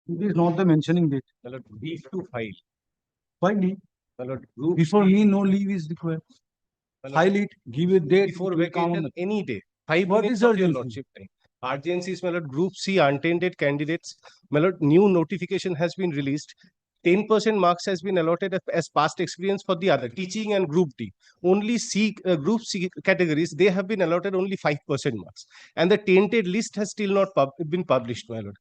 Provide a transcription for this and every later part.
It is not the mentioning date. Leave to file. File it. Group Before C, me, no leave is required. File it, give a date. before it will come vacation, on. any day. 5 What minutes is of your urgency? lordship time. Urgency is, my lord, Group C untainted candidates. My lord, new notification has been released. 10% marks has been allotted as past experience for the other teaching and Group D. Only Group C categories, they have been allotted only 5% marks, and the tainted list has still not been published, my lord.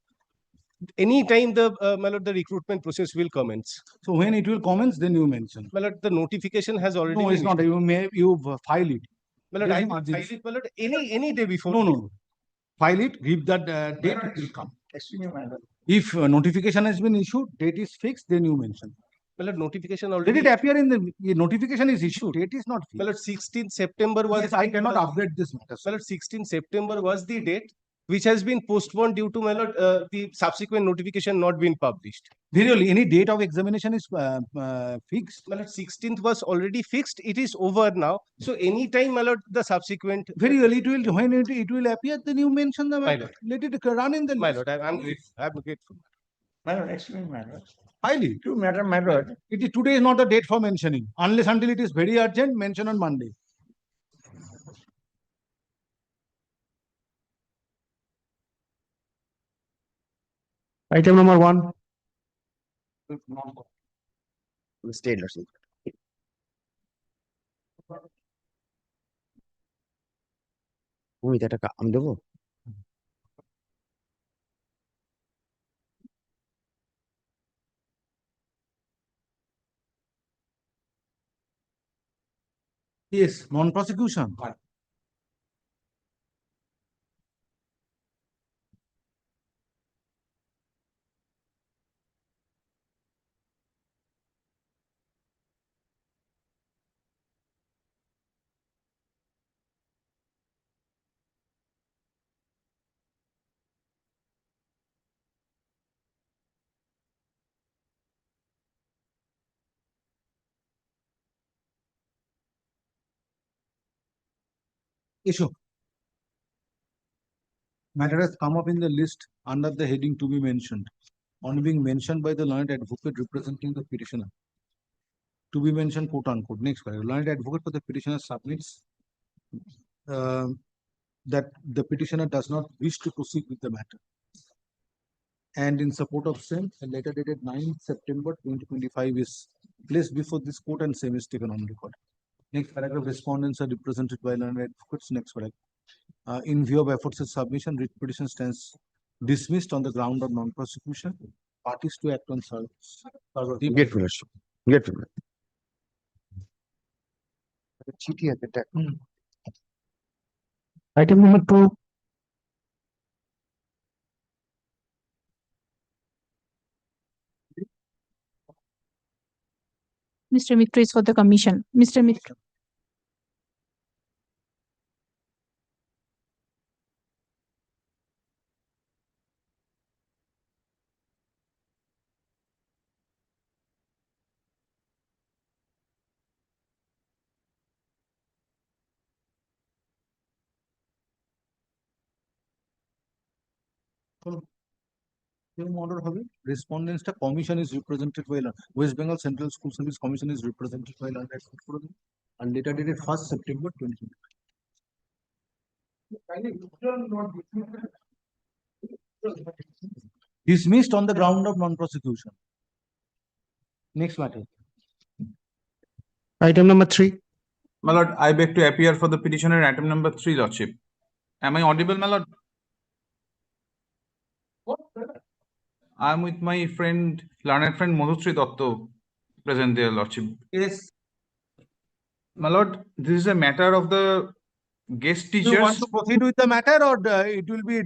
Any time my lord, the recruitment process will commence. So when it will commence, then you mention. My lord, the notification has already No, been it's not. issued. You file it. My lord, There's I no will file urgency. it, my lord, any day before. No. File it, give that date, it will come. If notification has been issued, date is fixed, then you mention. My lord, notification Let already. it appear in the notification is issued. Date is not My fixed. lord, 16th September was. Yes, I cannot update this matter. My lord, 16th September was the date which has been postponed due to, my lord, the subsequent notification not being published. Verily, any date of examination is fixed. My lord, 16th was already fixed. It is over now. So anytime, my lord, the subsequent. Very well, it will when it will appear, then you mention the matter. Lord. Let it run in the My list. lord, I'm grateful. My lord, excuse me, my lord. File it. To matter, my lord. It is today is not a date for mentioning. Unless until it is very urgent, mention on Monday. Item number 1. State lordship. ভূমিতে টাকা আমি দেবো? Yes, non-prosecution. Issue. Matter has come up in the list under the heading to be mentioned. On being mentioned by the learned advocate representing the petitioner. To be mentioned, quote unquote. Next paragraph. Learned advocate for the petitioner submits that the petitioner does not wish to proceed with the matter. And in support of same, a letter dated 9th September 2025 is placed before this court and same is taken on record. Next paragraph, respondents are represented by learned advocates. Next paragraph. In view of efforts of submission, writ petition stands dismissed on the ground of non-prosecution. Parties to act on service. Grateful lordship. Grateful. Item number 2. Mr. Mitra is for the commission. Mr. Mitra. Same order হবে respondents টা commission is represented by West Bengal Central School Service Commission is represented by and later dated 1st September 2025. Dismissed on the ground of non-prosecution. Next matter. Item number 3. My lord, I beg to appear for the petitioner item number 3, lordship. Am I audible, my lord? I am with my friend, learned friend Madhusri Dotto, present there, lordship. Yes. My lord, this is a matter of the guest Do you teachers. want to proceed with the matter, or it will be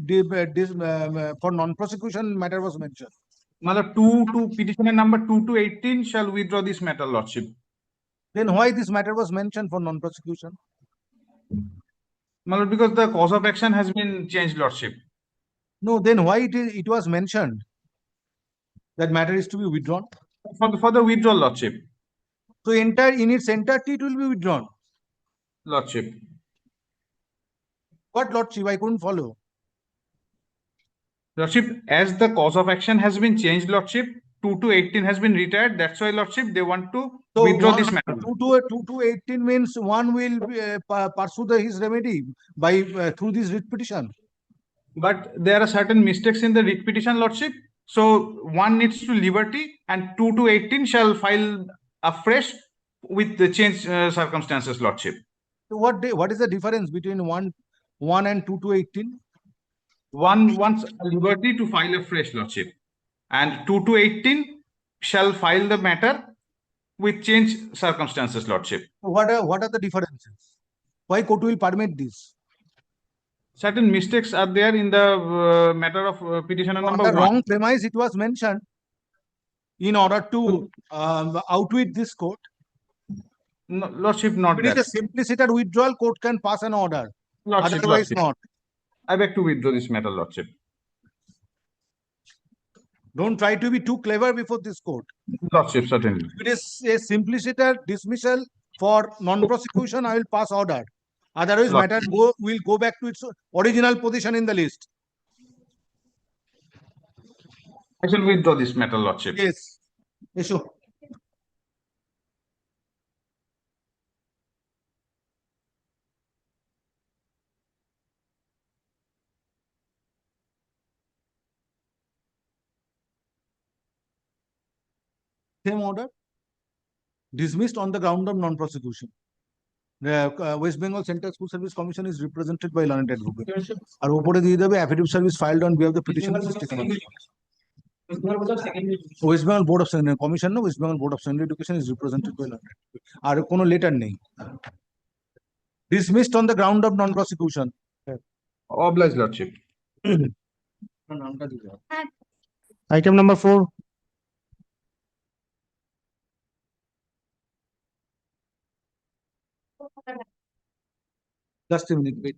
for non-prosecution matter was mentioned? My lord, petitioner number 2 to 18 shall withdraw this matter, lordship. Then why this matter was mentioned for non-prosecution? My lord, because the cause of action has been changed, lordship. No, then why it was mentioned that matter is to be withdrawn? For the withdrawal, lordship. So in its entirety it will be withdrawn. Lordship. What lordship? I couldn't follow. Lordship, as the cause of action has been changed, Lordship, 2 to 18 has been retired. That's why, Lordship, they want to So withdraw this matter. 2 to 18 means one will pursue his remedy by through this writ petition. But there are certain mistakes in the writ petition, Lordship. So one needs to liberty and 2 to 18 shall file afresh with the changed circumstances, Lordship. So what is the difference between 1 and 2 to 18? One wants a liberty to file afresh, Lordship, and 2 to 18 shall file the matter with changed circumstances, Lordship. What are the differences? Why court will permit this? Certain mistakes are there in the matter of petitioner On number the 1. wrong premise, it was mentioned in order to outwit this court. No, Lordship, not If it that. is a simpliciter withdrawal, court can pass an order. Lordship, Otherwise, Lordship. not. I beg to withdraw this matter, Lordship. Don't try to be too clever before this court. Lordship, certainly. If it is a simpliciter dismissal for non-prosecution, I will pass order. Otherwise, Lord- matter will go back to its original position in the list. I shall withdraw this matter, Lordship. Yes. Issue. Same order. Dismissed on the ground of non-prosecution. The West Bengal Central School Service Commission is represented by learned advocate. আর উপরে দিয়ে দেবে affidavit service filed on behalf of the petitioner is taken on. West Bengal Board of Secondary Commission no West Bengal Board of Secondary Education is represented by learned advocate. আর কোনো letter নেই. Dismissed on the ground of non-prosecution. Obliged, Lordship. Item number 4. Just a minute, wait.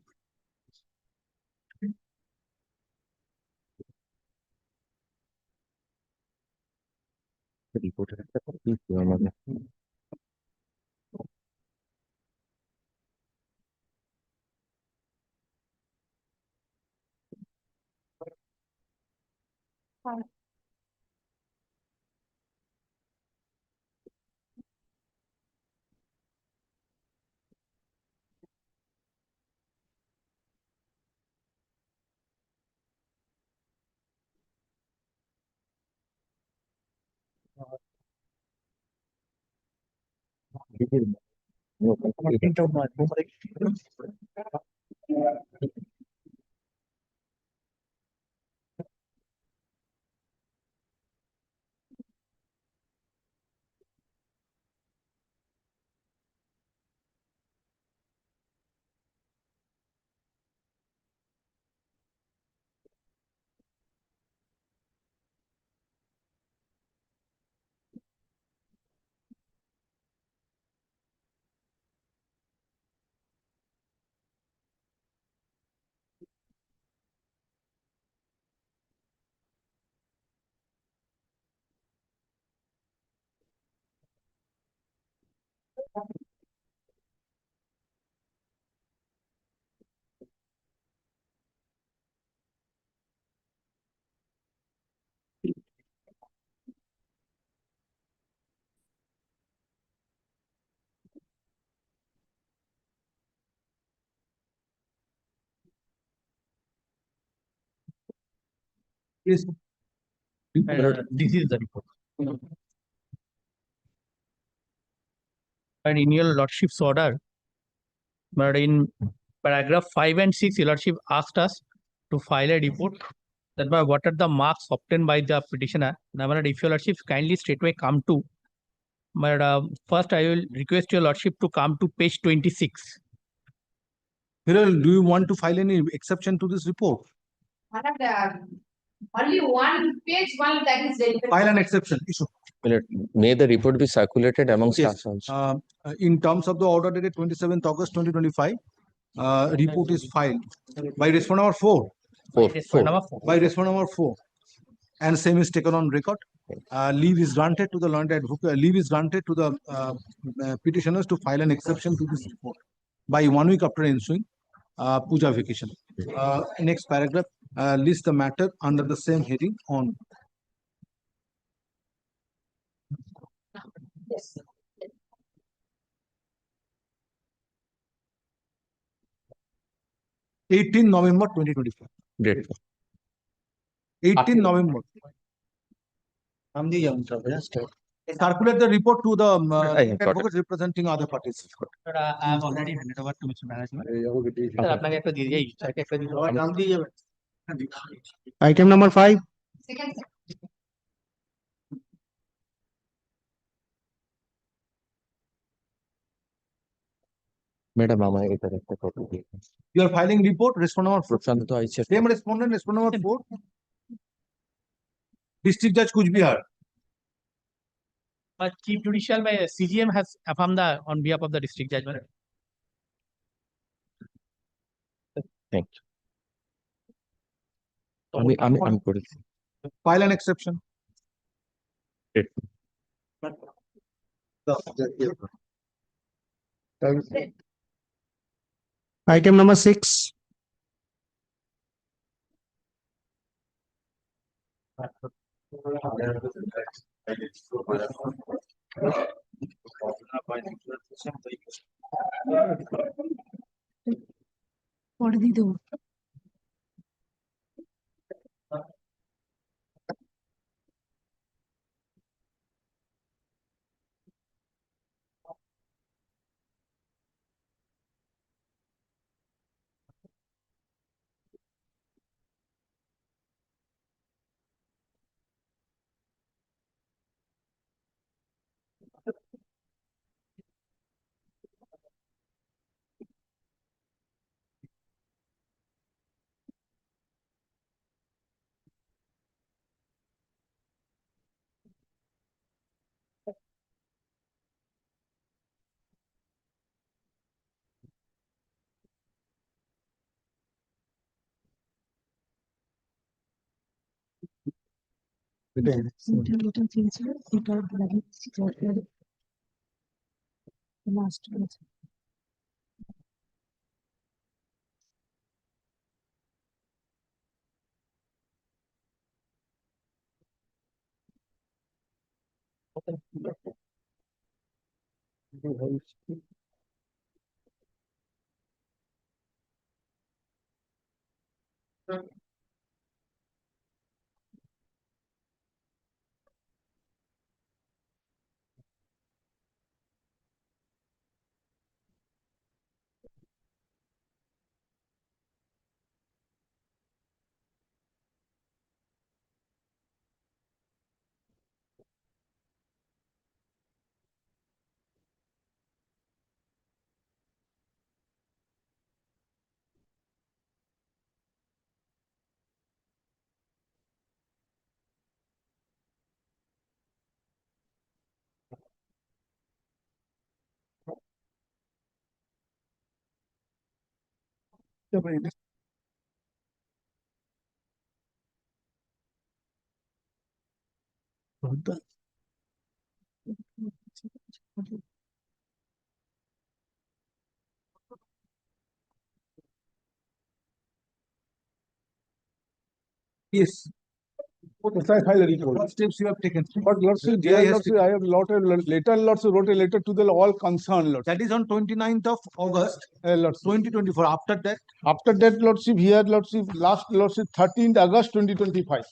Yes. This is the report. And in your lordship's order, but in paragraph 5 and 6, your lordship asked us to file a report that by what are the marks obtained by the petitioner. Now, my lord, if your lordship kindly straightway come to, but first I will request your lordship to come to page 26. Hiral, do you want to file any exception to this report? Only one page, one that is delivered. File an exception. Issue. May the report be circulated amongst Yes. us also. In terms of the order dated 27th August 2025, report is filed by respondent number 4. Number 4. By respondent number 4. And same is taken on record. Leave is granted to the learned advocate. Leave is granted to the petitioners to file an exception to this report by 1 week after ensuing puja vacation. Next paragraph. list the matter under the same heading on. Yes. 18 November 2025. Date. 18 November. Circulate the report to the I have got it. advocates representing other parties. Sir, I have already handed over to Mr. Management. Sir, আপনাকে একটা দিয়ে দিই, স্যারকে একটা দিয়ে দিই। Item number 5. Second. Madam, আমায় এটার একটা copy দিন। You are filing report, respondent number 4. প্রশান্ত আইছে। Same respondent, respondent number 4. District Judge Kuchbihar. But Chief Judicial by CGM has affirmed the on behalf of the district judge. Thank you. আমি করেছি। File an exception. Date. Item number 6. পরে দিয়ে দেবো। Last. Yes. I file a report. What steps you have taken? But Lordship, Yeah, dear yes, Lordship, I have letter, Lordship, wrote a letter to the all concerned Lordship. That is on 29th of August Lordship. 2024. After that, After that, Lordship, here, Lordship, last Lordship, 13th August 2025.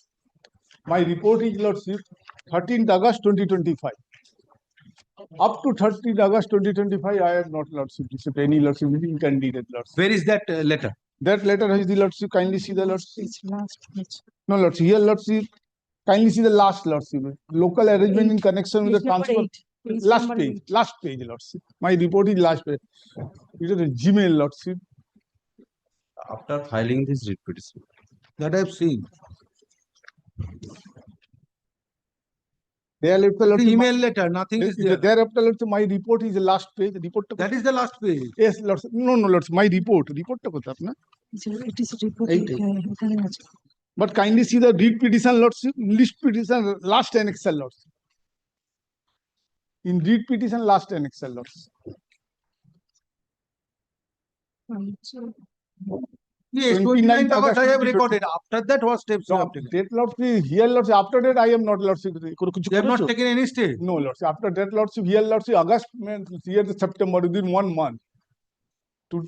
My report is Lordship, 13th August 2025. Up to 13th August 2025, I have not Lordship received any Lordship candidate Lordship. where is that letter? That letter has the Lordship, kindly see the Lordship. No, Lordship, here, Lordship, kindly see the last Lordship. Local arrangement in connection with the transfer. Last page, Lordship. My report is last page. It is a Gmail, Lordship. After filing this writ petition, That I have seen. They are left the The Lordship. email letter, nothing is there. Thereafter, Lordship, my report is the last page. Report. That is the last page. Yes, Lordship. No, Lordship, my report. Report to kotha apna. It is a report. But kindly see the read petition, Lordship, list petition, last annexure, Lordship. In read petition, last annexure, Lordship. Yes, 29th 29th August I have 2020 recorded. After that, what steps you have taken? That lordship, here lordship, after that I am not lordship. You have not taken any step. No lordship, after that lordship, here lordship, August, here the September, within 1 month.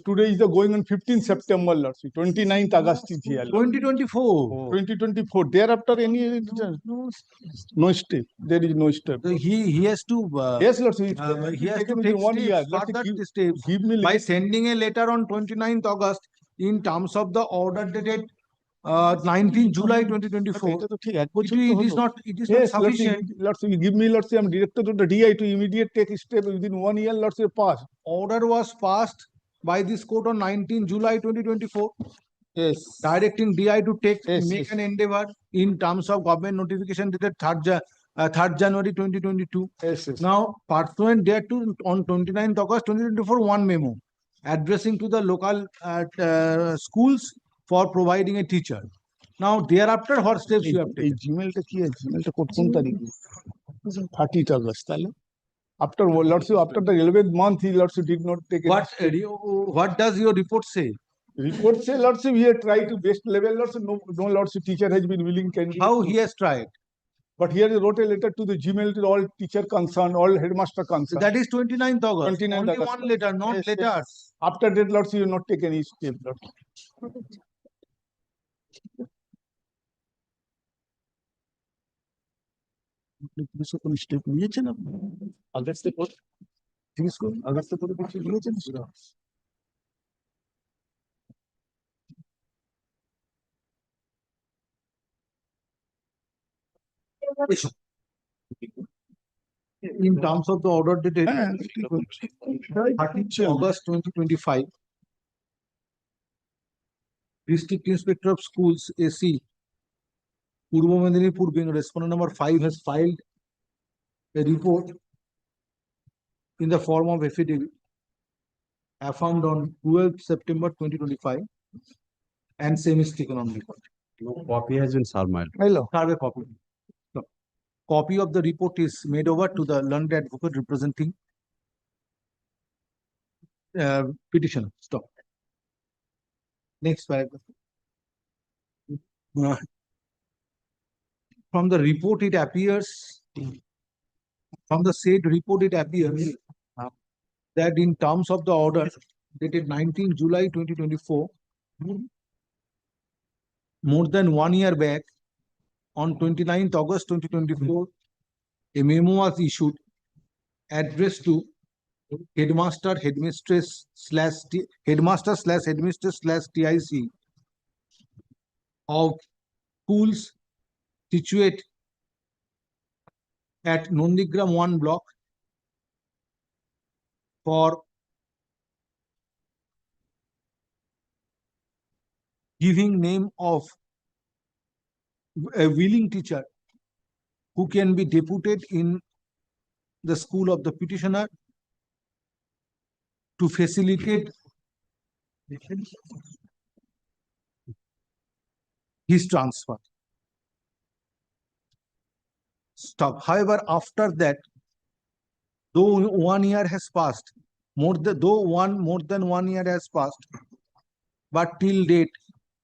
Today is the going on 15th September lordship, 29th August is here. 2024. 2024, thereafter any, no step, there is no step. So he has to. Yes lordship, He has to taken take within 1 year. steps, Lordship, further steps give me by sending a letter on 29th August in terms of the order dated 19th July 2024. এটা তো ঠিক, এক It বছর তো is হলো। not. It is not Yes, sufficient. lordship, give me lordship, I am directed to the DI to immediate take step within 1 year lordship pass. Order was passed by this court on 19th July 2024, Yes. directing DI to take Yes, make yes. an endeavor in terms of government notification dated 3rd January 2022. Yes, yes. Now, pursuant thereto, on 29th August 2024, one memo addressing to the local schools for providing a teacher. Now, thereafter, what steps you have এই taken? জিমেলটা কি আছে? জিমেলটা কোন তারিখে? 30th August তাহলে? After lordship, after the 11th month, he lordship did not take it. What does your report say? Report say lordship, he had tried to best level lordship, no lordship teacher has been willing candidate. How he has tried? But here he wrote a letter to the Gmail to all teacher concerned, all headmaster So concerned. that is 29th August. 29th Only August. one letter, not Yes, yes. letters. After that lordship, you not take any step lordship. পুলিশে কোন step নিয়েছেন আপনি? আগস্টে পর জিজ্ঞেস করুন, আগস্টে পরে কিছু নিয়েছেন সেটা? In terms of the order dated হ্যাঁ, 13th August 2025, District Inspector of Schools AC Purbo Medinipur being respondent number 5 has filed a report in the form of affidavit affirmed on 12th September 2025 and same is taken on record. No copy has been submitted. Hello, Have a copy. So, copy of the report is made over to the learned advocate representing petitioner. Stop. Next paragraph. From the report, it appears, from the said report, it appears that in terms of the order dated 19th July 2024, more than 1 year back, on 29th August 2024, a memo was issued addressed to headmaster, headmistress slash TIC of schools situate at Nondigram 1 block for giving name of a willing teacher who can be deputed in the school of the petitioner to facilitate his transfer. Stop. However, after that, though 1 year has passed, more than 1 year has passed, but till date,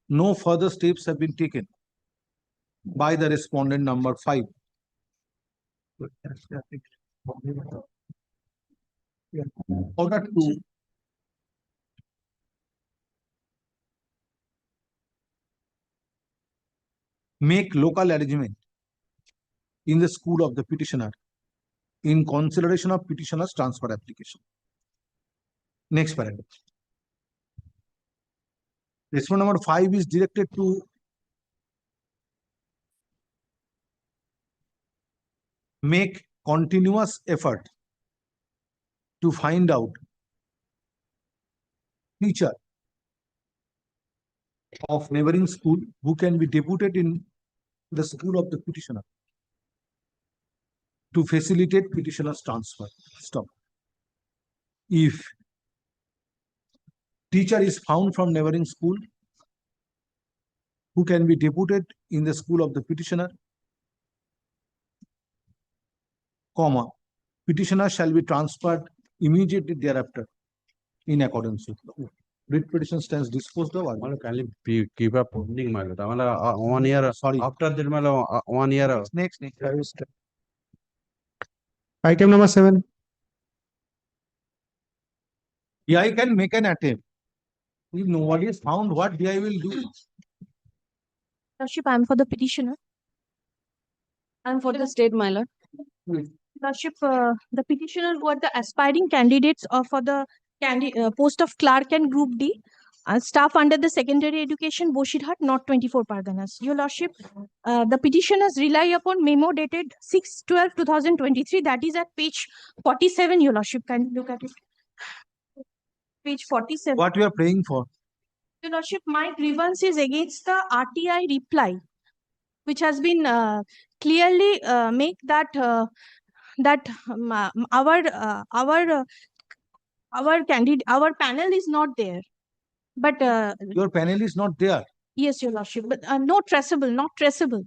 no further steps have been taken by the respondent number 5. Order to make local arrangement in the school of the petitioner in consideration of petitioner's transfer application. Next paragraph. Respondent number 5 is directed to make continuous effort to find out teacher of neighboring school who can be deputed in the school of the petitioner to facilitate petitioner's transfer. Stop. If teacher is found from neighboring school who can be deputed in the school of the petitioner, comma, petitioner shall be transferred immediately thereafter in accordance with law. Writ petition stands disposed of. मला kindly keep a pending my lord. मला 1 year Sorry. after that मला 1 year Next. Item number 7. DI can make an attempt. If nobody is found, what DI will do? Lordship, I am for the petitioner. I am for the state, my lord. Lordship, the petitioner were the aspiring candidates for the post of clerk and group D. Staff under the secondary education, Boshirhat, not 24 Parganas. Your Lordship, the petitioners rely upon memo dated 6/12/2023. That is at page 47. Your Lordship, can you look at it? Page 47. What you are praying for? Your Lordship, my grievance is against the RTI reply, which has been clearly make that our panel is not there. But Your panel is not there. yes, Your Lordship, but not traceable.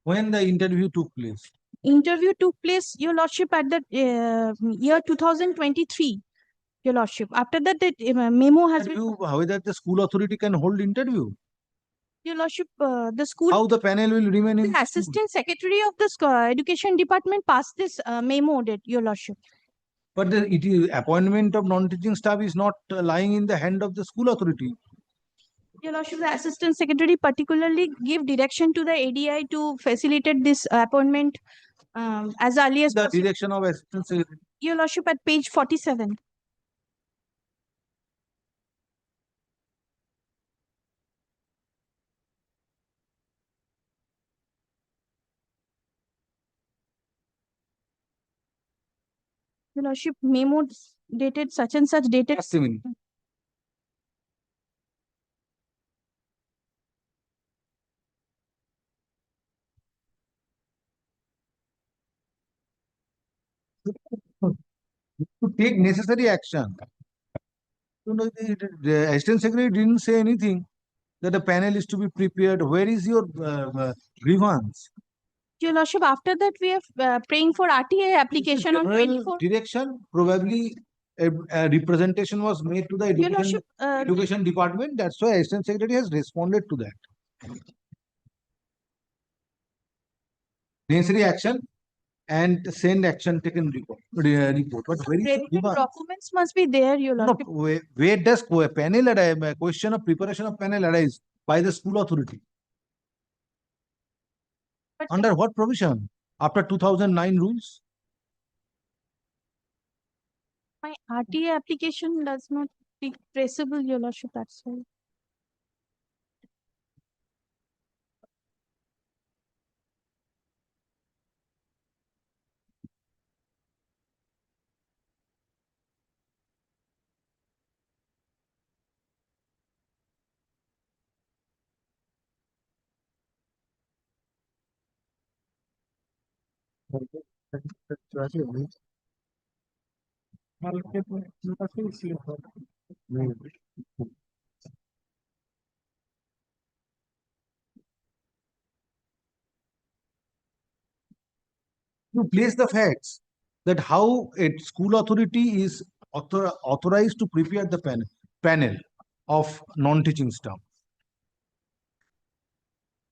When the interview took place? Interview took place, Your Lordship, at the year 2023. Your Lordship. After that, the memo has been. Interview, whether the school authority can hold interview? Your Lordship, the school. How the panel will remain in? The Assistant Secretary of the Education Department passed this memo, Your Lordship. But it is appointment of non-teaching staff is not lying in the hand of the school authority. Your Lordship, the Assistant Secretary particularly gave direction to the ADI to facilitate this appointment as early as The possible. direction of assistant secretary. Your Lordship, at page 47. Your Lordship, memo dated such and such dated. Just a minute. To take necessary action. The assistant secretary didn't say anything that the panel is to be prepared. Where is your grievance? Your Lordship, after that we are praying for RTA application on General 24. direction, probably a representation was made to the Your education, Lordship, education department. That's why assistant secretary has responded to that. Necessary action and send action taken report. But where is the relevant grievance? documents must be there, Your No, Lordship. where does panel arise? A question of preparation of panel arise by the school authority? But Under what provision? After 2009 rules? my RTA application does not be traceable, Your Lordship, that's why. To place the facts that how a school authority is authorized to prepare the panel of non-teaching staff.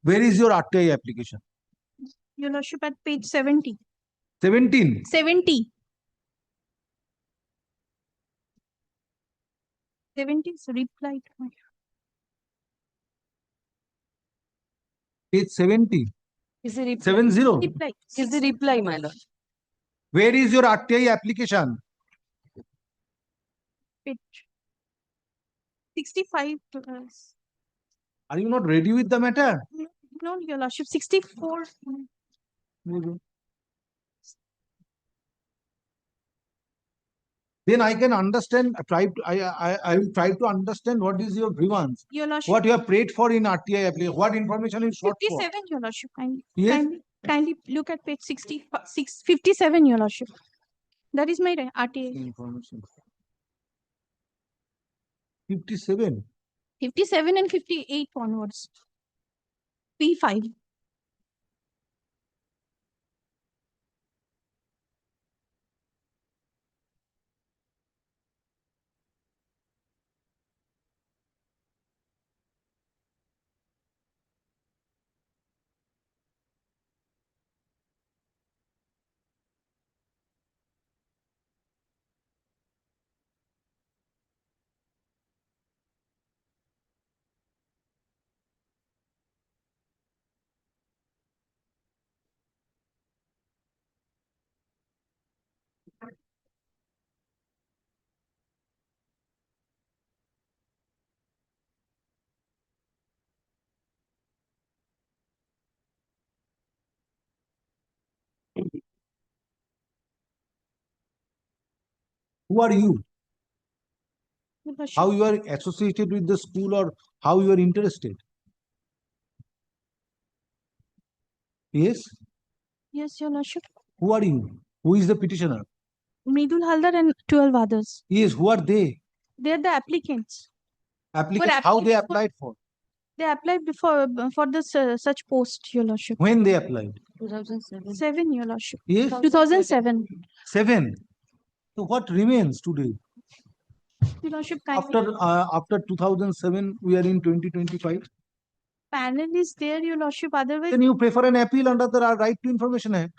Where is your RTI application? Your Lordship, at page 70. 17. 70. 70 is replied. Page 70. Is the reply? 70. Reply. Is the reply, my lord? Where is your RTI application? Page 65. Are you not ready with the matter? No, Your Lordship, 64. Then I can understand. I will try to understand what is your grievance. Your Lordship, What you have prayed for in RTI application. What information you sought for? 57, Your Lordship. Yes. Kindly look at page 57, Your Lordship. That is my RTA. Information. 57. 57 and 58 onwards. P5. Who are you? Your Lordship. How you are associated with the school or how you are interested? Yes? Yes, Your Lordship. Who are you? Who is the petitioner? Mridul Haldar and 12 others. Yes, who are they? They are the applicants. Applicants, how they applicants for- applied for? They applied before for this such post, Your Lordship. When they applied? 7, Your Lordship. Yes, 2007. 7. So what remains today? Your Lordship, kindly. After 2007, we are in 2025. Panel is there, Your Lordship. Otherwise, Then you prefer an appeal under the Right to Information Act.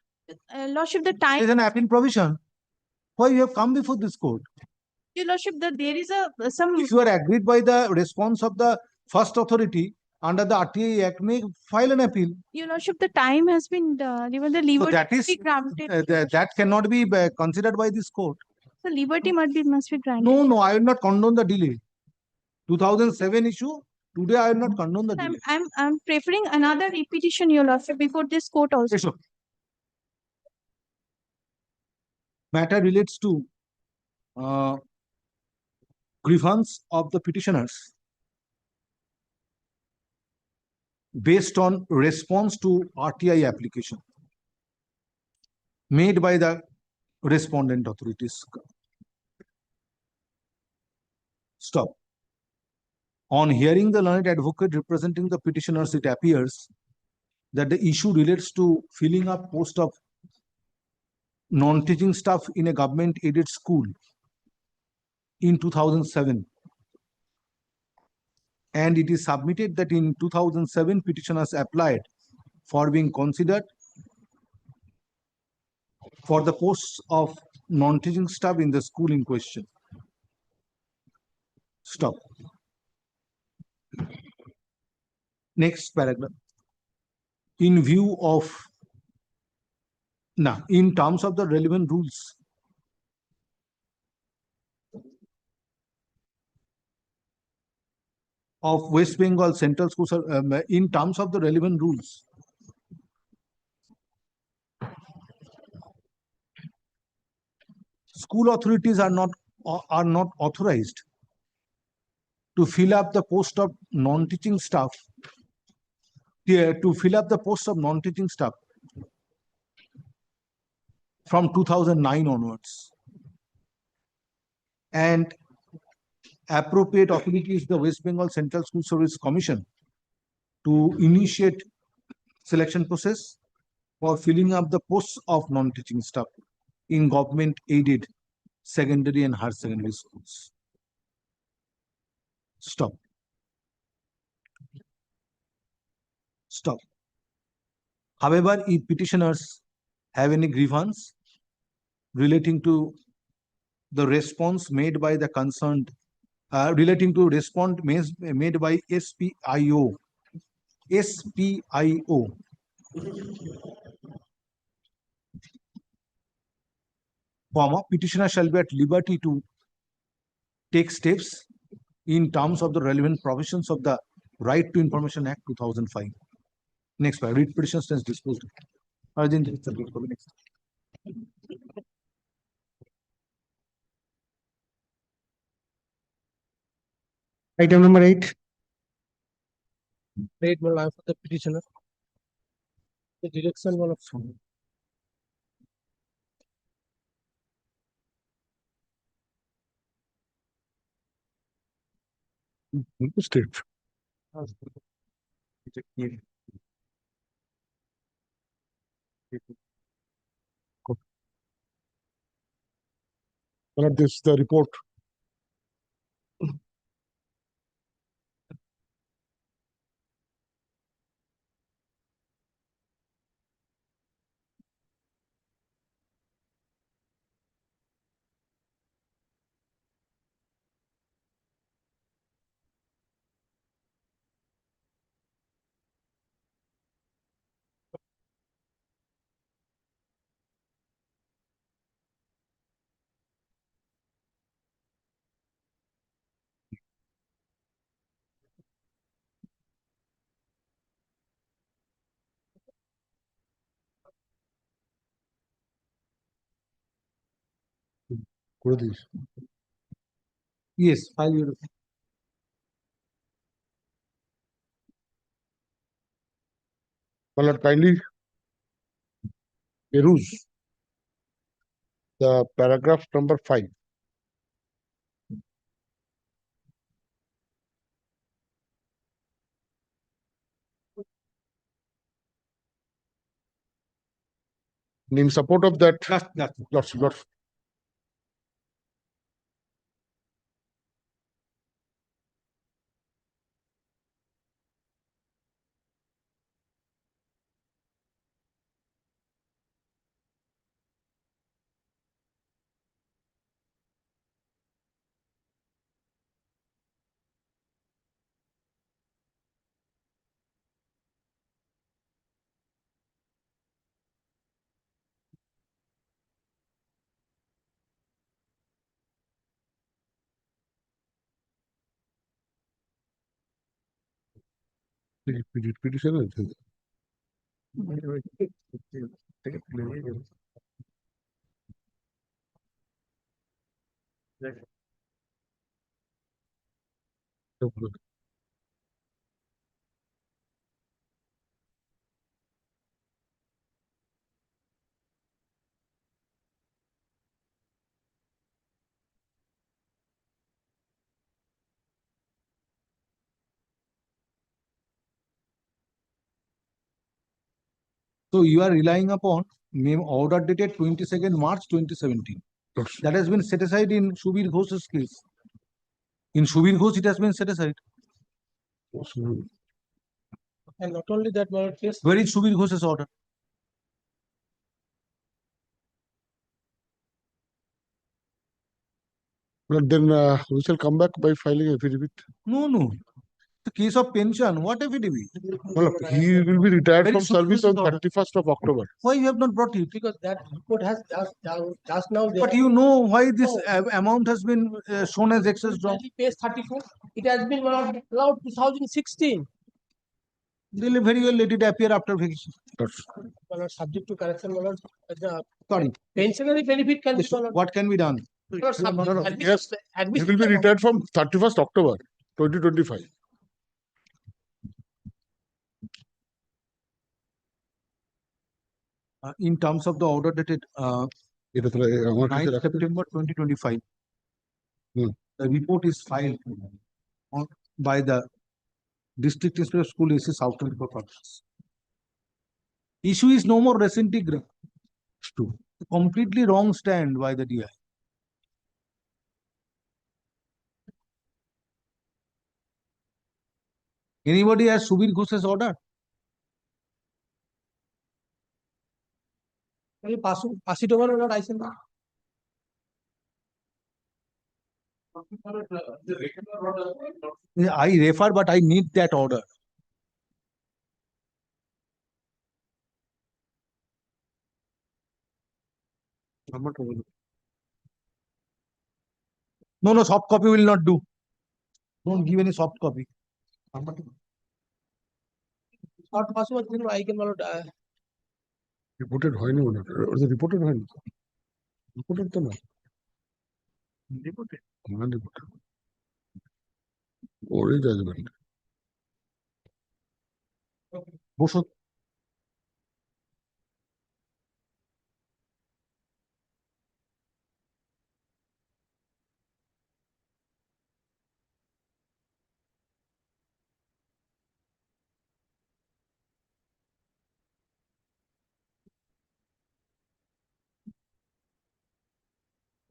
Lordship, the There time, is an appeal provision. Why you have come before this court? Your Lordship, there is some. If you are agreed by the response of the first authority under the RTI Act, may file an appeal. Your Lordship, the time has been given. The So liberty that is be granted. that cannot be considered by this court. The liberty must be granted. No, I will not condone the delay. 2007 issue. Today I will not condone the delay. I'm preferring another repetition, Your Lordship, before this court also. Yes, sir. Matter relates to grievance of the petitioners based on response to RTI application made by the respondent authorities. Stop. On hearing the learned advocate representing the petitioners, it appears that the issue relates to filling up post of non-teaching staff in a government-aided school in 2007. And it is submitted that in 2007, petitioners applied for being considered for the posts of non-teaching staff in the school in question. Stop. Next paragraph. In view of, now, in terms of the relevant rules, of West Bengal Central Schools, in terms of the relevant rules, school authorities are not authorized to fill up the post of non-teaching staff, from 2009 onwards. And appropriate authority is the West Bengal Central School Service Commission to initiate selection process for filling up the posts of non-teaching staff in government-aided secondary and higher secondary schools. Stop. Stop. However, if petitioners have any grievance relating to the response made by the concerned, relating to response made by SPIO, petitioner shall be at liberty to take steps in terms of the relevant provisions of the Right to Information Act 2005. Next, read petition stands disposed. Arjun, next. Item number 8. Read more line for the petitioner. The direction one of State. This is the report. করে this Yes, file your. my lord, kindly peruse the paragraph number 5. In support of that, lordship. Petition আছে। So you are relying upon order dated 22nd March 2017. That has been set aside in Shubir Ghosh's case. In Shubir Ghosh, it has been set aside. And not only that, my lord, yes, Where is Shubir Ghosh's order? Well, then we shall come back by filing affidavit. No. The case of pension, what affidavit? Well, he will be retired Very from service on soon, order. 31st of October. Why you have not brought it? because that report has just now. But you know why this amount has been shown as excess draw? Page 34, it has been allowed 2016. They'll very well let it appear after vacation. Subject to correction, my lord, the Sorry. pensionary benefit can be. So what can be done? Yes, he will be retired from 31st October 2025. In terms of the order dated এটা তাহলে আমার কাছে 9th রাখতে September 2025, Hmm. the report is filed by the District Inspector of School AC Southern Purpose. Issue is no more recidigrant. Completely wrong stand by the DI. Anybody has Subir Ghosh's order? Pass it over, my lord, I send. I refer, but I need that order. No, soft copy will not do. Don't give any soft copy. Not possible, I can, my lord, reported হয়নি ওনার ওটা reported হয়নি reported তো না reported ওরই judgement বসো।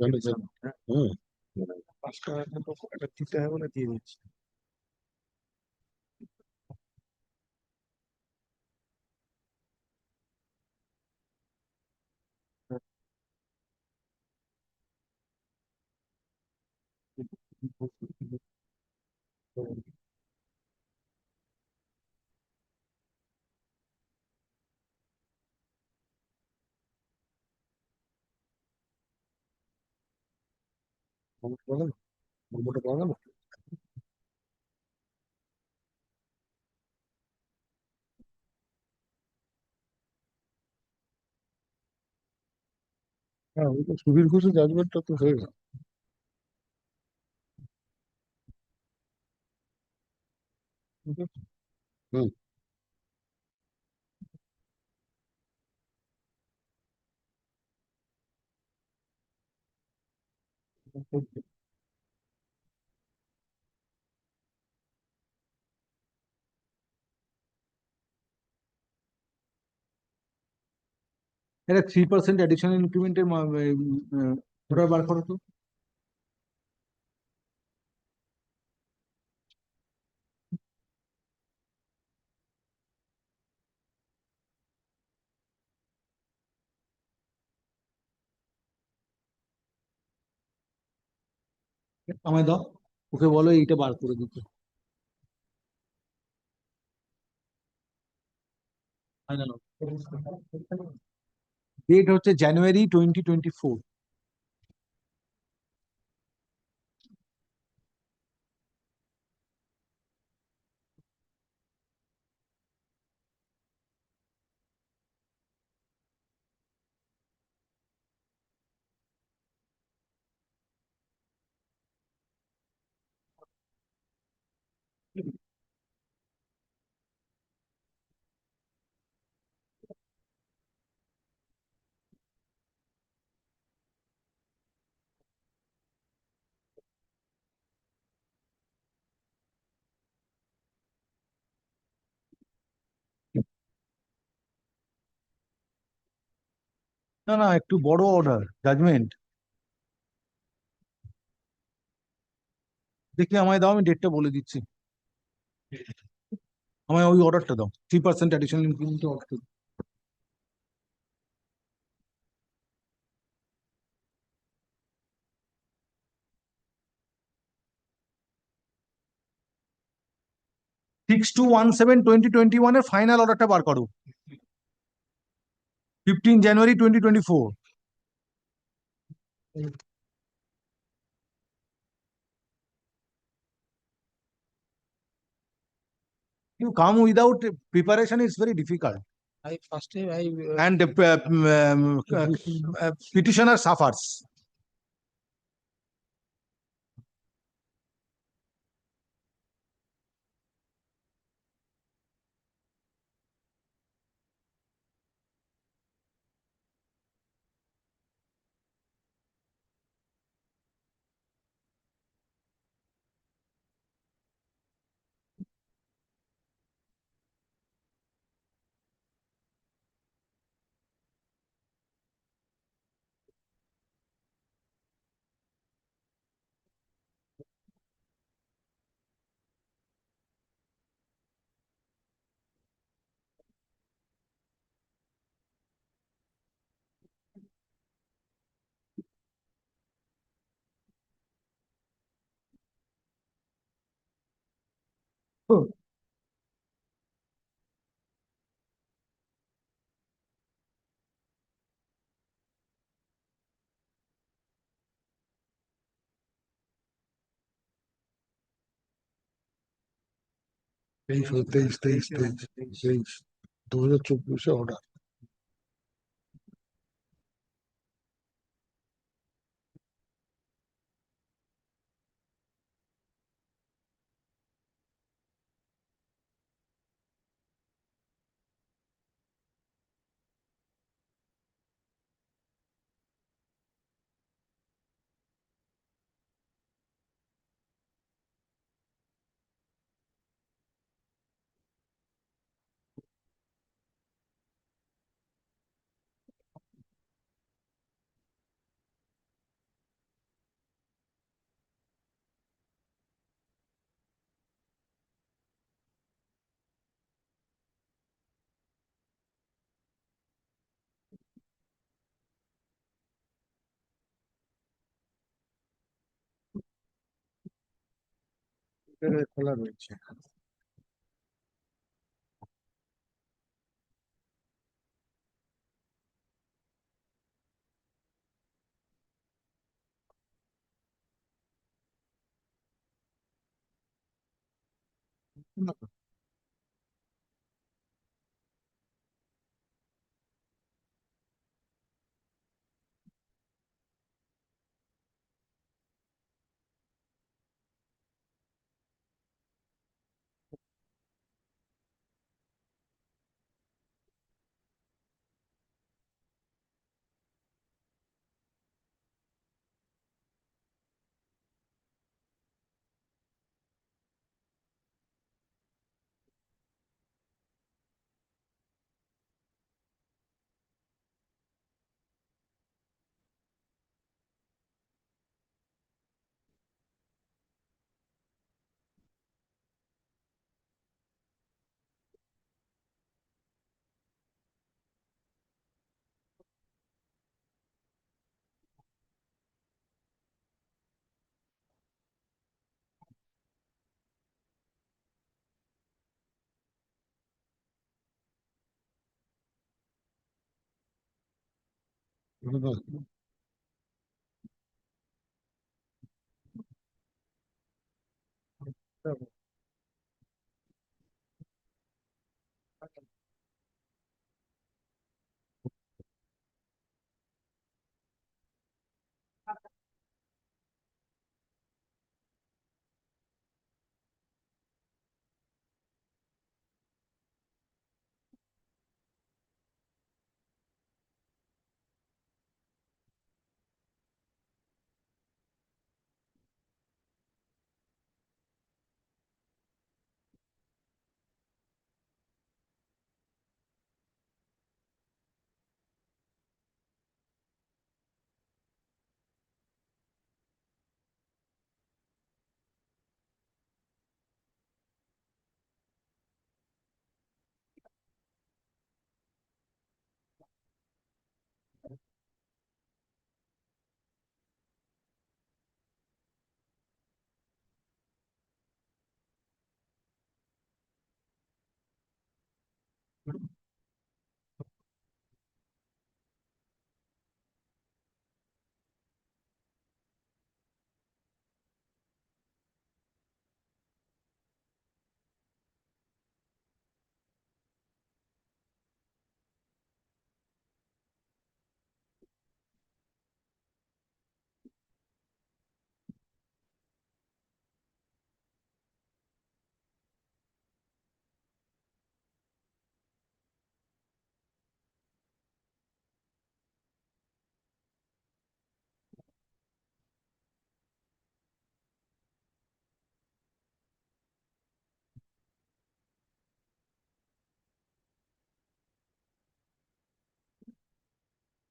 জানে জানে হ্যাঁ 5 টাকা একটা দিতে হবে বলে দিয়ে দিচ্ছি। নম্বরটা পাওয়া গেল হ্যাঁ, ওই তো সুবীর ঘোষের জাজমেন্টটা তো হয়ে গেল। হুম। এটা 3% অ্যাডিশনাল ইনক্রিমেন্টের ওটা বার করো তো। আমায় দাও, ওকে বলো এইটা বার করে দিতে। ডেট হচ্ছে জানুয়ারি 2024। না না, একটু বড় অর্ডার জাজমেন্ট। দেখি আমায় দাও, আমি ডেটটা বলে দিচ্ছি। আমায় ওই অর্ডারটা দাও, 3% অ্যাডিশনাল ইনক্রিমেন্ট অর্ডার। 6217/2021 এর ফাইনাল অর্ডারটা বার করো। 15 জানুয়ারি 2024। You come without preparation, it's very difficult. And petitioner suffers. তেইশ 2024 অর্ডার। খোলা রয়েছে।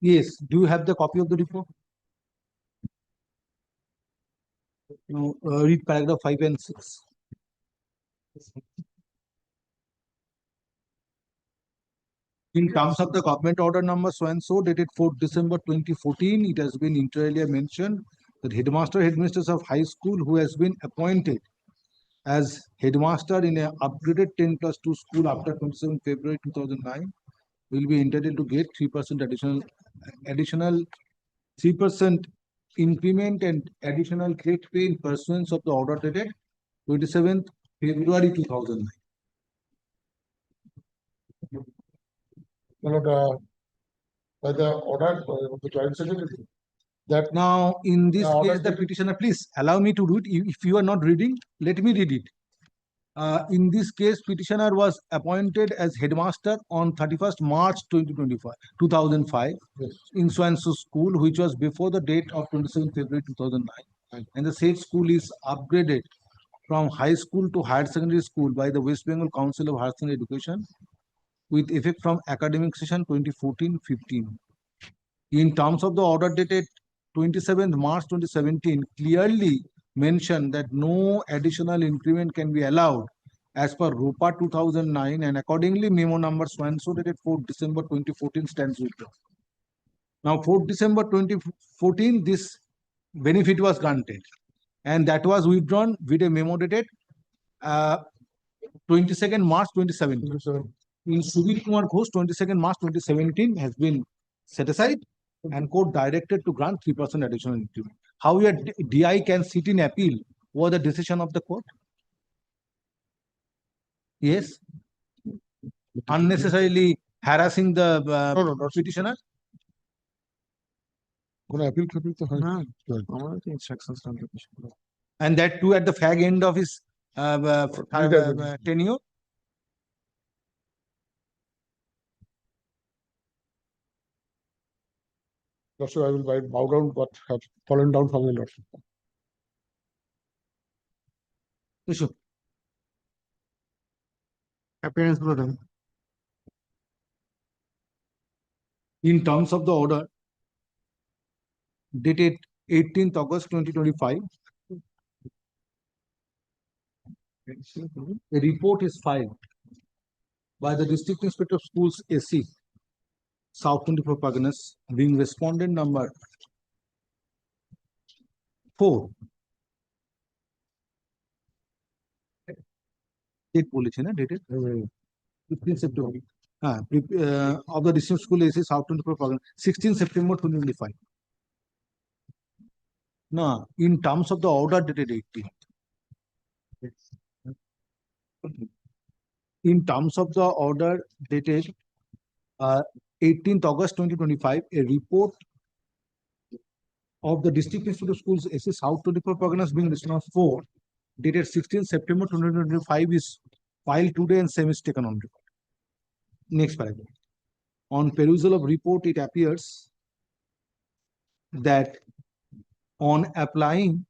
Yes, do you have the copy of the report? Now, read paragraph 5 and 6. In terms of the government order number so and so dated 4th December 2014, it has been inter alia mentioned that headmaster, headmistress of high school who has been appointed as headmaster in a upgraded 10+2 school after 27 February 2009 will be entitled to get 3% additional 3% increment and additional grade pay in pursuance of the order dated 27th February 2009. My lord, by the order of the joint secretary. That Now, in this The order case, the dated- petitioner, please allow me to read. If you are not reading, let me read it. In this case, petitioner was appointed as headmaster on 31st March 2005 Yes. in so and so school, which was before the date of 27th February 2009. Right. And the said school is upgraded from high school to higher secondary school by the West Bengal Council of Higher Secondary Education with effect from academic session 2014-15. In terms of the order dated 27th March 2017, clearly mentioned that no additional increment can be allowed as per ROPA 2009, and accordingly memo number so and so dated 4th December 2014 stands withdrawn. Now 4th December 2014, this benefit was granted and that was withdrawn with a memo dated 22nd March 2017. In Subir Kumar Ghosh, 22nd March 2017 has been set aside and court directed to grant 3% additional increment. How your DI can sit in appeal over the decision of the court? Yes, unnecessarily harassing the No, not petitioner. কোনো appeal ফেপিল তো হয় না। And that too at the fag end of his Retirement. tenure. Lordship, I will bow down what have fallen down from my lordship. Issue. Appearance গুলো দেন। In terms of the order dated 18th August 2025, a report is filed by the District Inspector of Schools AC, South 24 Parganas, being respondent number 4. Date বলেছে না dated 15 September. of the district school AC South 24 program, 16 September 2025. No, in terms of the order dated 18. In terms of the order dated 18th August 2025, a report of the district institute of schools AC South 24 Parganas being District 4 dated 16 September 2025 is filed today and same is taken on record. Next paragraph. On perusal of report, it appears that on applying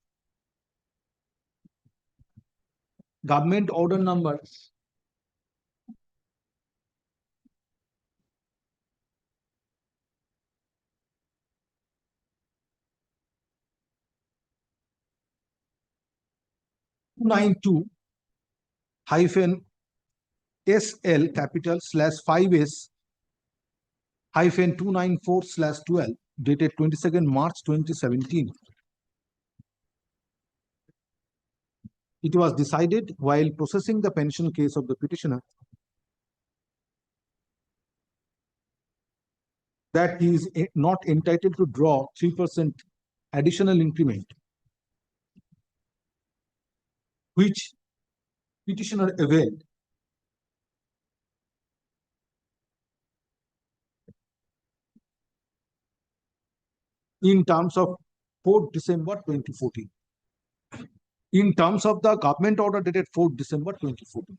government order number 292 hyphen SL capital / 5S hyphen 294 / 12 dated 22nd March 2017. It was decided while processing the pension case of the petitioner that he is not entitled to draw 3% additional increment, which petitioner availed in terms of 4th December 2014. In terms of the government order dated 4th December 2014.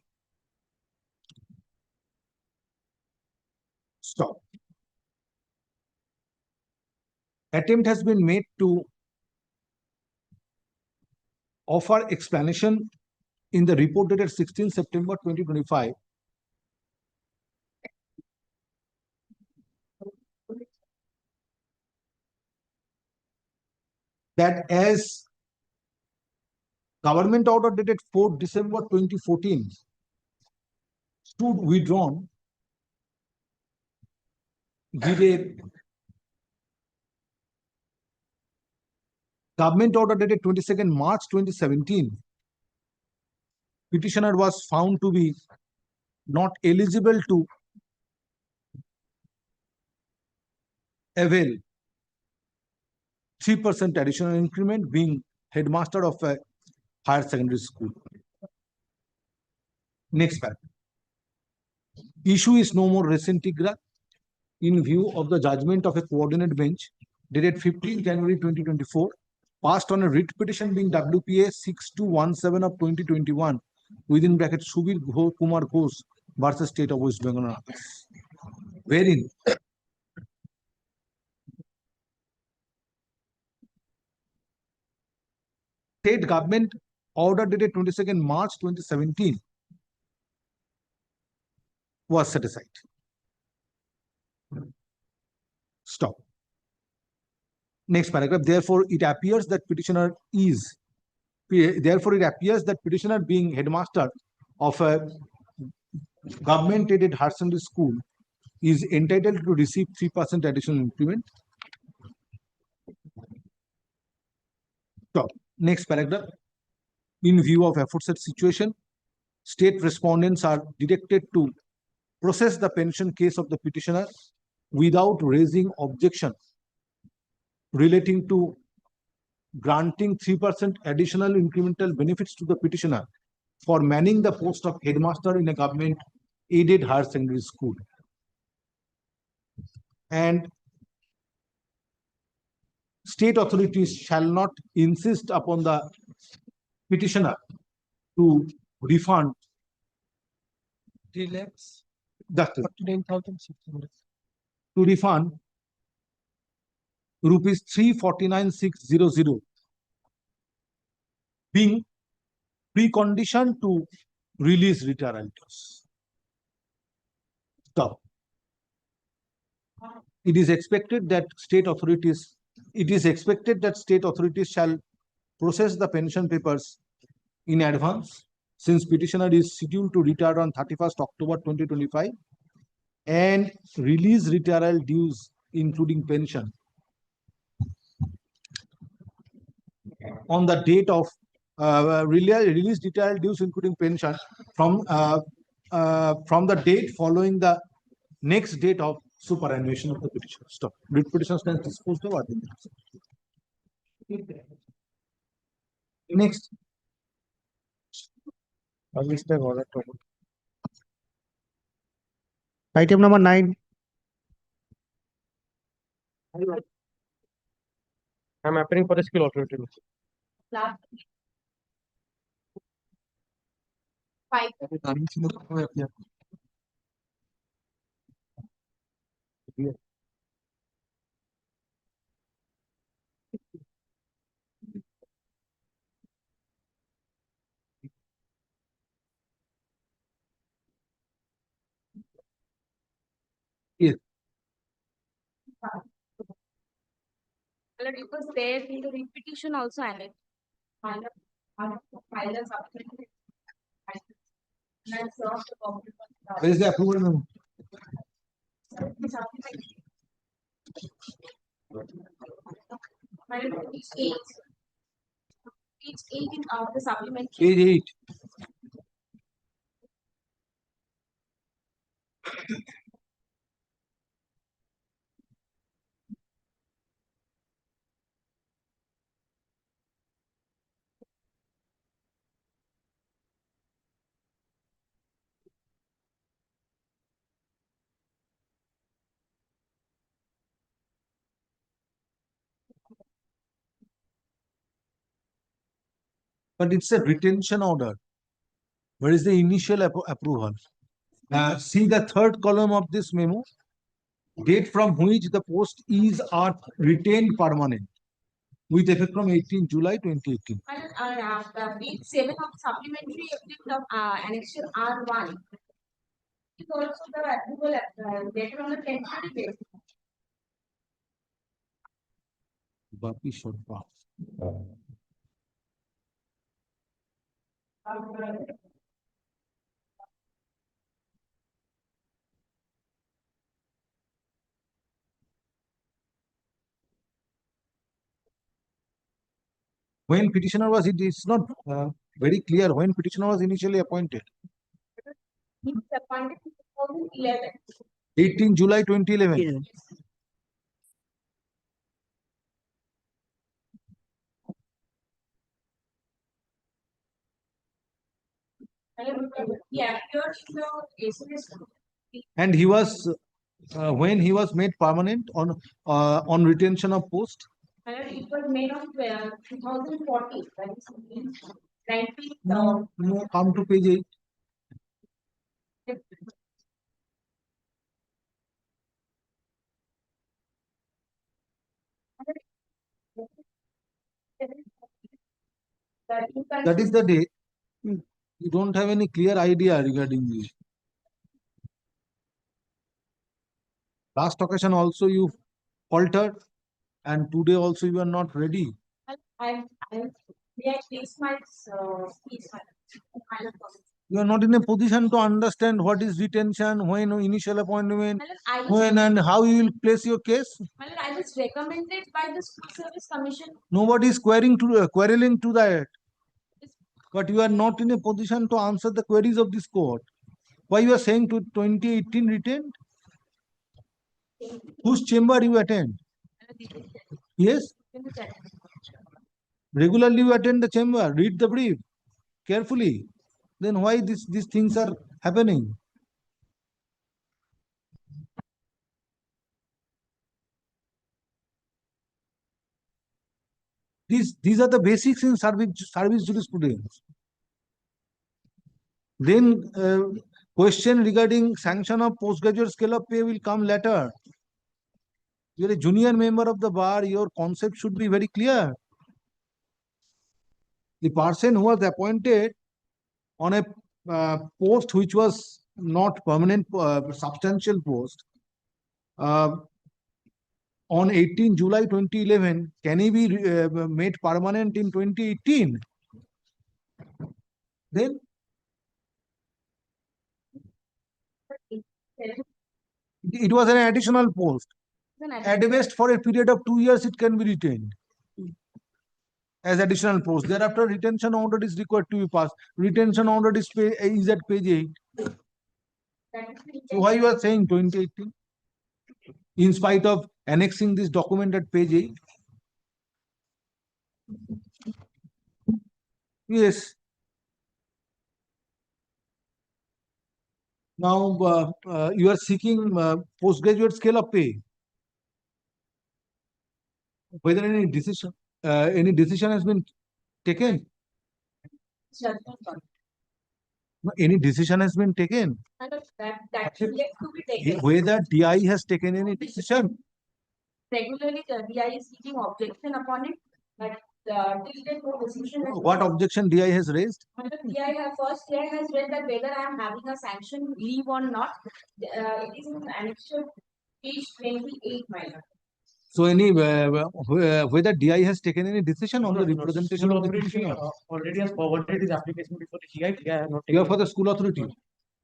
Stop. Attempt has been made to offer explanation in the report dated 16 September 2025 that as government order dated 4th December 2014 stood withdrawn, give a government order dated 22nd March 2017, petitioner was found to be not eligible to avail 3% additional increment being headmaster of a higher secondary school. Next paragraph. Issue is no more res integra in view of the judgment of a coordinate bench dated 15 January 2024 passed on a writ petition being WPA 6217 of 2021 within bracket Subir Kumar Ghosh versus State of West Bengal, wherein state government order dated 22nd March 2017 was set aside. Stop. Next paragraph. Therefore, it appears that petitioner being headmaster of a government aided higher secondary school is entitled to receive 3% additional increment. Stop. Next paragraph. In view of aforesaid situation, state respondents are directed to process the pension case of the petitioner without raising objection relating to granting 3% additional incremental benefits to the petitioner for manning the post of headmaster in a government aided higher secondary school. And state authorities shall not insist upon the petitioner to refund 3,49,600 to refund rupees 349,600 being precondition to release retirement dues. Stop. It is expected that state authorities shall process the pension papers in advance since petitioner is scheduled to retire on 31st October 2025 and release retirement dues including pension on the date of release retirement dues including pension from the date following the next date of superannuation of the petition. Stop. Writ petition stands disposed of. Next. Item number 9. I'm appearing for the skill authority. Last. Five. Well, it was there in the repetition also added. File a supplement. And serve the public. Where is the approval memo? Each eight in the supplementary. Page 8. But it's a retention order. Where is the initial approval? See the third column of this memo. Date from which the post is are retained permanent with effect from 18 July 2018. And page 7 of supplementary effect of annexure R1. It's also the approval letter on the temporary basis. Bapi should pass. When petitioner was, it's not very clear when petitioner was initially appointed. He was appointed in 2011. 18 July 2011. He appeared in the SMS. And he was when he was made permanent on retention of post. And it was made on 2014. That is 19. No, come to page 8. That is the date. You don't have any clear idea regarding this. Last occasion also you faltered, and today also you are not ready. May I place my speech? You are not in a position to understand what is retention, when initial appointment, when and how you will place your case. I was recommended by the School Service Commission. Nobody is quarreling to that. But you are not in a position to answer the queries of this court. Why you are saying to 2018 retained? Whose chamber you attend? Yes. Regularly you attend the chamber, read the brief carefully. Then why these things are happening? These are the basics in service jurisprudence. Then question regarding sanction of postgraduate scale of pay will come later. You are a junior member of the bar, your concept should be very clear. The person who was appointed on a post which was not permanent, substantial post, on 18 July 2011, can he be made permanent in 2018? Then it was an additional post. At best, for a period of 2 years, it can be retained as additional post. Thereafter, retention order is required to be passed. Retention order is at page 8. That is the So why you are saying 2018? In spite of annexing this document at page 8? Yes. Now, you are seeking postgraduate scale of pay. Whether any decision has been taken? judgment on. No, any decision has been taken? And that is yet to be taken. Whether DI has taken any decision? Regularly, the DI is seeking objection upon it, but till then no decision has. What objection DI has raised? DI has read that whether I am having a sanction leave or not. It is in annexure page 28, my lord. So any whether DI has taken any decision on the representation of the petitioner? Already has forwarded his application before the GI. GI has not You are for the school authority.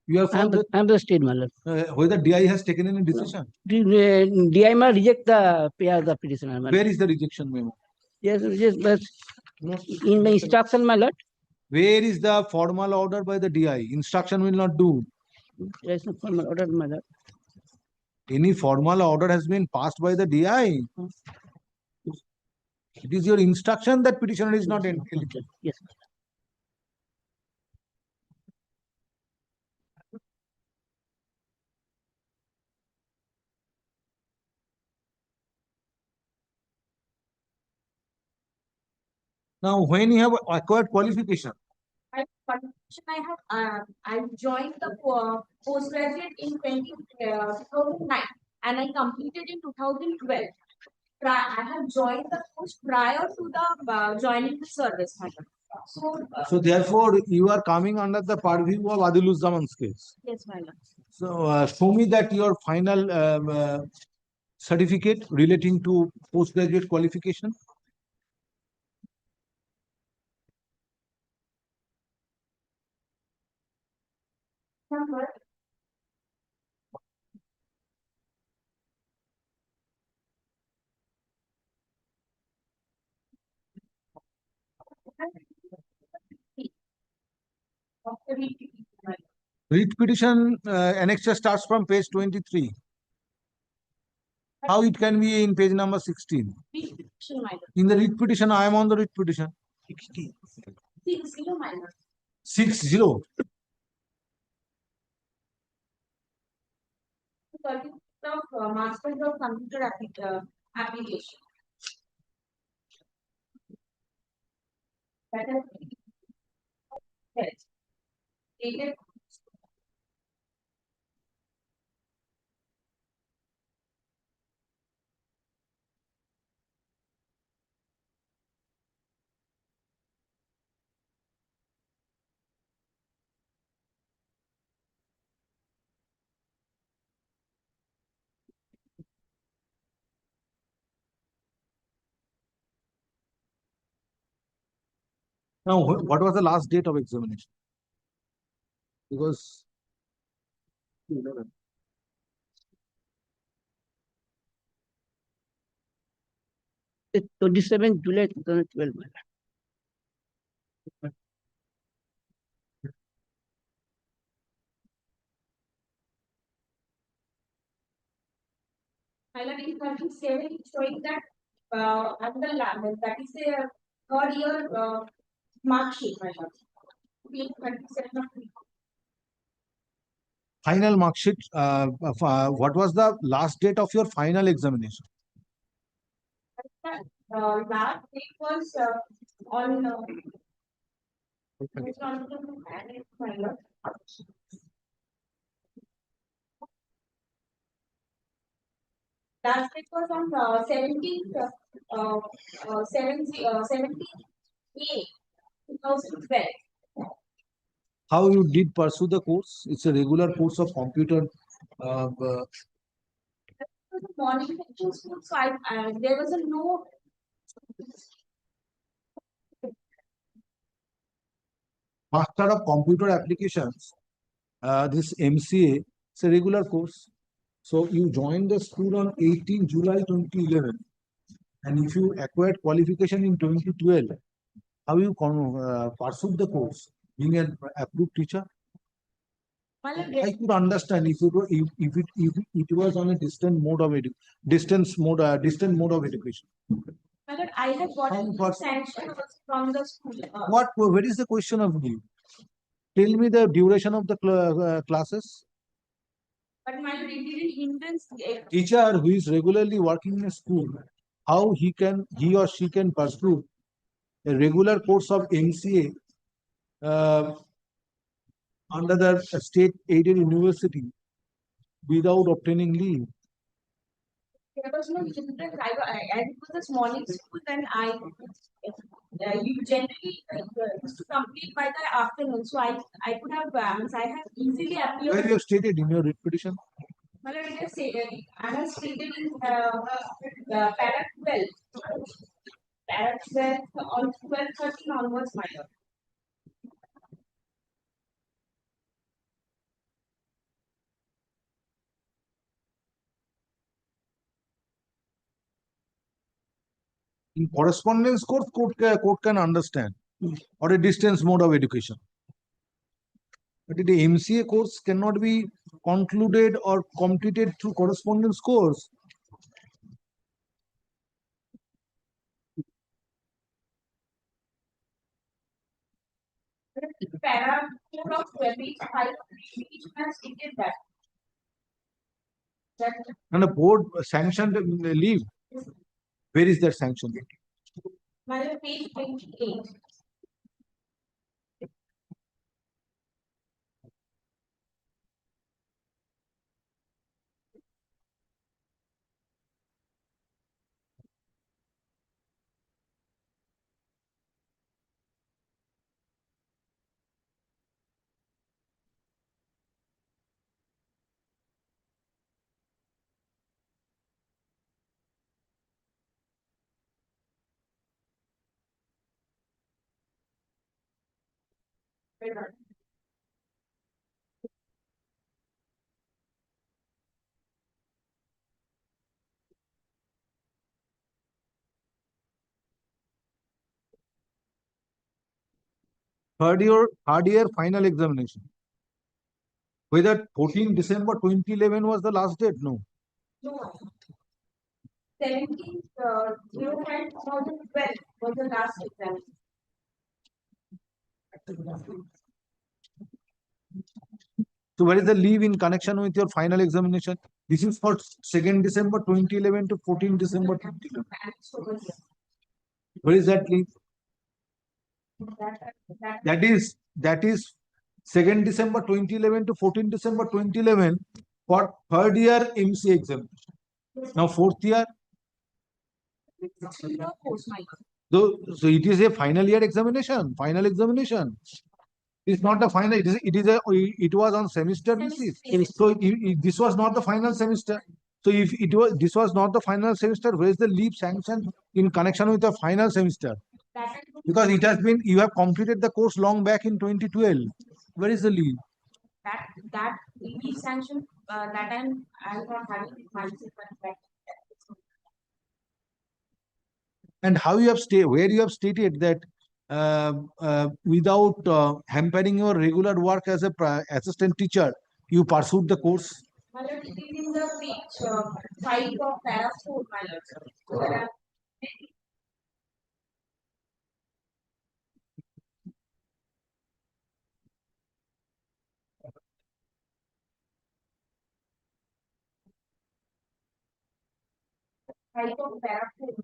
You are for the, I'm the state mother. whether DI has taken any decision? DI may reject the PR the petitioner. my lord. Where is the rejection memo? Yes, but in my instruction, my lord, Where is the formal order by the DI? Instruction will not do. there is no formal order, my lord. Any formal order has been passed by the DI. It is your instruction that petitioner is not eligible. Yes. Now, when you have acquired qualification, I joined the postgraduate in 2009 and I completed in 2012. I have joined the post prior to the joining the service. so therefore you are coming under the purview of Adiluzzaman's case. Yes, my lord. So show me that your final certificate relating to postgraduate qualification. Writ petition annexure starts from page 23. How it can be in page number 16? In the writ petition, I am on the writ petition. 60, my lord. 60. Masters of Computer Application. That is yes. Dated Now, what was the last date of examination? Because It's 27 July 2012, my lord. highlighting 37 showing that at the lab, that is a third year mark sheet, my lord. Page 27 of the final mark sheet, what was the last date of your final examination? last date was on my lord. Last date was on 17th May 2012. How you did pursue the course? It's a regular course of computer. The morning lecture school, so there was a no Master of Computer Applications. This MCA, it's a regular course. So you joined the school on 18 July 2011. And if you acquired qualification in 2012, how you pursued the course? Being an approved teacher? My lord, I could understand if it was on a distant mode of distant mode of education. my lord, I have got Fine, but- sanction from the school. Where is the question of leave? Tell me the duration of the classes. But my lord, it didn't hindrance. Teacher who is regularly working in a school, how he or she can pursue a regular course of MCA under the state aided university without obtaining leave? There was no hindrance. As it was a morning school, then you generally used to complete by the afternoon. So I could have, I have easily Where appeared. you have stated in your writ petition? My lord, it has I have stated in para 12. Para 12 on 12:13 onwards, my lord. In correspondence course, court can understand, or a distance mode of education. But the MCA course cannot be concluded or completed through correspondence course. Para 4 of 12, page 5 of petition has stated that. And the board sanctioned leave. Where is that sanction? My lord, page 28. Third year final examination. Whether 14 December 2011 was the last date? No. No. 17th, 2012 was the last exam. So where is the leave in connection with your final examination? This is for 2nd December 2011 to 14 December 2011. Where is that leave? That is 2nd December 2011 to 14 December 2011 for third year MCA examination. Now fourth year. So it is a final year examination. Final examination. It's not the final. It was on semester basis. So this was not the final semester. So if this was not the final semester, where is the leave sanction in connection with the final semester? Because you have completed the course long back in 2012. Where is the leave? That leave sanction that I'm not having it myself, but And how you have where you have stated that without hampering your regular work as a assistant teacher, you pursued the course. my lord, it is in the page 5 of para 4, my lord. Five of para 4.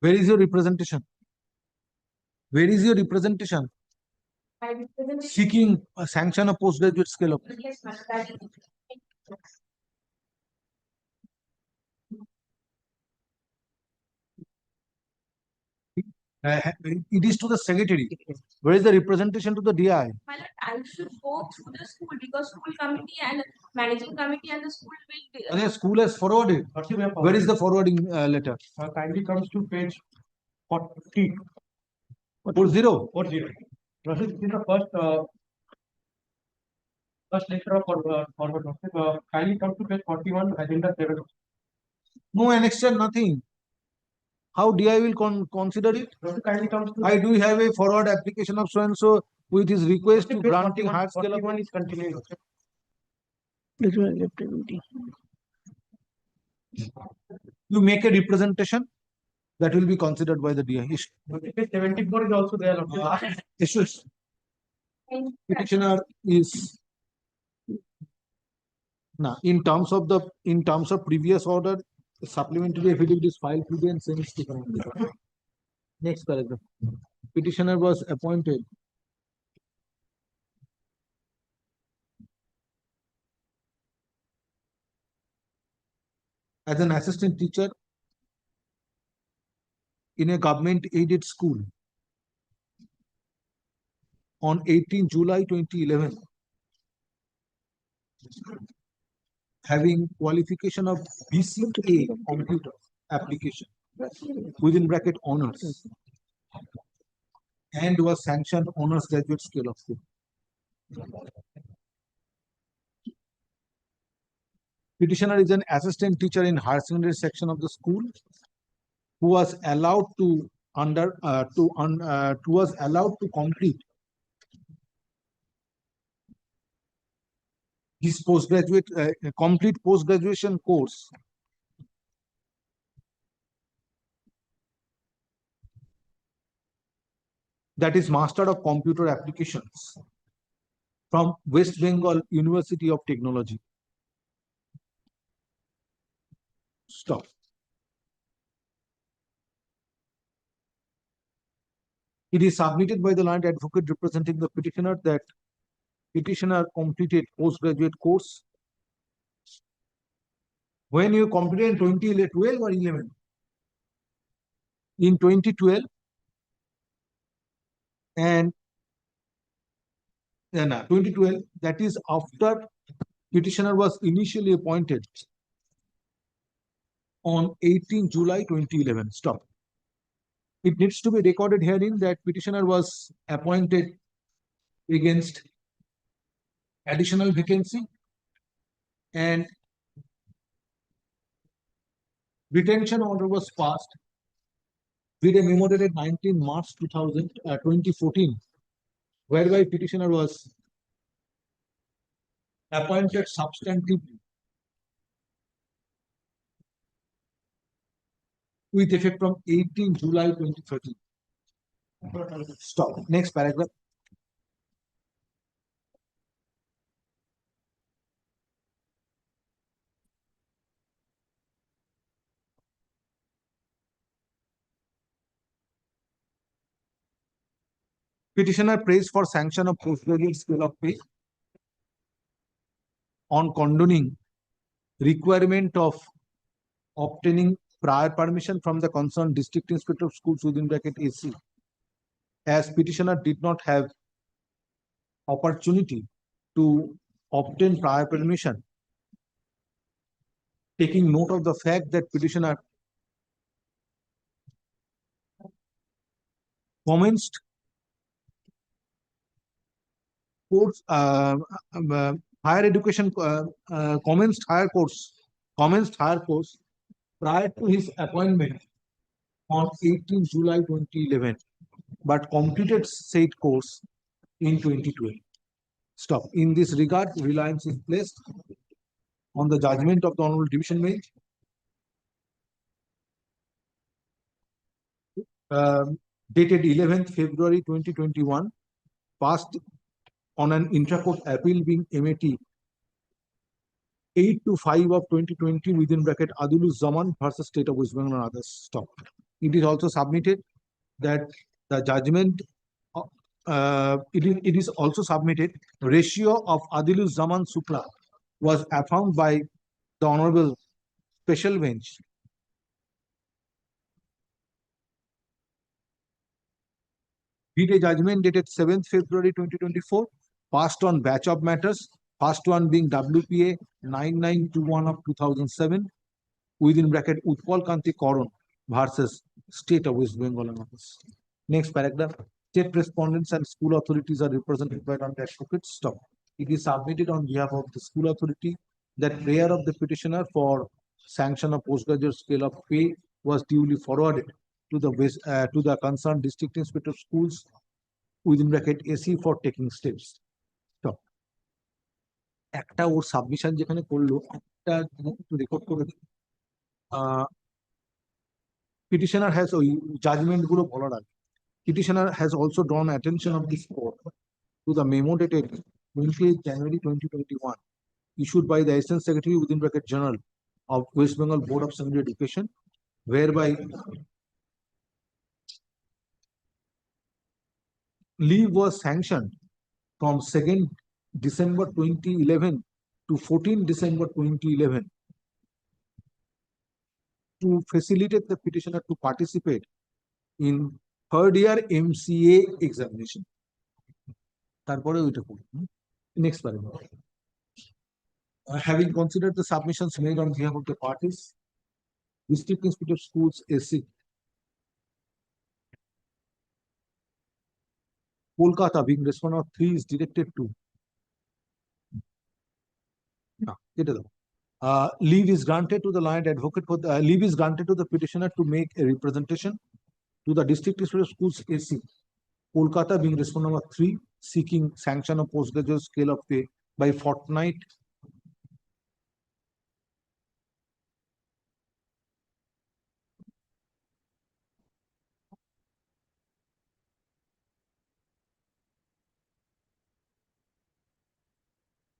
Where is your representation? Where is your representation? I represent Seeking a sanction of postgraduate scale of. yes, my lord, that is It is to the secretary. Where is the representation to the DI? My lord, I should go through the school because school committee and managing committee and the school will. The school has forwarded. Lordship, we have Where is the forwarding letter? kindly comes to page 40. 40. 40. Lordship, this is the first lecture of forward. Lordship, kindly come to page 41, agenda 7. No annexure, nothing. How DI will consider it? Lordship, kindly comes to. I do have a forward application of so and so with his request to granting hard scale of. 41 is continuing. Lordship. You make a representation that will be considered by the DI. Page 74 is also there. Lordship. Issues. Petitioner is now in terms of previous order, supplementary affidavit is filed today and same is taken on record. Next paragraph. Petitioner was appointed as an assistant teacher in a government aided school on 18 July 2011, having qualification of BCA computer application within bracket honors and was sanctioned honors graduate scale of school. Petitioner is an assistant teacher in higher secondary section of the school who was allowed to complete his complete post-graduation course that is Master of Computer Applications from West Bengal University of Technology. Stop. It is submitted by the client advocate representing the petitioner that petitioner completed postgraduate course. When you completed in 2012 or 11? In 2012 and 2012, that is after petitioner was initially appointed on 18 July 2011. Stop. It needs to be recorded herein that petitioner was appointed against additional vacancy and retention order was passed with a memo dated 19 March 2014, whereby petitioner was appointed substantively with effect from 18 July 2013. Stop. Next paragraph. Petitioner prays for sanction of postgraduate scale of pay on condoning requirement of obtaining prior permission from the concerned district inspector of schools within bracket AC, as petitioner did not have opportunity to obtain prior permission, taking note of the fact that petitioner commenced course, higher education, commenced higher course prior to his appointment on 18 July 2011, but completed said course in 2012. Stop. In this regard, reliance is placed on the judgment of the Honorable Division Bench dated 11th February 2021, passed on an intra-court appeal being MAT 8-5 of 2020 within bracket Adilus Zaman versus State of West Bengal and others. Stop. It is also submitted that the judgment, it is also submitted ratio of Adilus Zaman Supra was affirmed by the Honorable Special Bench Read a judgment dated 7th February 2024, passed on batch of matters, first one being WPA 9921 of 2007, within bracket Utpal Kanti Karan versus State of West Bengal and others. Next paragraph. State respondents and school authorities are represented by an advocate. Stop. It is submitted on behalf of the school authority that prayer of the petitioner for sanction of postgraduate scale of pay was duly forwarded to the concerned district inspector of schools within bracket AC for taking steps. Stop. একটা ওর submission যেখানে করলো একটা একটু record করে দিন। Petitioner has judgment গুলো বলার আগে petitioner has also drawn attention of this court to the memo dated 20th January 2021 issued by the Assistant Secretary within bracket General of West Bengal Board of Secondary Education, whereby leave was sanctioned from 2nd December 2011 to 14 December 2011 to facilitate the petitioner to participate in third year MCA examination. তারপরে ওইটা করি। Next paragraph. Having considered the submissions made on behalf of the parties, District Inspector of Schools AC Kolkata being respondent of 3 is directed to leave is granted to the client advocate for the leave is granted to the petitioner to make a representation to the District Inspector of Schools AC Kolkata being respondent number 3 seeking sanction of postgraduate scale of pay by fortnight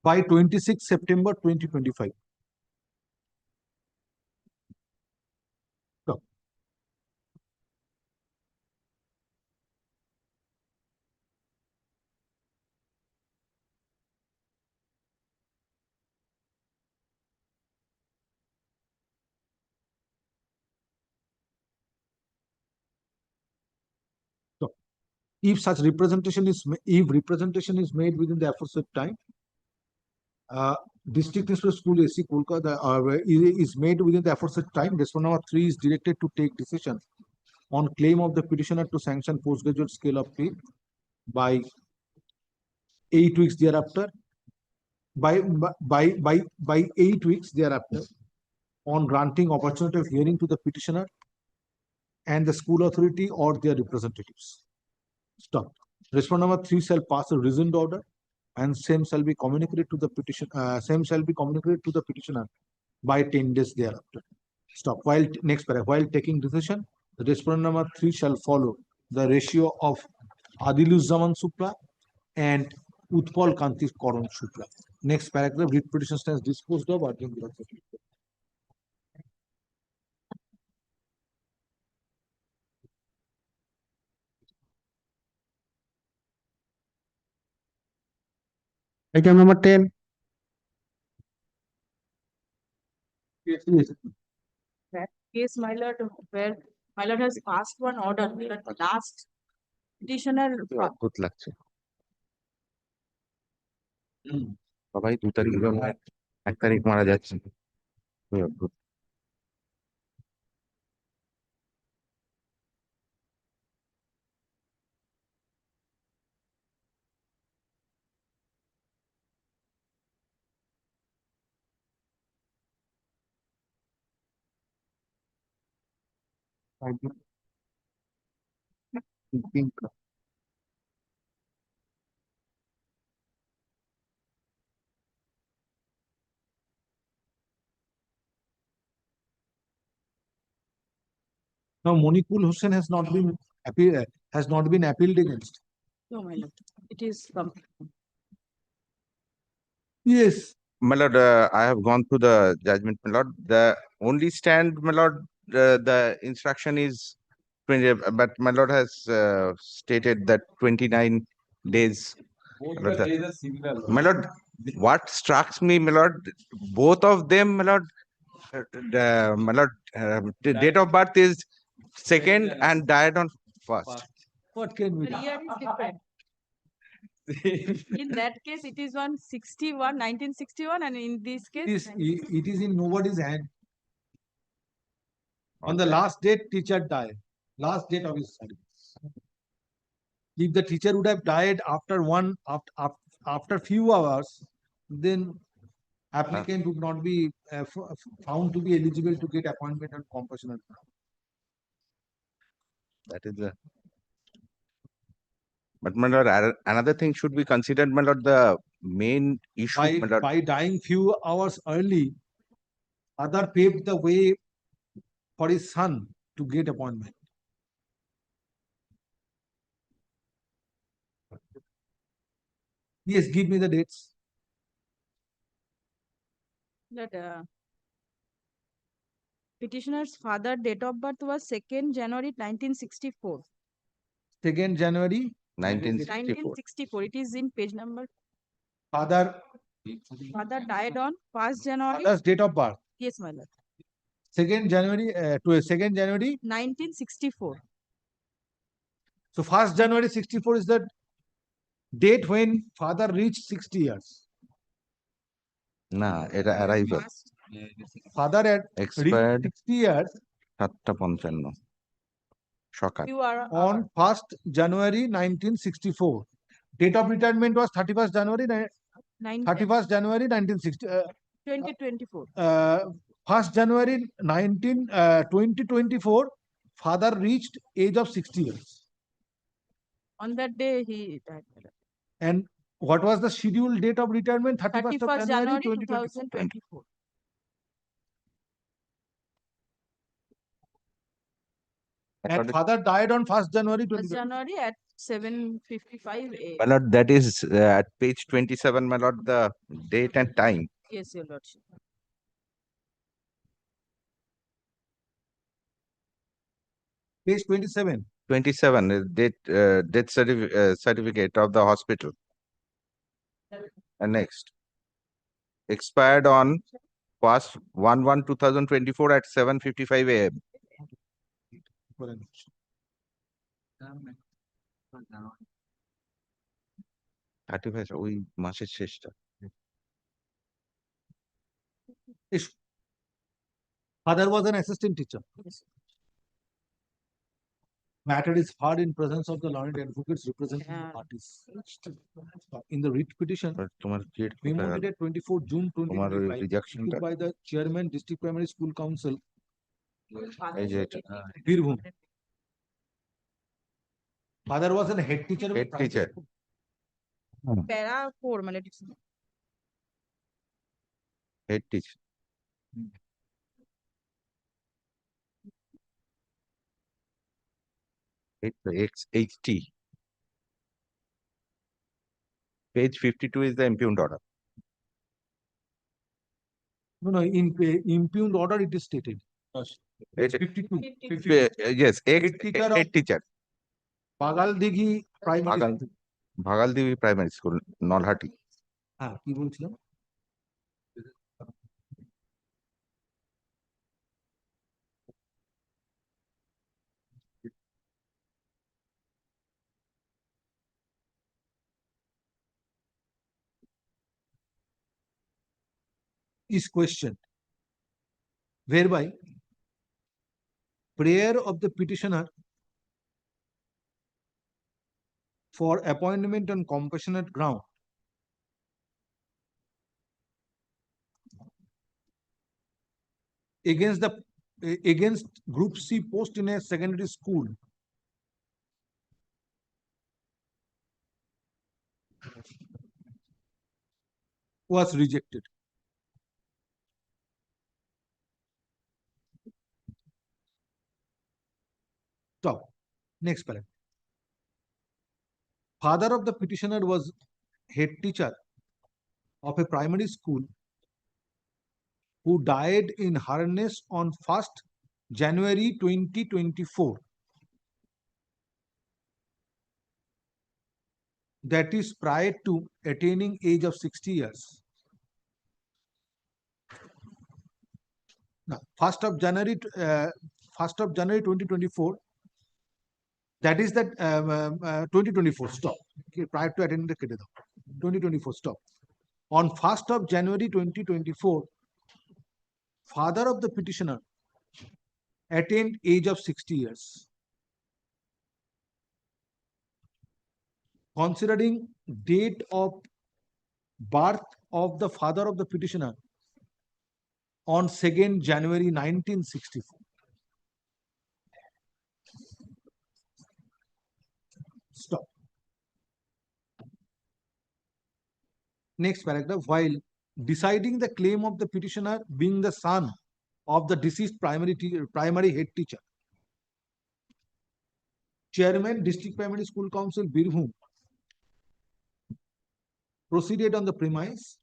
by 26 September 2025. So, if such representation is made within the aforesaid time, District Inspector of School AC Kolkata is made within the aforesaid time. Respondent number 3 is directed to take decision on claim of the petitioner to sanction postgraduate scale of pay by 8 weeks thereafter. By 8 weeks thereafter, on granting opportunity of hearing to the petitioner and the school authority or their representatives. Stop. Respondent number 3 shall pass a reasoned order, and same shall be communicated to the petitioner by 10 days thereafter. Stop. While next paragraph, while taking decision, the respondent number 3 shall follow the ratio of Adiluzzaman Supra and Utpal Kanti Karan Supra. Next paragraph, writ petition stands disposed of. Item number 10. That case, my lord, where my lord has passed one order that the last petitioner অদ্ভুত লাগছে সবাই 2 তারিখ 1 তারিখ মারা যাচ্ছে খুবই অদ্ভুত Now, Monikul Hussain has not been appealed against. No, my lord, it is Yes. My lord, I have gone through the judgment, my lord. The only stand, my lord, the instruction is 20, but my lord has stated that 29 days. My lord, what strikes me, my lord, both of them, my lord, my lord, the date of birth is 2nd and died on 1st. What can we The do? year is different. In that case, it is 1961, and in this case, It is in nobody's hand. On the last date, teacher died. Last date of his service. If the teacher would have died after few hours, then applicant would not be found to be eligible to get appointment on compassionate ground. That is the. But my lord, another thing should be considered, my lord, the main issue, my lord. By dying few hours early, father paved the way for his son to get appointment. Yes, give me the dates. that petitioner's father date of birth was 2nd January 1964. 2nd January 1964. 1964. It is in page number. Father, Father died on 1st January. father's date of birth. Yes, my lord. 2nd January to 2nd January. 1964. So 1st January 64 is the date when father reached 60 years. Na, it arrival. Father had Expired reached 60 years 7:55 সকাল You are on 1st January 1964. Date of retirement was 31st January 31st January 1960. 2024. 1st January 2024, father reached age of 60 years. On that day, he died. my lord. And what was the scheduled date of retirement? 31st of 31st January January 2024. 2024. And According- father died on 1st January 1st 2024. January at 7:55 My a.m. lord, that is at page 27, my lord, the date and time. Yes, your lordship. Page 27. 27 is death certificate of the hospital. And next. Expired on 1/1/2024 at 7:55 a.m. ওই মাসের শেষটা। Father was an assistant teacher. Yes. Matter is heard in presence of the learned advocates representing the Yeah. parties. In the writ petition, তোমার date কোথায় memo গেল? dated 24 June তোমার 2025, rejection issued টা? by the chairman, District Primary School Council, এই যে এটা, Birbhum. Father was a head teacher. of Head private teacher. school. Para 4, মানে it's head teacher. XHT. Page 52 is the impugned order. No, in impugned order it is stated. It's It- 52. 52. Yes, Head teacher of head teacher. Bagaldighi Primary Bagal- School. Bhagaldivi Primary School, Nolhati. হ্যাঁ কি বলছিলাম? Is questioned, whereby prayer of the petitioner for appointment on compassionate ground against Group C post in a secondary school was rejected. Stop. Next paragraph. Father of the petitioner was head teacher of a primary school who died in harness on 1st January 2024. That is prior to attaining age of 60 years. Now, 1st of January 2024, That is that 2024 stop. Okay, prior to attending the Kededa. 2024 stop. On 1st of January 2024, father of the petitioner attained age of 60 years. Considering date of birth of the father of the petitioner on 2nd January 1964. Stop. Next paragraph. While deciding the claim of the petitioner being the son of the deceased primary head teacher, Chairman District Primary School Council Birbhum proceeded on the premise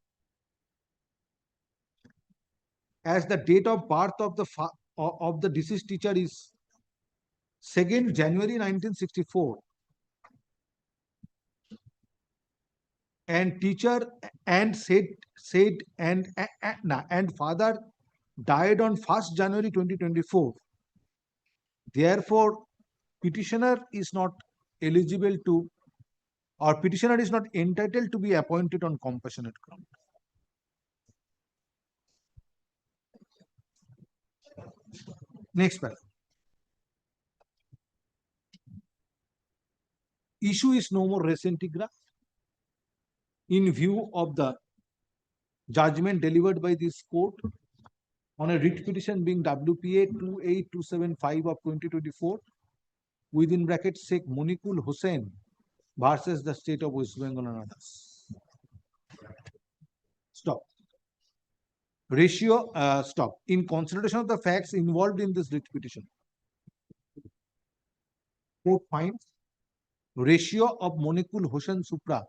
as the date of birth of the deceased teacher is 2nd January 1964 and teacher and father died on 1st January 2024. Therefore, petitioner is not eligible to, or petitioner is not entitled to be appointed on compassionate ground. Next paragraph. Issue is no more res integra in view of the judgment delivered by this court on a writ petition being WPA 28275 of 2024 within brackets Sheikh Monikul Hussain versus the state of West Bengal and others. Stop. Ratio, stop. In consideration of the facts involved in this writ petition, court finds ratio of Monikul Hussain Supra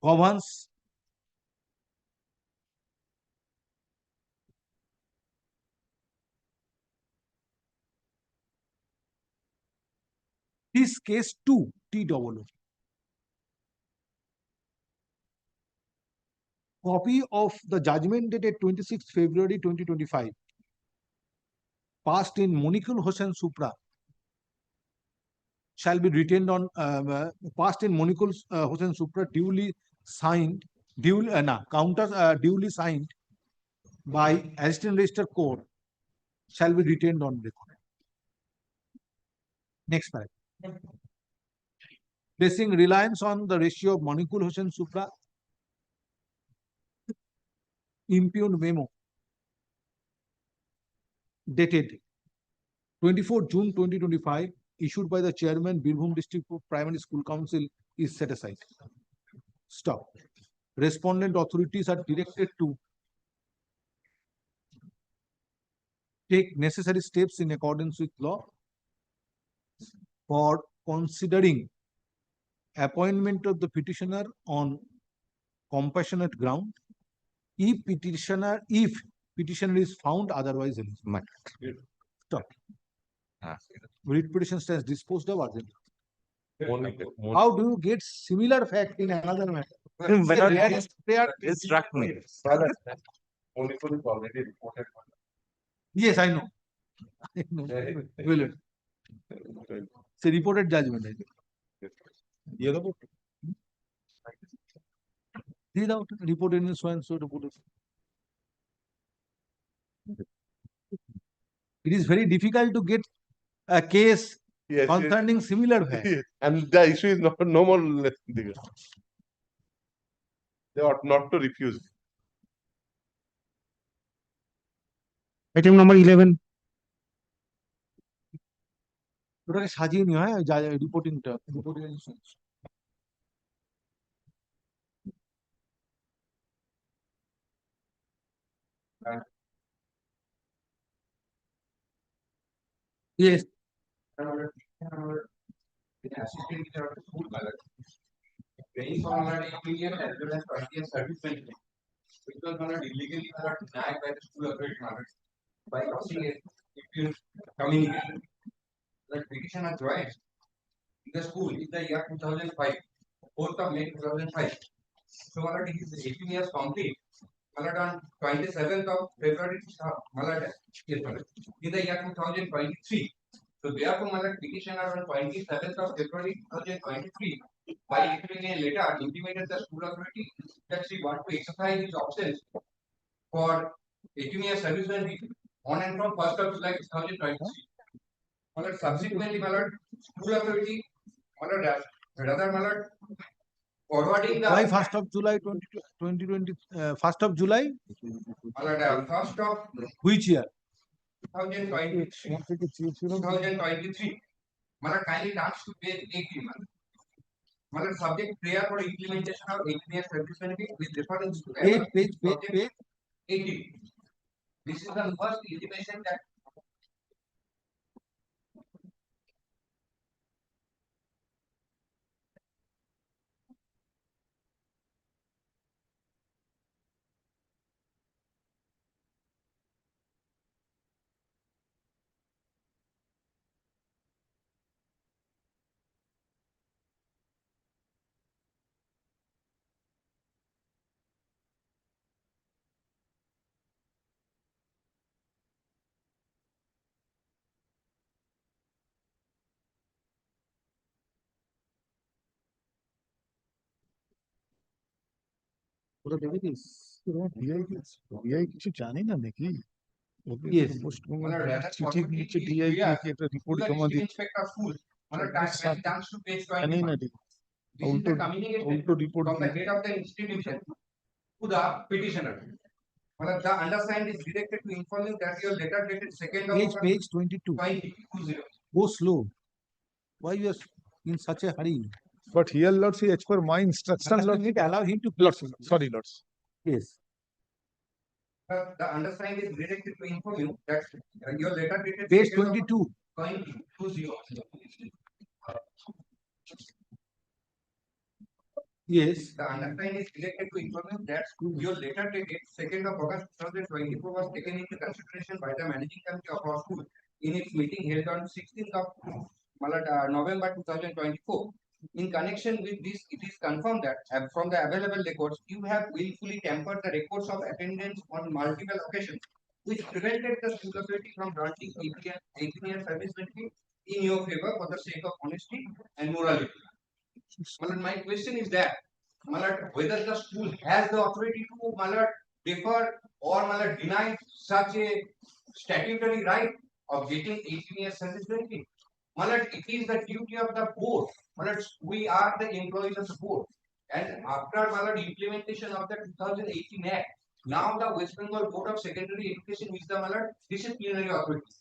governs this case 2 TWO. Copy of the judgment dated 26th February 2025 passed in Monikul Hussain Supra shall be retained on passed in Monikul Hussain Supra duly signed duly signed by Assistant Register Court shall be retained on record. Next paragraph. Placing reliance on the ratio of Monikul Hussain Supra impugned memo dated 24 June 2025 issued by the chairman Birbhum District Primary School Council is set aside. Stop. Respondent authorities are directed to take necessary steps in accordance with law for considering appointment of the petitioner on compassionate ground if petitioner is found otherwise eligible. Stop. Writ petition stands disposed of urgently. How do you get similar fact in another matter? It struck me. Yes, I know. I know. Will it? It's a reported judgment. I think. Reported in so and so reported. It is very difficult to get a case concerning similar fact. And the issue is no more less bigger. They ought not to refuse. Item number 11. ওটাকে সাজিয়ে নিও হ্যাঁ রিপোর্টিংটা Yes. By crossing it, if you communicate, the petitioner joined in the school in the year 2005, 4th of May 2005. So, already his 18 years complete. On 27th of February, in the year 2023, So therefore, my lord, petitioner on 27th of February 2023, by issuing a letter, intimated the school authority that she want to exercise its options for 18-year service on and from 1st of July 2023. My lord, subsequently, my lord, school authority, my lord, rather, my lord, forwarding the. Why 1st of July 2020, 1st of July? My lord, 1st of Which year? 2023. My lord, kindly turns to page 18. My lord, subject prayer for implementation of 18-year service benefit with reference to Page 18. This is the first intimation that ওটা দেখেছিস? DI কিছু জানি না নাকি? Yes. my lord, rather চিঠি forwarding দিয়েছে is DI clear. কে একটা report School জমা District দিয়ে Inspector of Schools. My lord, turns to page জানি 21. না রে। This is the communication উল্টো report from the head of the institution to the petitioner. Well, the undersigned is directed to inform you that your letter dated 2nd of Page 22. 2020. Go slow. Why you are in such a hurry? But here, Lordship, as per my instruction, You need to allow him to. Lordship, sorry, Lords. Yes. The undersigned is directed to inform you that your letter dated Page 2nd of 22. 2020. Yes. The undersigned is directed to inform you that your letter dated 2nd of August 2024 was taken into consideration by the managing committee of our school in its meeting held on 16th of November 2024. In connection with this, it is confirmed that from the available records, you have willfully tampered the records of attendance on multiple occasions, which prevented the school authority from granting 18-year service benefit in your favor for the sake of honesty and morality. My question is that, whether the school has the authority to defer or deny such a statutory right of getting 18-year service benefit. It is the duty of the board. We are the employees of the board. And after implementation of the 2018 Act, now the West Bengal Board of Secondary Education is the disciplinary authority.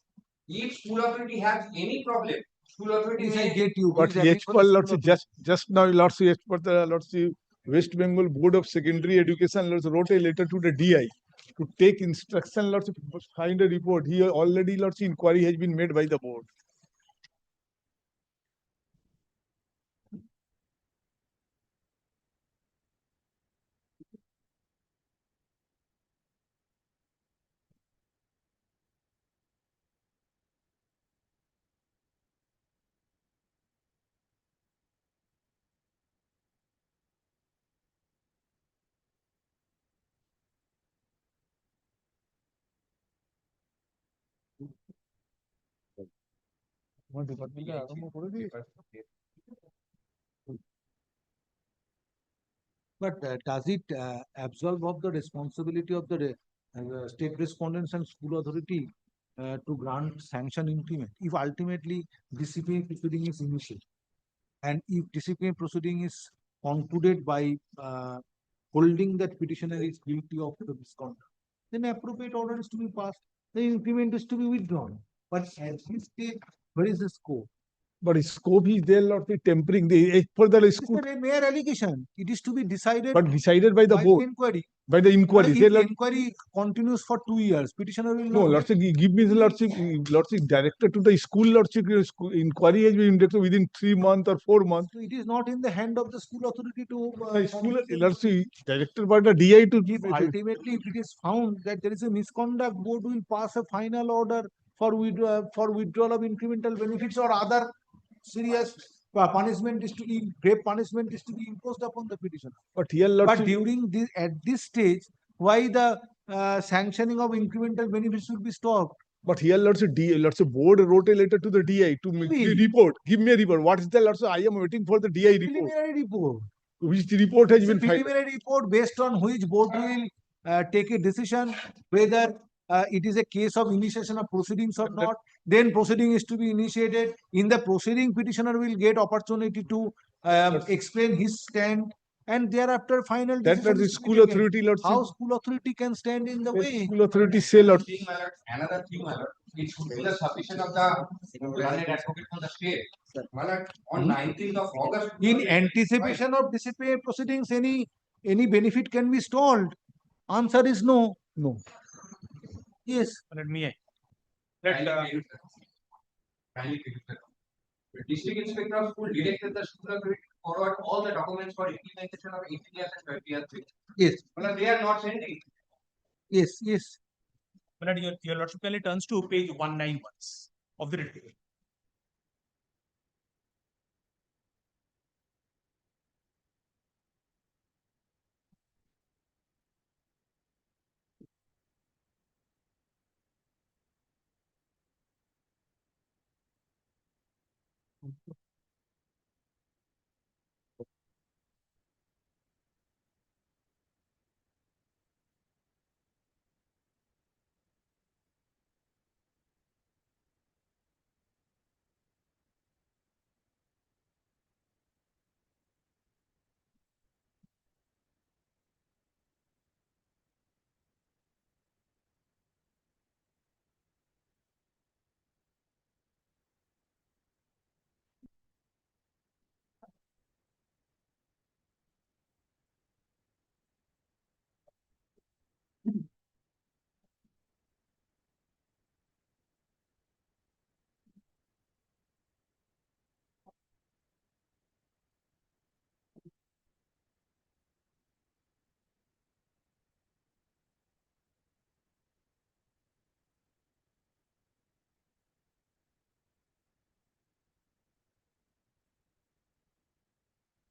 If school authority has any problem, school authority Yes, I may get you. But Who is acting as for per the Lordship, school authority? just now, Lordship, as per the Lordship, West Bengal Board of Secondary Education Lordship, wrote a letter to the DI to take instruction, Lordship, find a report. Here already, Lordship, inquiry has been made by the board. আমার ডিপার্টমেন্টে আরম্ভ করে দিয়েছে। But does it absolve of the responsibility of the state respondents and school authority to grant sanction increment if ultimately disciplinary proceeding is initiated? And if disciplinary proceeding is concluded by holding that petitioner is guilty of the misconduct, then appropriate order is to be passed, the increment is to be withdrawn. But at this stage, where is the scope? But scope is there, Lordship, tempering the further It's school, a mere allegation. It is to be decided but decided by the by board, inquiry. by the inquiry. If They, the inquiry continues for 2 years, petitioner will No, not. Lordship, give me the Lordship, directed to the school, Lordship, inquiry has been directed within 3 months or 4 months. So it is not in the hand of the school authority to. School, Lordship, directed by the DI to. If ultimately if it is found that there is a misconduct, board will pass a final order for withdrawal of incremental benefits or other serious punishment is to be, grave punishment is to be imposed upon the petitioner. But here, But Lordship, during this, at this stage, why the sanctioning of incremental benefits should be stopped? But here, let's say board wrote a letter to the DI to make the report. Give me a report. What is the let's say I am waiting for the DI report. Preliminary report. Which the report has It's a been filed. preliminary report based on which board will take a decision whether it is a case of initiation of proceedings or not. Then proceeding is to be initiated. In the proceeding, petitioner will get opportunity to explain his stand, and thereafter final That decision the is to be school taken. authority, let's How say, school authority can stand in the way? school authority say, let's Thing, my lord, another thing, my lord, it should be the submission of the learned advocate from the state. My lord, on 19th of August. In anticipation of disciplinary proceedings, any benefit can be stalled. Answer is no. no. Yes. Let me. Kindly give it. The district inspector of school directed the school authority to forward all the documents for implementation of 18 years and 20 years. Yes. But they are not sending. Yes. Yes. But your lordship kindly turns to page 191 of the report.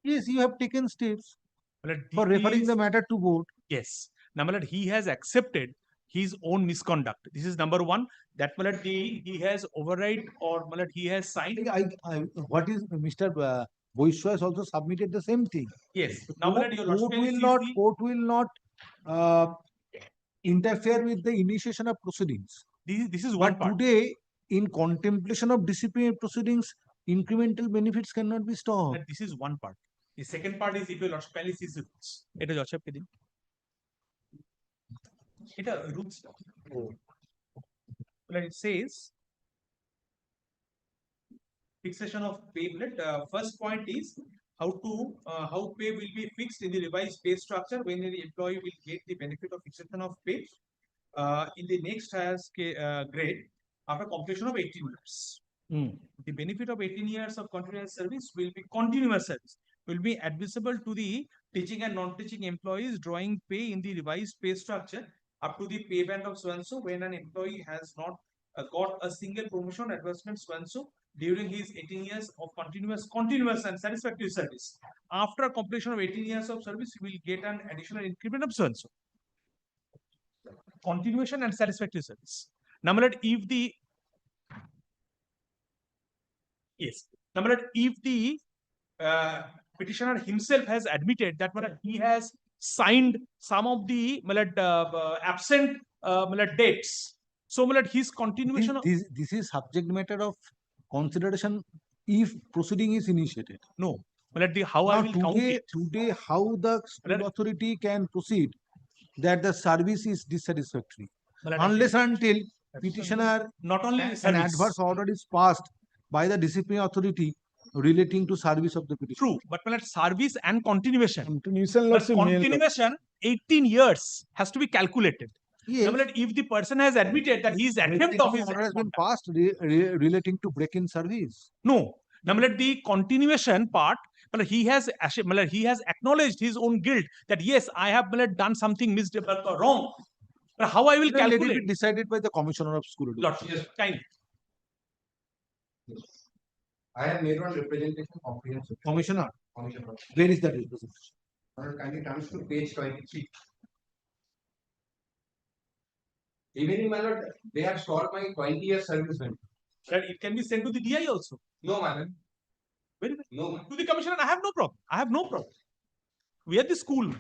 Yes, you have taken steps But for referring the matter to board. Yes. Now, my lord, he has accepted his own misconduct. This is number one. That my lord, he has override or my lord, he has signed. What is Mr. Boishwa has also submitted the same thing. Yes. Now, my lord, your lordship kindly sees the- Court will not interfere with the initiation of proceedings. This is one But part. today, in contemplation of disciplinary proceedings, incremental benefits cannot be stopped. But this is one part. The second part is if your lordship kindly sees the rules. It is lordship kindly. It is rules. Well, it says fixation of pay. First point is how pay will be fixed in the revised pay structure when the employee will get the benefit of fixation of pay in the next grade after completion of 18 years. The benefit of 18 years of continuous service will be continuous service will be admissible to the teaching and non-teaching employees drawing pay in the revised pay structure up to the pay band of so and so when an employee has not got a single promotion advancement so and so during his 18 years of continuous and satisfactory service. After completion of 18 years of service, he will get an additional increment of so and so. Continuation and satisfactory service. Number if the if the petitioner himself has admitted that he has signed some of the absent dates. So his continuation. This is subject matter of consideration if proceeding is initiated. No. How I will count it. Today, how the school authority can proceed that the service is dissatisfactory. Unless until petitioner not only an adverse order is passed by the disciplinary authority relating to service of the petitioner. True, but service and continuation. Continuation, 18 years has to be calculated. Yes. If the person has admitted that he is attempt of his order has been passed relating to break-in service. No. The continuation part, he has acknowledged his own guilt that yes, I have done something wrong. But how I will calculate? Let it be decided by the Commissioner of School Education. Yes, kindly. I have made one representation comprehensive. Commissioner, Commissioner. where is that representation? Kindly turns to page 23. Even my lord, they have stored my 20-year service benefit. Sir, it can be sent to the DI also. No, my lord. Very well. No, my lord. To the commissioner, I have no problem. I have no problem. We are the school.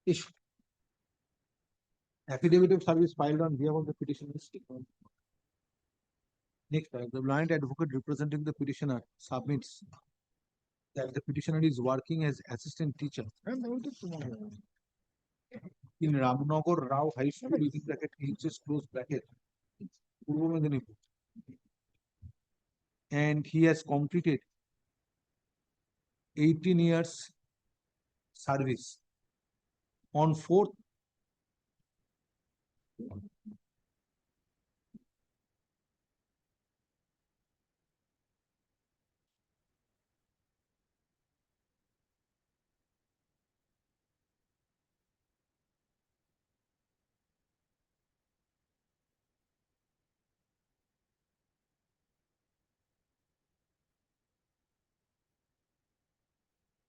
Issue. Affidavit of service filed on behalf of the petitioner is taken. Next, the blind advocate representing the petitioner submits that the petitioner is working as assistant teacher in Ramnagar Rao High School within bracket HS close bracket, Purbo Medinipur. And he has completed 18 years service on 4th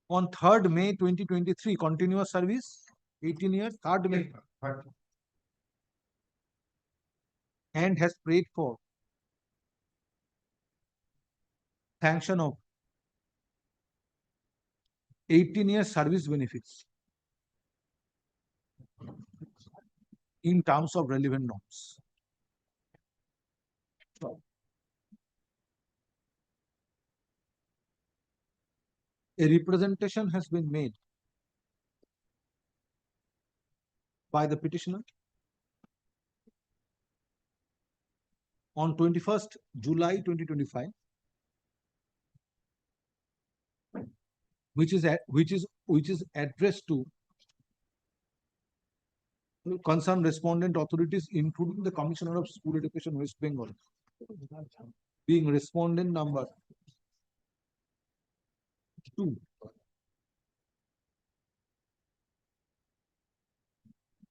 on 3rd May 2023, continuous service, 18 years, 3rd May, and has prayed for sanction of 18 years service benefits in terms of relevant norms. A representation has been made by the petitioner on 21st July 2025, which is addressed to concerned respondent authorities, including the Commissioner of School Education West Bengal, being respondent number 2.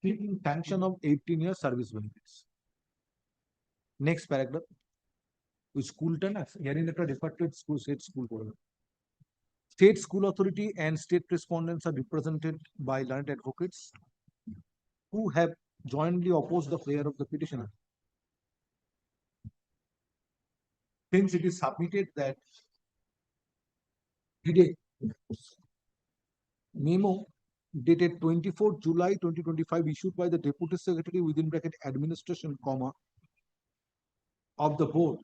Seeking sanction of 18 years service benefits. Next paragraph. Which school turn hearing letter referred to school state school board. State school authority and state respondents are represented by learned advocates who have jointly opposed the prayer of the petitioner. Since it is submitted that today memo dated 24th July 2025 issued by the Deputy Secretary within bracket administration, comma, of the board.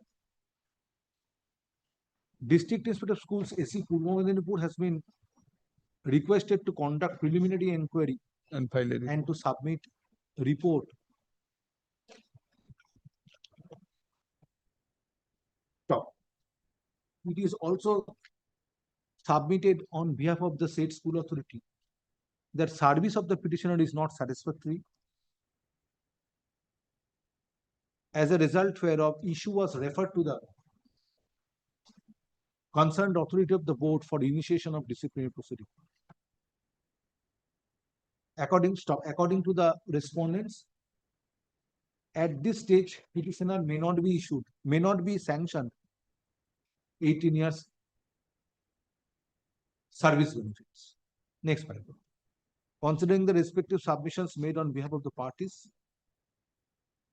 District Inspector of Schools AC Purbo Medinipur has been requested to conduct preliminary inquiry and to submit report. Stop. It is also submitted on behalf of the said school authority that service of the petitioner is not satisfactory. As a result whereof, issue was referred to the concerned authority of the board for initiation of disciplinary proceeding. According to the respondents, at this stage, petitioner may not be sanctioned 18 years service benefits. Next paragraph. Considering the respective submissions made on behalf of the parties,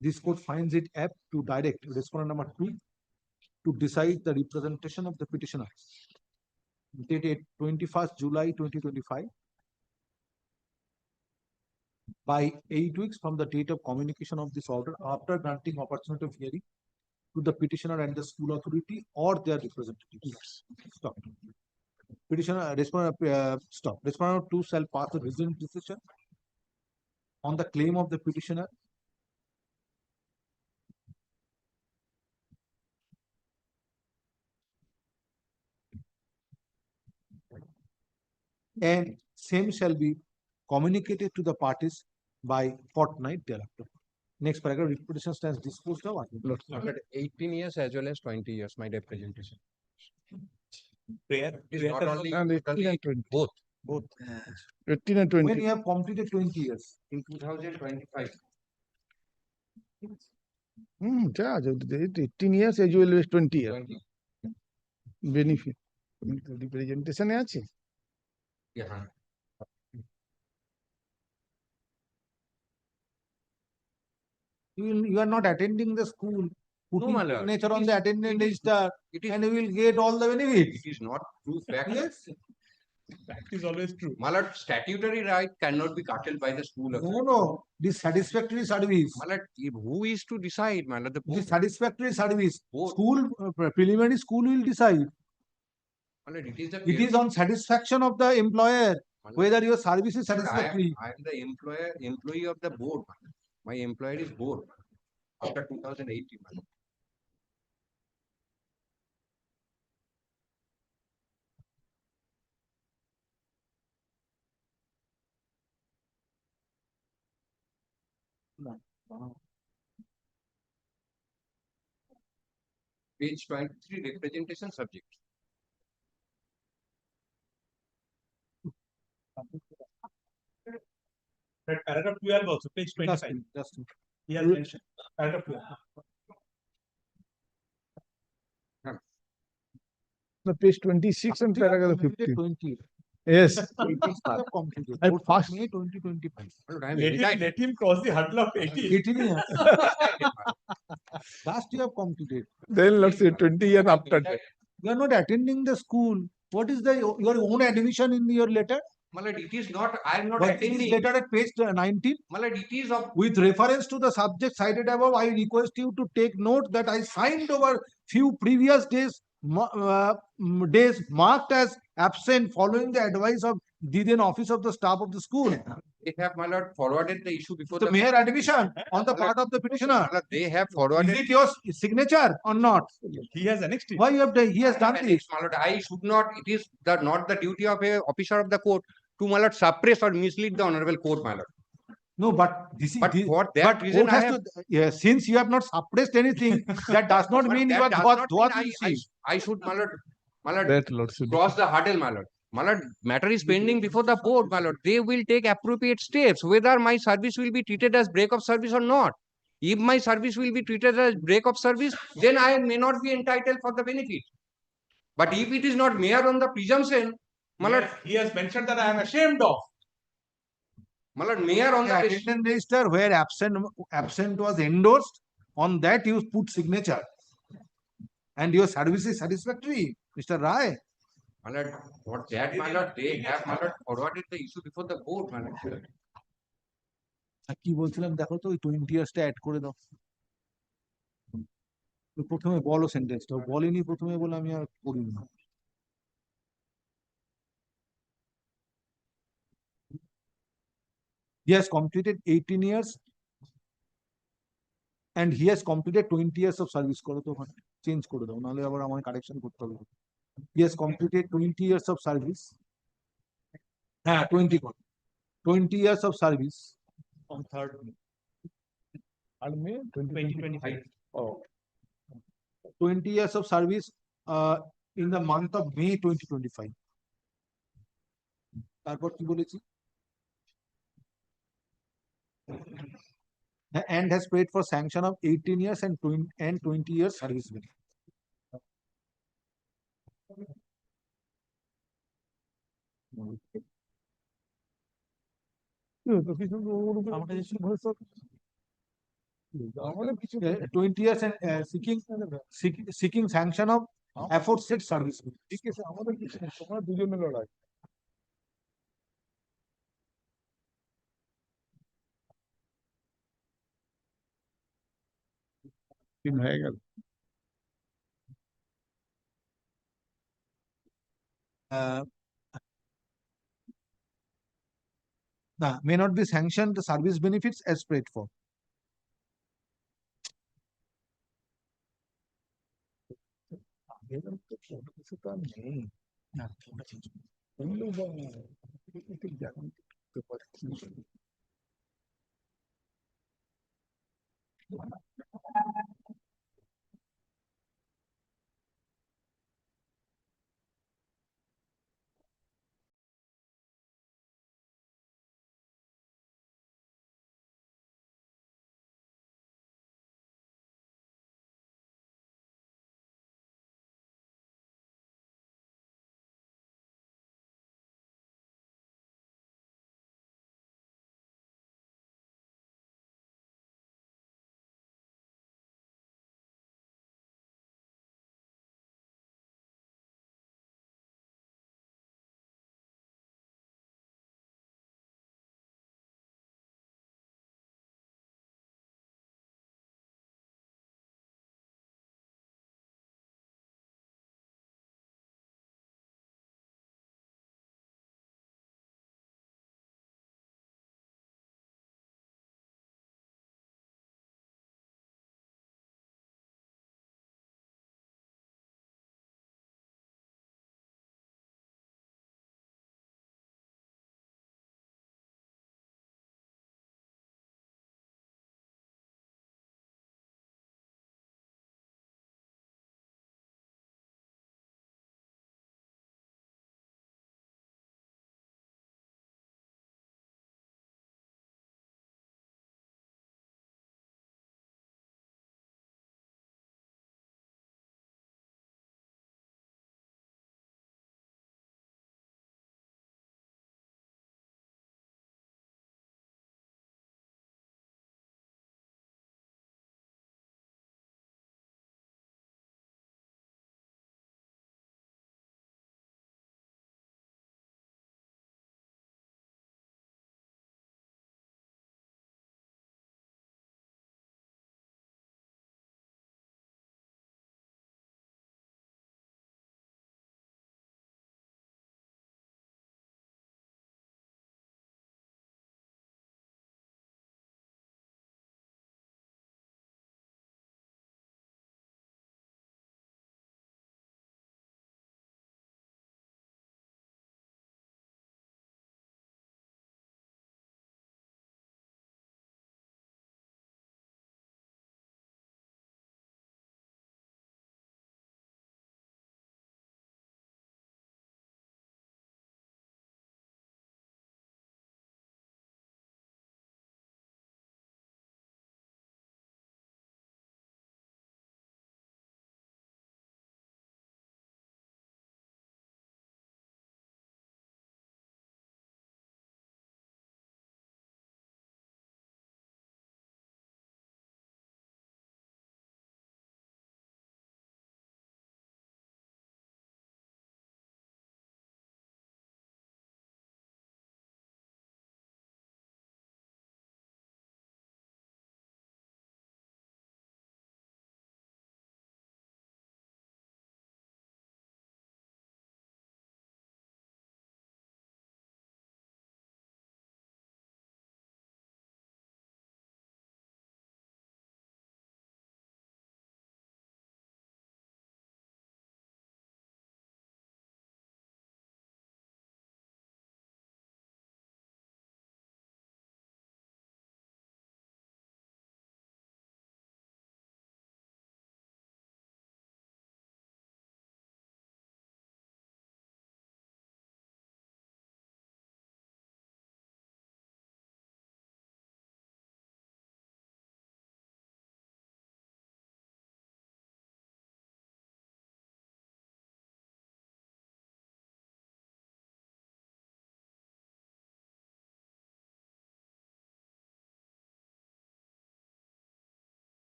this court finds it apt to direct respondent number 2 to decide the representation of the petitioner dated 21st July 2025 by 8 weeks from the date of communication of this order after granting opportunity of hearing to the petitioner and the school authority or their representatives. Stop. Petitioner, stop. Respondent 2 shall pass a reasoned decision on the claim of the petitioner and same shall be communicated to the parties by fortnight thereafter. Next paragraph, petition stands disposed of. 18 years as well as 20 years, my representation. It is not only And 18 and 20. both Both. 18 and When 20. you have completed 20 years. in 2025. Yeah, 18 years as well as 20 years. 20. Benefit. Representation আছে? Yeah. You are not attending the school, putting my lord. signature It on is- the attendance it is- register, It is, and you will get all the benefits. it is not true fact. Yes. Fact is always true. My lord, statutory right cannot be curtailed by the school. No, this satisfactory service. My lord, who is to decide, my lord? The This board. satisfactory service. Board. School, preliminary school will decide. My lord, it is the. It is on satisfaction of the employer, My lord, whether your service is I satisfactory. am the employee of the board. My employer is board after 2018. my lord. Page 23, representation subject. That paragraph 12 also, page 25. Just He has mentioned. Paragraph 12. The page 26 and paragraph 15. 20. Yes. You have completed. I 4th of passed. May 2025. My lord, I am Let entitled. him cross the hurdle of 80. 18 years. Entitled, my lord. Last you have completed. Then let's say 20 years after that. You are not attending the school. What is your own admission in your letter? My lord, it is not, I am not But this attending. letter at page 19. My lord, it is of. With reference to the subject cited above, I request you to take note that I signed over few previous days marked as absent following the advice of the then office of the staff of the school. They have, my lord, forwarded the issue before The mere admission on the My part of the petitioner. My lord, they have Is forwarded. it your signature or not? He has annexed it. Why you have done? He has I done have this. annexed, my lord, I should not, it is not the duty of a officer of the court to, my lord, suppress or mislead the honorable court, my lord. No, but this is But this, for that but reason, court I has have. to. Yeah, since you have not suppressed anything, that does not But mean you that are does not mean Dwadvisi. I should, my lord, That lordship. cross the hurdle, my lord. My lord, matter is pending before the board, my lord. They will take appropriate steps, whether my service will be treated as break of service or not. If my service will be treated as break of service, then I may not be entitled for the benefit. But if it is not mere on the presumption, my lord, He has mentioned that I am ashamed of. my lord, mere on the Attendance register where absent was endorsed, on that you put signature. And your service is satisfactory, Mr. Rai. my lord, for that, my lord, they have, my lord, forwarded the issue before the board, my lord. আর কি বলছিলাম দেখো তো ওই 20 ইয়ার্সটা add করে দাও। প্রথমে বলো সেন্টেন্সটা বলেনি প্রথমে বলে আমি আর করিনি। He has completed 18 years and he has completed 20 years of service করো তো ওখানে চেঞ্জ করে দাও নাহলে আবার আমায় কারেকশন করতে হবে। He has completed 20 years of service. হ্যাঁ 20 করো 20 years of service On 3rd May. And May 2025. Oh. 20 years of service in the month of May 2025. তারপর কি বলেছি? And has paid for sanction of 18 years and 20 years service benefit. আমাদের কিছু ভবিষ্যৎ 20 years and seeking sanction of aforesaid service. ঠিক আছে আমাদের কিছু নেই, তোমরা দুজনে লড়াই। দিন হয়ে গেল। May not be sanctioned the service benefits as paid for. কিছু তো আর নেই।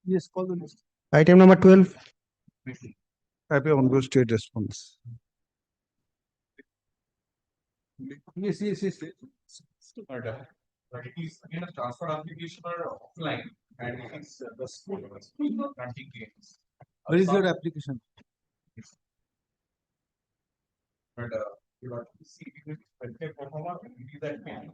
Yes, call the list. Item number 12. Happy on the state response. Yes, yes, yes. But it is again a transfer application or offline, and it is the school granting claims. Where is your application? But you have to see if it is a performer, it is that main.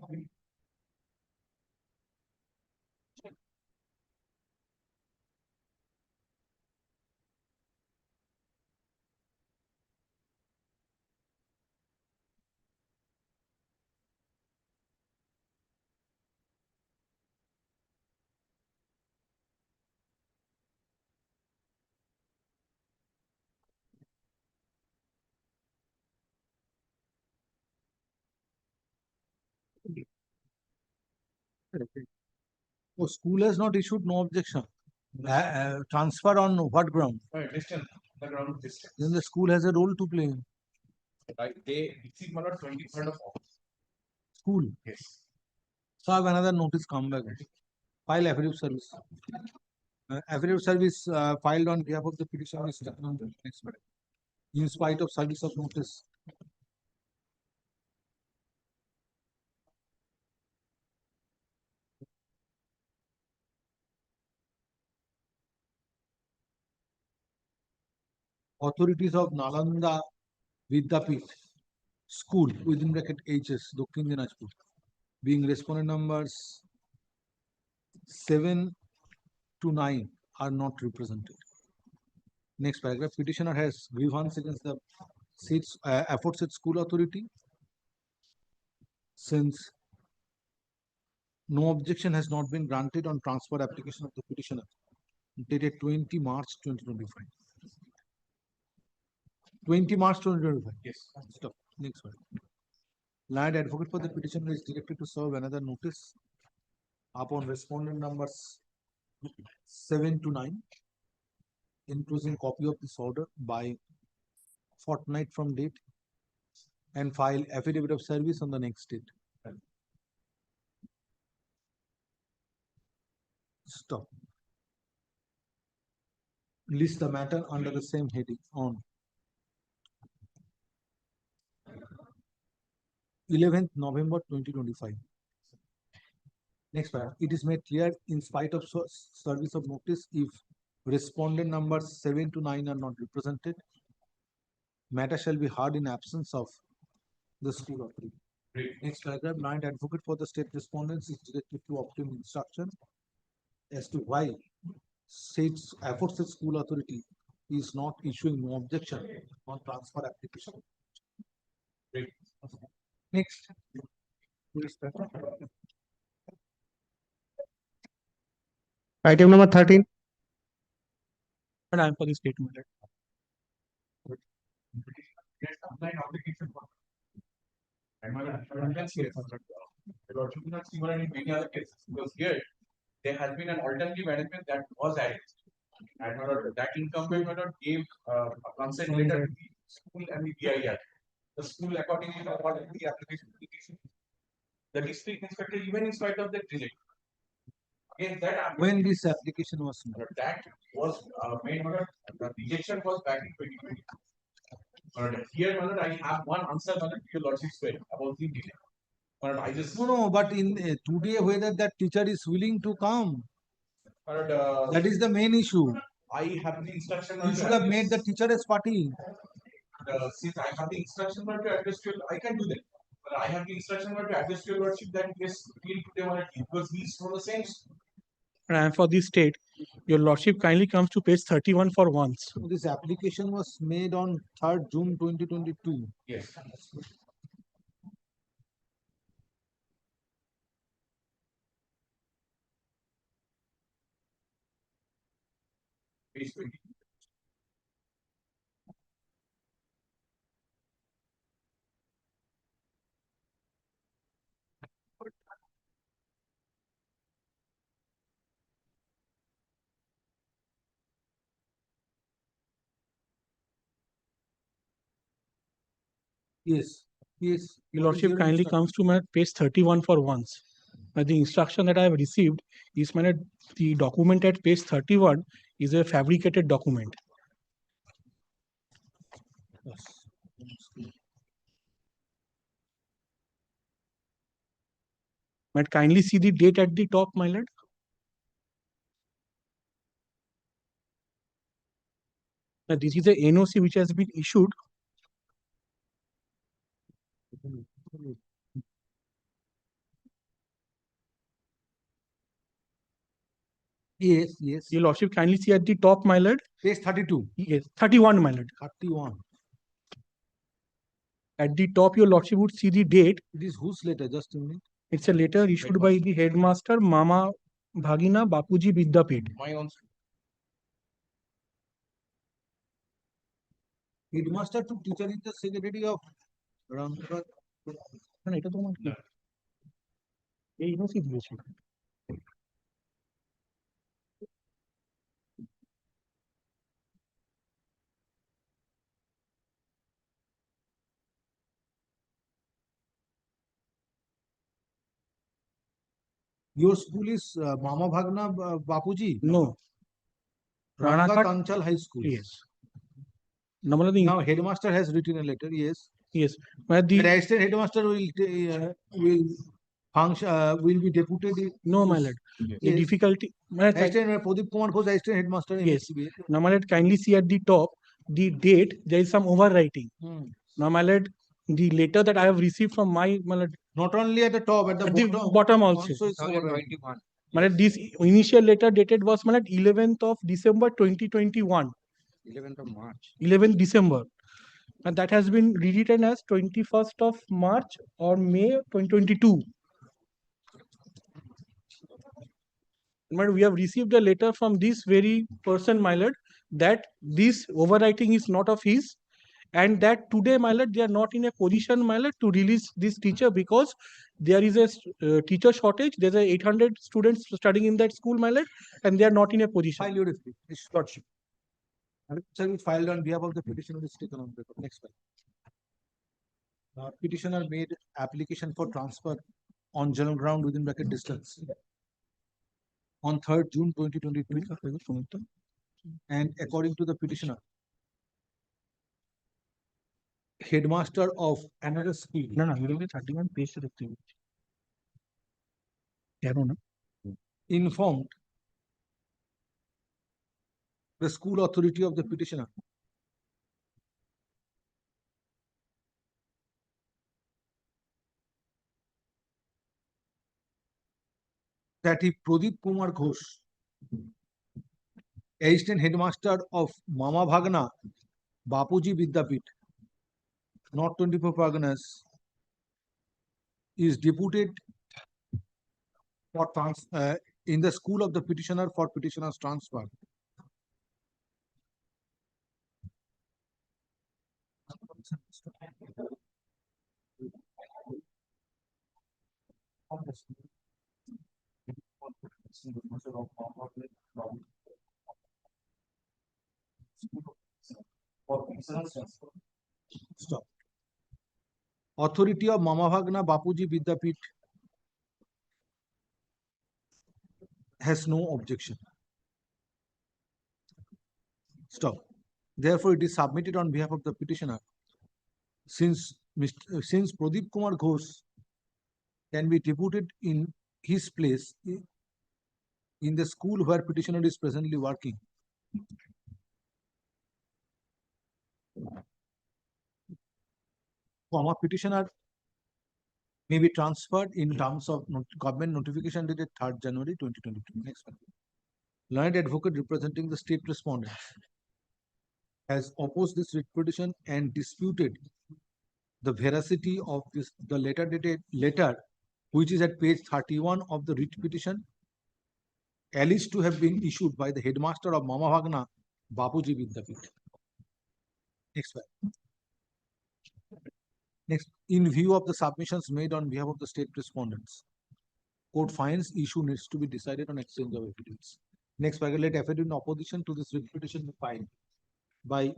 Oh, school has not issued no objection. Transfer on what ground? Distance, the ground distance. Then the school has a role to play. Right, they receive on 23rd of August. School. Yes. So have another notice come back. File affidavit service. Affidavit service filed on behalf of the petitioner is taken on the next matter. In spite of service of notice. Authorities of Nalanda Vidyapith School within bracket HS Dokkin Dinajpur being respondent numbers 7 to 9 are not represented. Next paragraph, petitioner has grievance against the seats aforesaid school authority since no objection has not been granted on transfer application of the petitioner dated 20 March 2025. 20 March 2025. Yes. Stop. Next one. Land advocate for the petitioner is directed to serve another notice upon respondent numbers 7 to 9, including copy of this order by fortnight from date, and file affidavit of service on the next date. Stop. List the matter under the same heading on 11th November 2025. Next paragraph. It is made clear in spite of service of notice if respondent numbers 7 to 9 are not represented, matter shall be heard in absence of the school authority. Next paragraph. Blind advocate for the state respondents is directed to obtain instruction as to why state's aforesaid school authority is not issuing no objection on transfer application. Next. Item number 13. And I am for the statement. Yes, online application for. And yes, Lord should not see in many other cases because here there has been an alternative management that was added. And that incumbent gave a consent letter to the school and the DIR. The school accordingly awarded the application petition. The district inspector, even in spite of that delay. Again, that When this application was made? that was made, the rejection was back in 2020. Here, I have one answer to your lordship's query about the delay. I just No, but in today whether that teacher is willing to come, that is the main issue. I have the instruction. You should have made the teacher as party. Since I have the instruction to address to I can do that. But I have the instruction to address to your lordship that yes, we'll put them on a team because he's from the same. And I am for the state. Your lordship kindly comes to page 31 for once. This application was made on 3rd June 2022. Yes. Page 20. Yes, yes. Your lordship kindly comes to my page 31 for once. The instruction that I have received is the document at page 31 is a fabricated document. But kindly see the date at the top, my lord. Now, this is a NOC which has been issued. Yes, yes. Your lordship, kindly see at the top, my lord. Page 32. Yes, 31, my lord. 31. At the top, your lordship would see the date. It is whose letter? Just a minute. It's a letter issued by the headmaster, Mama Bhagina Bapuji Vidyapit. My own. Headmaster to teacher is the secretary of Ramgarh. না, এটা তোমার কি? এই NOC দিয়েছে। Your school is Mama Bhagna Bapuji? No. Ranaghat Anchal High School. Yes. Now, headmaster has written a letter. Yes. yes. But The the assistant headmaster will function will be deputed. no, my lord. The Yes. difficulty. My lord, Assistant Pradip Kumar Ghosh, assistant headmaster. in Yes. SCBA. now, my lord, kindly see at the top the date. There is some overwriting. Now, my lord, the letter that I have received from my lord, Not only at the top, at the at the bottom. bottom also. it's overwriting. 2021. My lord, this initial letter dated was my lord, 11th of December 2021. 11th of March. 11th December. And that has been rewritten as 21st of March or May 2022. But we have received a letter from this very person, my lord, that this overwriting is not of his, and that today, my lord, they are not in a position, my lord, to release this teacher because there is a teacher shortage. There's a 800 students studying in that school, my lord, and they are not in a position. File your FP. It's lordship. Service filed on behalf of the petitioner is taken on record. Next file. Petitioner made application for transfer on general ground within bracket distance on 3rd June 2022, and according to the petitioner, headmaster of another school No, no, you will get 31 pages of the informed the school authority of the petitioner that if Pradip Kumar Ghosh, assistant headmaster of Mama Bhagna Bapuji Vidyapit, North 24 Parganas, is deputed for in the school of the petitioner for petitioner's transfer. Stop. Authority of Mama Bhagna Bapuji Vidyapit has no objection. Stop. Therefore, it is submitted on behalf of the petitioner. Since Pradip Kumar Ghosh can be deputed in his place in the school where petitioner is presently working, petitioner may be transferred in terms of government notification dated 3rd January 2022. Next one. Learned advocate representing the state respondent has opposed this writ petition and disputed the veracity of the letter which is at page 31 of the writ petition, alleged to have been issued by the headmaster of Mama Bhagna Bapuji Vidyapit. Next one. Next, in view of the submissions made on behalf of the state respondents, court finds issue needs to be decided on exchange of evidence. Next, let affidavit in opposition to this writ petition be filed by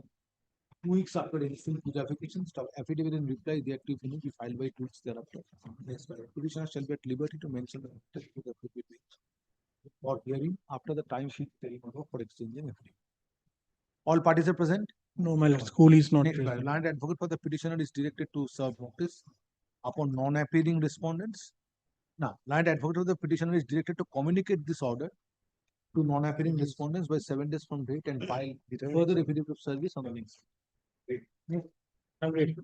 2 weeks after initial puja application, affidavit in reply thereto if any be filed by 2 weeks thereafter. Next, petitioner shall be at liberty to mention the matter to the appropriate date for hearing after the time sheet ceremony for exchanging affidavit. All parties are present. No, my lord, school is not Next, present. land advocate for the petitioner is directed to serve notice upon non-appearing respondents. Now, land advocate of the petitioner is directed to communicate this order to non-appearing respondents by 7 days from date and file further affidavit of service on the next. I'm ready.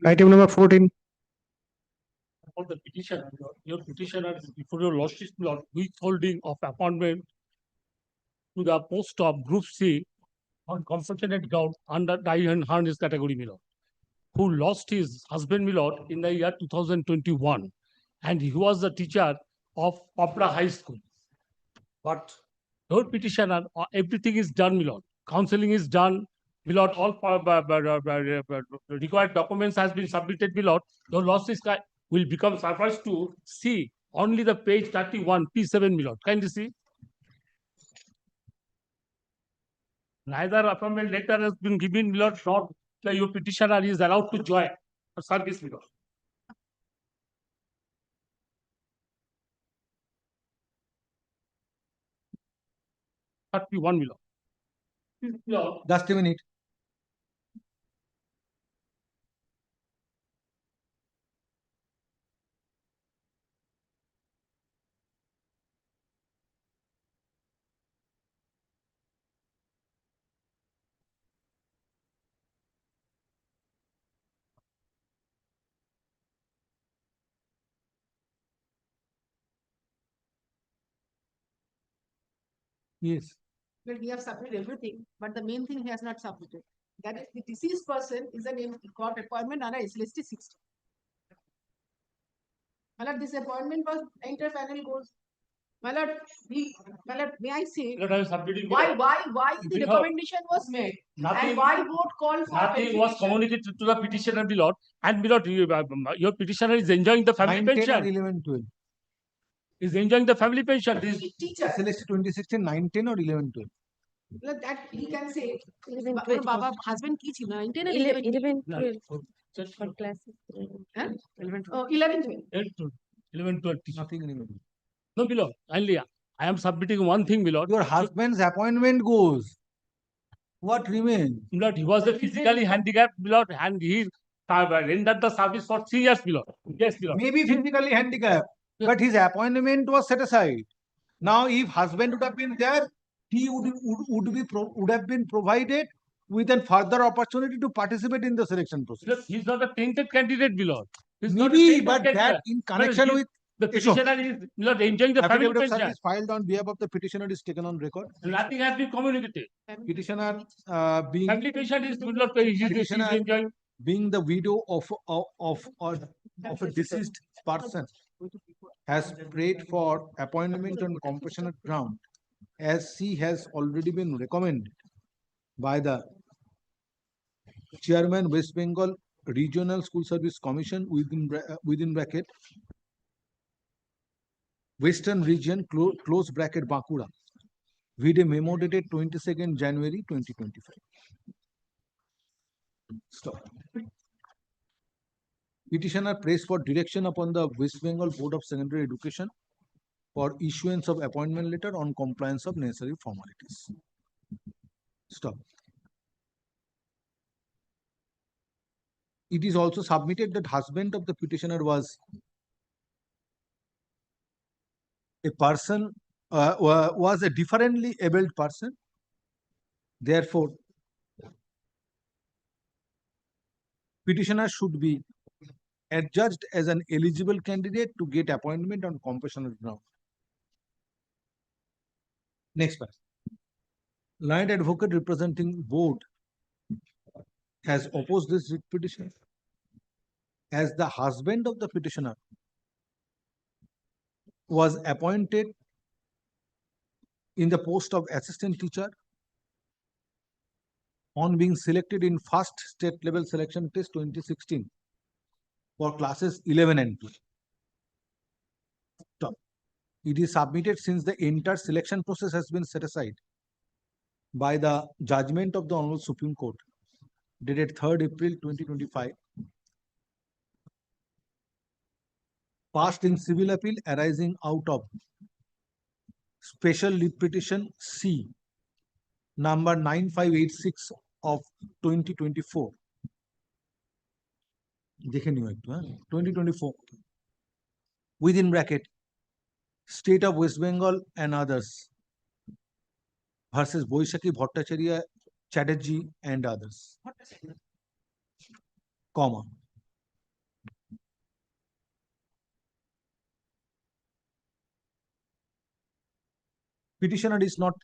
Item number 14. For the petitioner, your petitioner, before your lordship, lord, withholding of appointment to the post of Group C on compassionate ground under die and harness category, my lord, who lost his husband, my lord, in the year 2021, and he was the teacher of Opera High School. But your petitioner, everything is done, my lord. Counseling is done, my lord. All required documents has been submitted, my lord. Your losses will become suffice to see only the page 31, P7, my lord. Kindly see. Neither appointment letter has been given, my lord, nor your petitioner is allowed to join for service, my lord. $31 million. Just a minute. Yes. Well, we have submitted everything, but the main thing he has not submitted. That is, the deceased person is a name got appointment under SLST 60. My lord, this appointment was inter panel goes. My lord, may I say Lord, I am submitting. why the recommendation was made Nothing- and why vote call for Nothing was verification? communicated to the petitioner, my lord, and my lord, your petitioner is enjoying the family 9, 10 or pension. 11, 12. Is enjoying the family pension. This Teacher. SLST 2016, 9, 10 or 11, 12. Well, that he can say. 11, Ba- 12. Baba husband की थी ना 10 or 11, 11. 12. For classes. Huh? 11, 12. 11, 12. Nothing remaining. No, my lord. Only I am submitting one thing, my lord. Your husband's appointment goes. What remains? My lord, he was a physically handicapped, my lord, and he rendered the service for 3 years, my lord. Yes, my lord. Maybe physically handicapped, but his appointment was set aside. Now, if husband would have been there, he would have been provided with a further opportunity to participate in the selection process. Look, he's not a tainted candidate, my lord. He's not a Maybe, tainted but that candidate. in connection he- with the petitioner is not enjoying the family affidavit of pension. service filed on behalf of the petitioner is taken on record. Nothing has been communicated. Petitioner being Family pension is not he's enjoying. being the widow of a deceased person has prayed for appointment on compassionate ground as she has already been recommended by the chairman West Bengal Regional School Service Commission within bracket Western Region close bracket Bankura with a memo dated 22nd January 2025. Stop. Petitioner prays for direction upon the West Bengal Board of Secondary Education for issuance of appointment letter on compliance of necessary formalities. Stop. It is also submitted that husband of the petitioner was a person, was a differently abled person. Therefore, petitioner should be adjudged as an eligible candidate to get appointment on compassionate ground. Next paragraph. Client advocate representing board has opposed this writ petition as the husband of the petitioner was appointed in the post of assistant teacher on being selected in first state level selection test 2016 for classes 11 and 12. Stop. It is submitted since the entire selection process has been set aside by the judgment of the Honorable Supreme Court dated 3rd April 2025, passed in civil appeal arising out of special leave petition C number 9586 of 2024. দেখে নিও একটু, 2024, within bracket, State of West Bengal and others versus Boishaki Bhattacharya Chatterjee and others, comma. Petitioner is not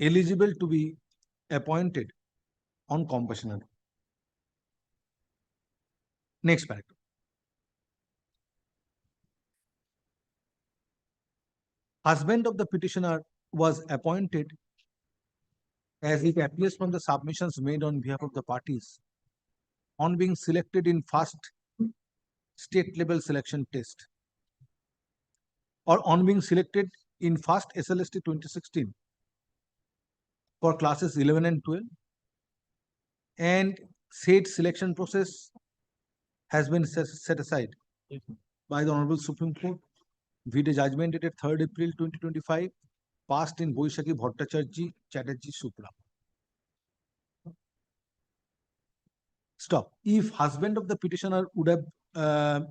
eligible to be appointed on compassionate. Next paragraph. Husband of the petitioner was appointed as it appears from the submissions made on behalf of the parties on being selected in first state level selection test or on being selected in first SLST 2016 for classes 11 and 12, and said selection process has been set aside by the Honorable Supreme Court with a judgment dated 3rd April 2025, passed in Boishaki Bhattacharya Chatterjee Supra. Stop. If husband of the petitioner would have,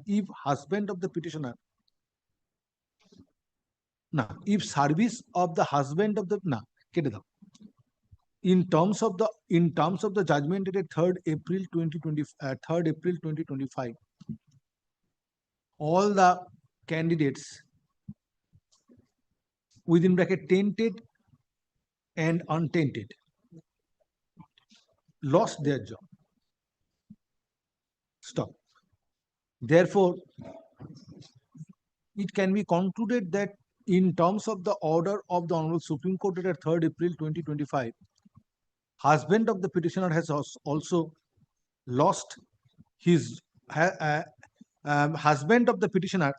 if husband of the petitioner, if service of the husband of the, in terms of the judgment dated 3rd April 2025, all the candidates within bracket tainted and untainted lost their job. Stop. Therefore, it can be concluded that in terms of the order of the Honorable Supreme Court dated 3rd April 2025, husband of the petitioner has also lost his husband of the petitioner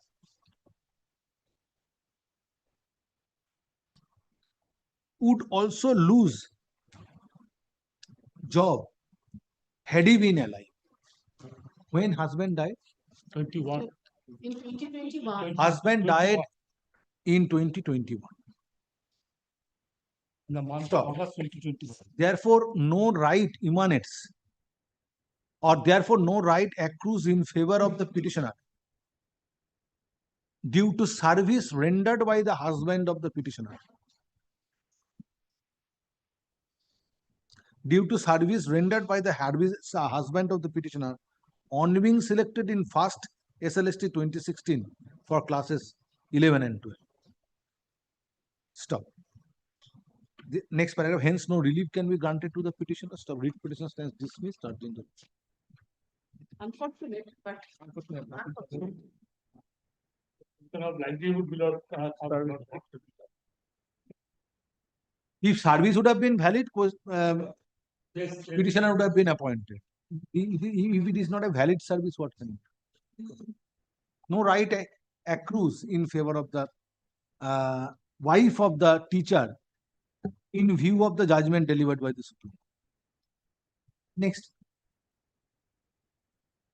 would also lose job had he been alive. When husband died? 21. In 2021. Husband died in 2021. In the month Stop. of August 2021. Therefore, no right emanates or therefore no right accrues in favor of the petitioner due to service rendered by the husband of the petitioner. Due to service rendered by the husband of the petitioner on being selected in first SLST 2016 for classes 11 and 12. Stop. The next paragraph, hence no relief can be granted to the petitioner. Stop. Writ petition stands dismissed. Unfortunate, but unfortunate. Livelihood below. If service would have been valid, petitioner would have been appointed. If it is not a valid service, what can it do? No right accrues in favor of the wife of the teacher in view of the judgment delivered by the Supreme Court. Next.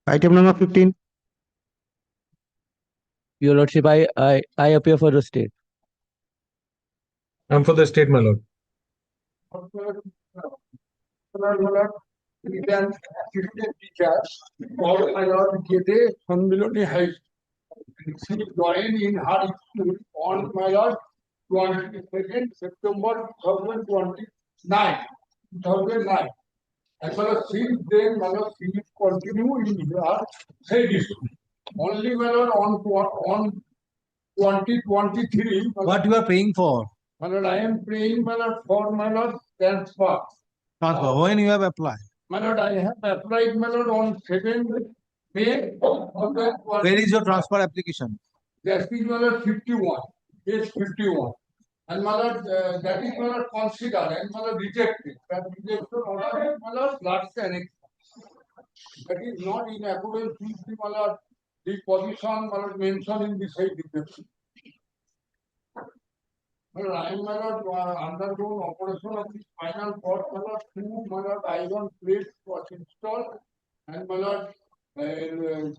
Item number 15. Your Lordship, I appear for the state. I'm for the state, my lord. She joined in her school on my lord 22nd September 2009. And since then, he is continue in your said issue. Only on 2023. What you are paying for? I am paying for transfer. Transfer. When you have applied? I have applied on 7th May. Where is your transfer application? That is 51. Page 51. And that is considered and rejected. That rejection order is last annex. That is not in accordance with the position mentioned in the side rejection. I am undergone operation of the spinal cord. Two iron plates was installed, and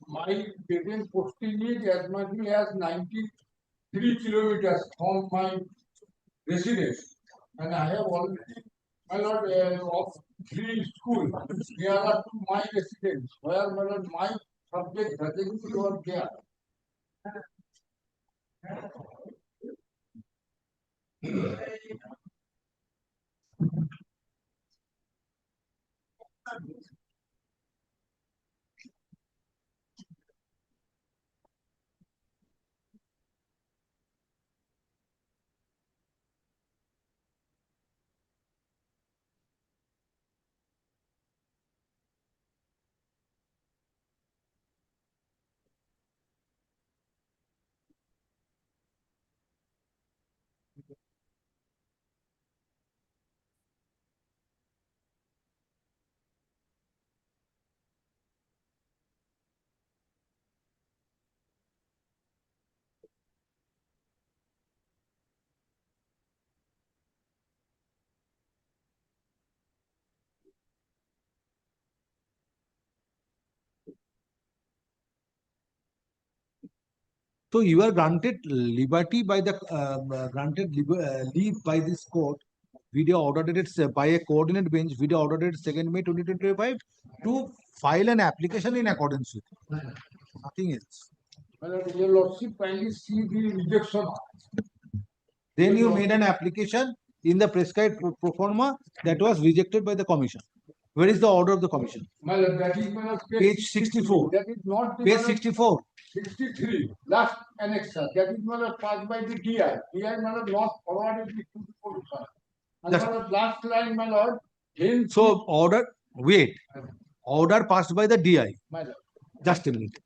my present posting is as much as 93 kilometers from my residence, and I have already of 3 schools nearer to my residence, where my subject category was there. So you are granted liberty by the leave by this court. Video order dated by a coordinate bench. Video order dated 2nd May 2025 to file an application in accordance with. Nothing else. Your Lordship, kindly see the rejection. Then you made an application in the prescribed pro forma that was rejected by the commission. Where is the order of the commission? That is Page 64. That is not Page 64. 63. Last annexure. That is passed by the DI. DI not forwarded to the commission. And last line, my lord. So order, wait. Order passed by the DI. My lord. Just a minute.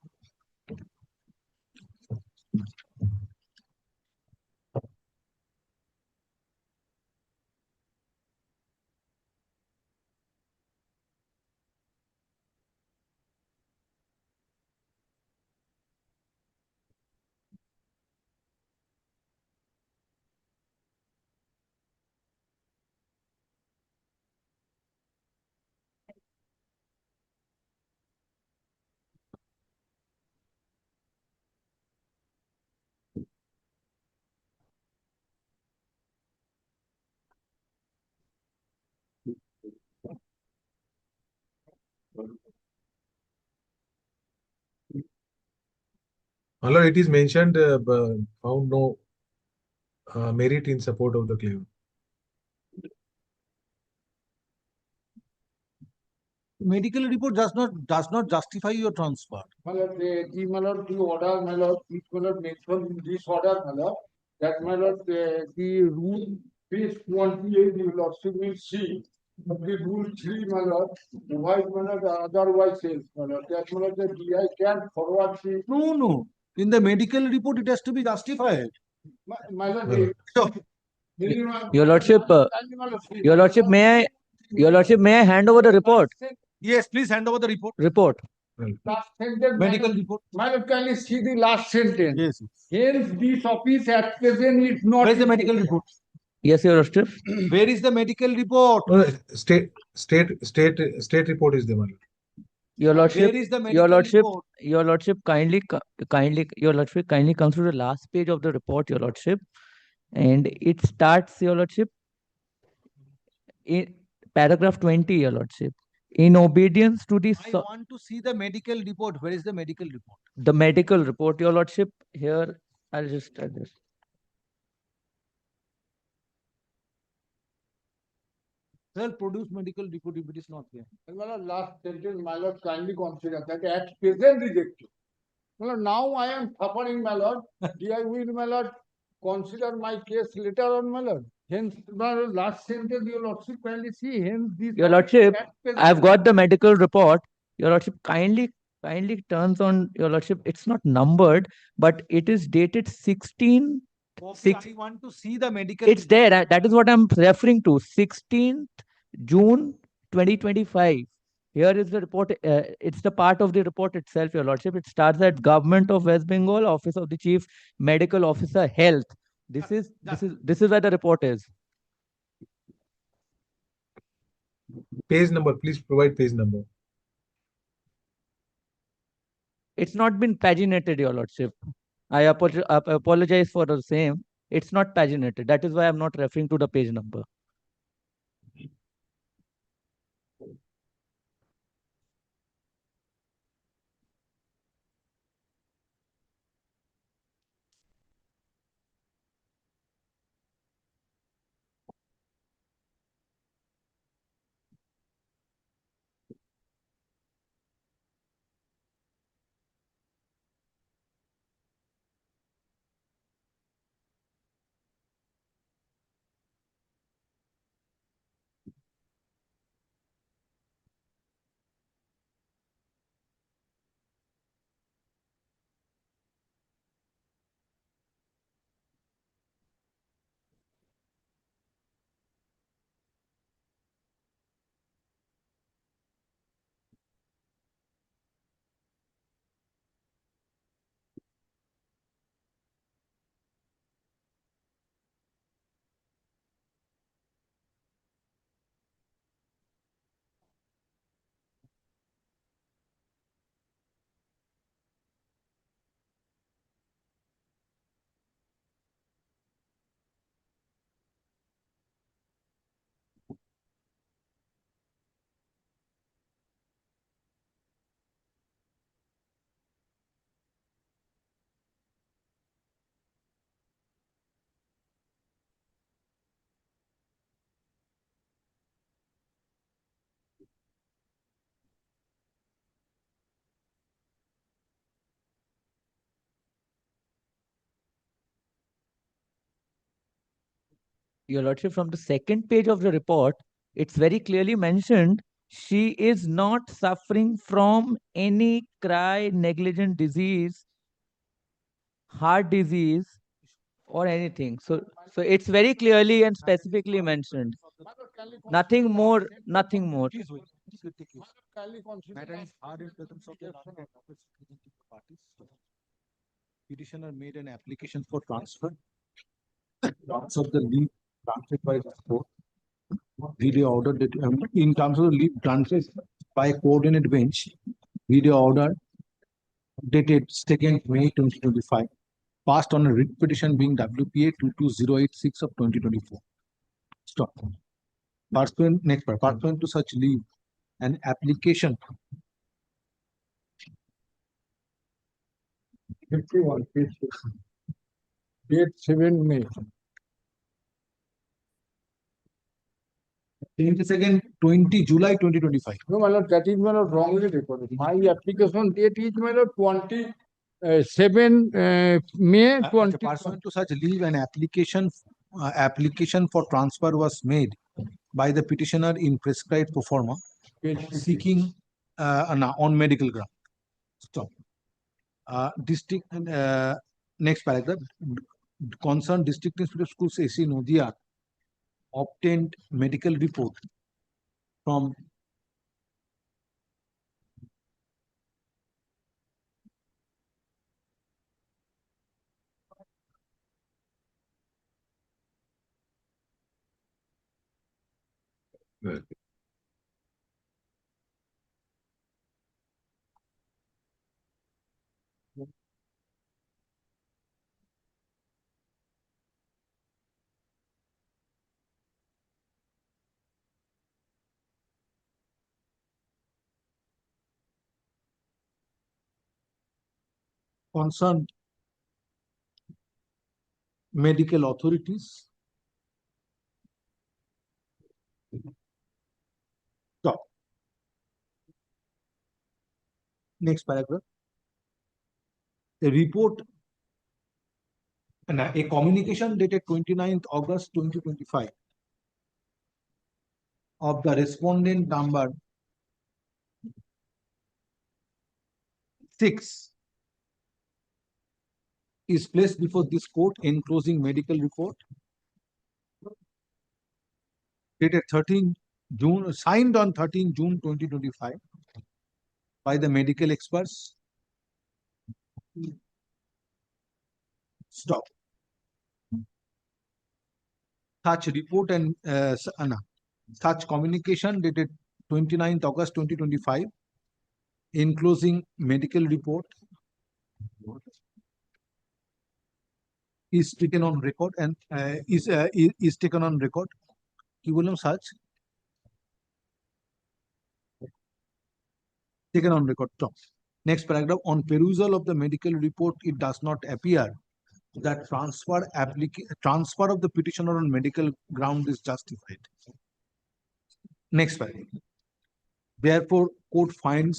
Although it is mentioned, found no merit in support of the claim. Medical report does not justify your transfer. The order, my lord, which mentioned in this order, my lord, that my lord, the rule page 28, your lordship will see. The rule 3, my lord, provides my lord otherwise says, my lord, that my lord, the DI can forward the. No. In the medical report, it has to be justified. My lord, Your Lordship, Your Lordship, may I hand over the report? Yes, please hand over the report. Report. Last sentence, Medical report. My lord, can you see the last sentence? Yes. Hence, this office at present is not. Where is the medical report? Yes, Your Lordship. Where is the medical report? State report is the one. Your Lordship, Where is the medical Your Lordship, report? Your Lordship, Your Lordship, kindly come to the last page of the report, Your Lordship. And it starts, Your Lordship, in paragraph 20, Your Lordship. In obedience to the I want to see the medical report. Where is the medical report? the medical report, Your Lordship. Here, I'll just start this. Self-produced medical report if it is not there. My lord, last sentence, my lord, kindly consider that at present rejected. My lord, now I am suffering, my lord. Dear will, my lord, consider my case later on, my lord. Hence, my lord, last sentence, your lordship kindly see, hence this. Your lordship, at present I've got the medical report. Your lordship, kindly turns on, your lordship, it's not numbered, but it is dated 16. I want to see the medical. It's there. That is what I'm referring to. 16th June 2025. Here is the report. It's the part of the report itself, your lordship. It starts at Government of West Bengal, Office of the Chief Medical Officer, Health. This is where the report is. Page number, please provide page number. It's not been paginated, your lordship. I apologize for the same. It's not paginated. That is why I'm not referring to the page number. Your lordship, from the second page of the report, it's very clearly mentioned she is not suffering from any cry negligent disease, heart disease, or anything. So it's very clearly and specifically mentioned. Nothing more, nothing more. Matter is hard in presence of the parties. Petitioner made an application for transfer. Terms of the leave granted by the court. Video order that in terms of the leave granted by coordinate bench. Video order dated 2nd May 2025. Passed on a writ petition being WPA 22086 of 2024. Stop. Next part. Pursuant to such leave, an application 51, date 7 May. 20 July 2025. No, my lord, that is my lord wrongly recorded. My application date is my lord 27 May 20. Pursuant to such leave, an application for transfer was made by the petitioner in prescribed pro forma, seeking on medical ground. Stop. Next paragraph. Concerned District Institute of Schools AC Nodia obtained medical report from concerned medical authorities Next paragraph. A report and a communication dated 29th August 2025 of the respondent number 6 is placed before this court enclosing medical report dated 13 June, signed on 13 June 2025 by the medical experts. Stop. Such report and such communication dated 29th August 2025 enclosing medical report is taken on record and is taken on record. কি বললাম such taken on record. Stop. Next paragraph. On perusal of the medical report, it does not appear that transfer of the petitioner on medical ground is justified. Next paragraph. Therefore, court finds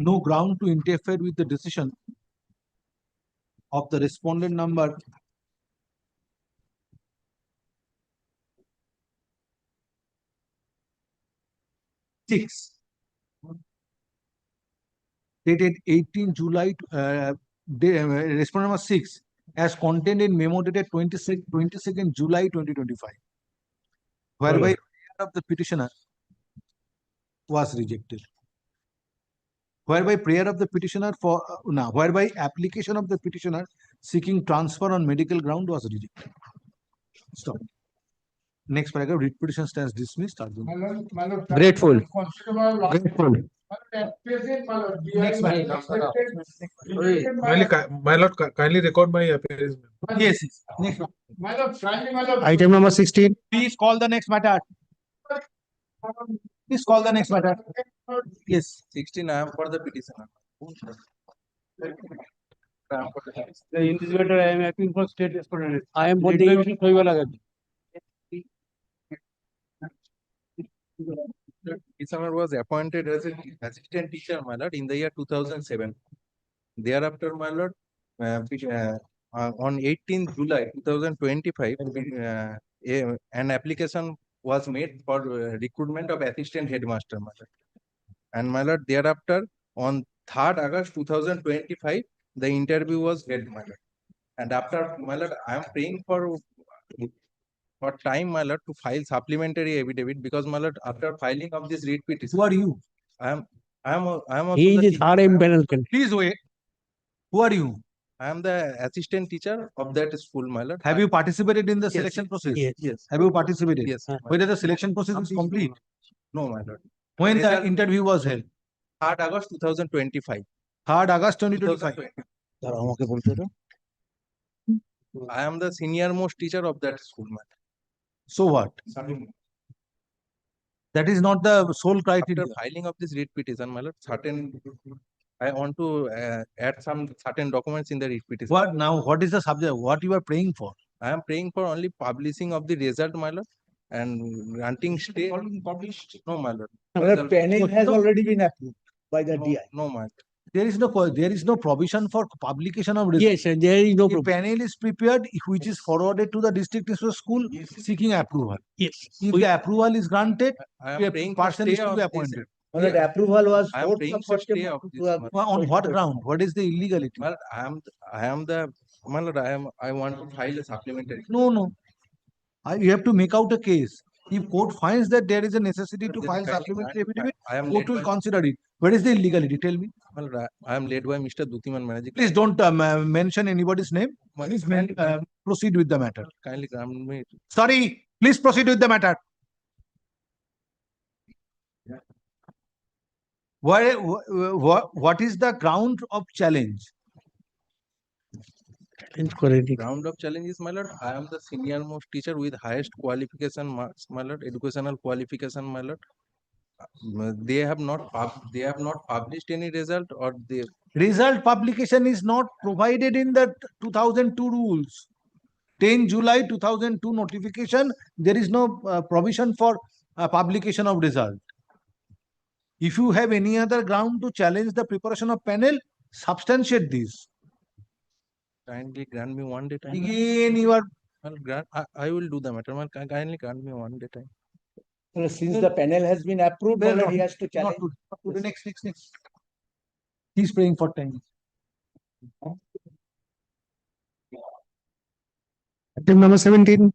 no ground to interfere with the decision of the respondent number 6 dated 18 July, respondent number 6 as contained in memo dated 22nd July 2025, whereby prayer of the petitioner was rejected. Whereby prayer of the petitioner for whereby application of the petitioner seeking transfer on medical ground was rejected. Stop. Next paragraph. Writ petition stands dismissed. Grateful. Grateful. Next my lord, kindly record my appearance. Yes. Next one. Item number 16. Please call the next matter. Please call the next matter. Yes. 16, I am for the petitioner. In this matter, I am acting for state respondent. I am for the Petitioner was appointed as an assistant teacher, my lord, in the year 2007. Thereafter, my lord, on 18th July 2025, an application was made for recruitment of assistant headmaster, my lord. And my lord, thereafter, on 3rd August 2025, the interview was held, my lord. And after, my lord, I am praying for time, my lord, to file supplementary affidavit because, my lord, after filing of this writ petition. Who are you? I am also He the is RM panel. Please wait. Who are you? I am the assistant teacher of that school, my lord. Have you participated in the Yes, selection process? Yes. Have you participated? Yes. Whether the selection process is complete? No, my lord. When the Result- interview was held? 3rd August 2025. 3rd August 2025. I am the senior most teacher of that school, my So what? lord. That is not the sole criteria. After filing of this writ petition, my lord, I want to add some certain documents in the writ petition. What now? What is the subject? What you are praying for? I am praying for only publishing of the result, my lord, and granting stay. Published? No, my lord. The panel has No. already been approved by the No, DI. no, my lord. There is no provision for publication of result. Yes, sir, there is no A problem. panel is prepared which is forwarded to the district inspector school seeking approval. Yes. If the approval is granted, I a am praying for person is stay to of be this. appointed. Well, the approval was I am 4th praying of for stay September of this. 2000. Well, on what ground? What is the illegality? My lord, my lord, I want to file a supplementary. No. You have to make out a case. If court finds that there is a necessity to file supplementary affidavit, I am court led will by, consider it. What is the illegality? Tell me. my lord, I am led by Mr. Dutiman Managing. Please don't mention anybody's name. Please proceed with the matter. Kindly grant me. Sorry, please proceed with the matter. What is the ground of challenge? Ground of challenge is, my lord, I am the senior most teacher with highest qualification marks, my lord, educational qualification, my lord. They have not published any result, or they Result publication is not provided in the 2002 rules. 10 July 2002 notification, there is no provision for publication of result. If you have any other ground to challenge the preparation of panel, substantiate this. Kindly grant me 1 day time. Again, you are I will do the matter. Kindly grant me 1 day time. Since the panel has been approved, Well, already he has to not challenge. to the next. He's praying for time. Item number 17.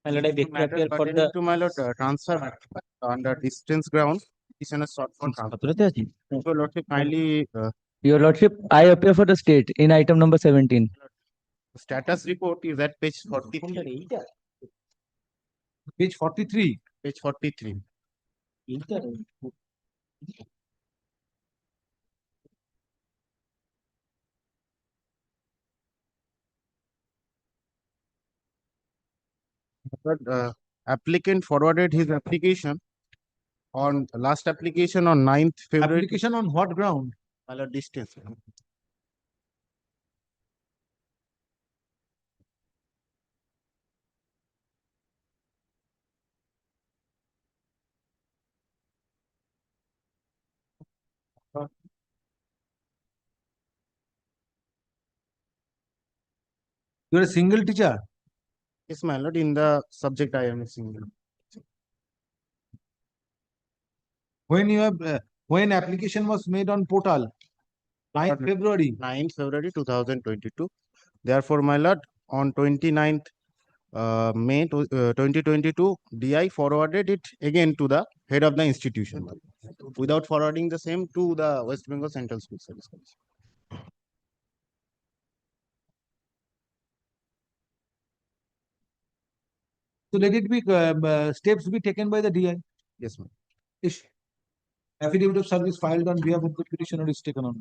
My lord, I beg to appear for the. To my lord, transfer on the distance ground. Petitioner sought for transfer. So lordship kindly Your lordship, I appear for the state in item number 17. status report is at page 43. Page 43. Page 43. But applicant forwarded his application on last application on 9th February. Application on what ground? My lord, distance. You are a single teacher. Yes, my lord, in the subject I am a single. When you have when application was made on portal, 9th February. 9th February 2022. Therefore, my lord, on 29th May 2022, DI forwarded it again to the head of the institution without forwarding the same to the West Bengal Central School Service Commission. So let it be steps be taken by the DI. Yes, ma'am. Affidavit of service filed on behalf of the petitioner is taken on.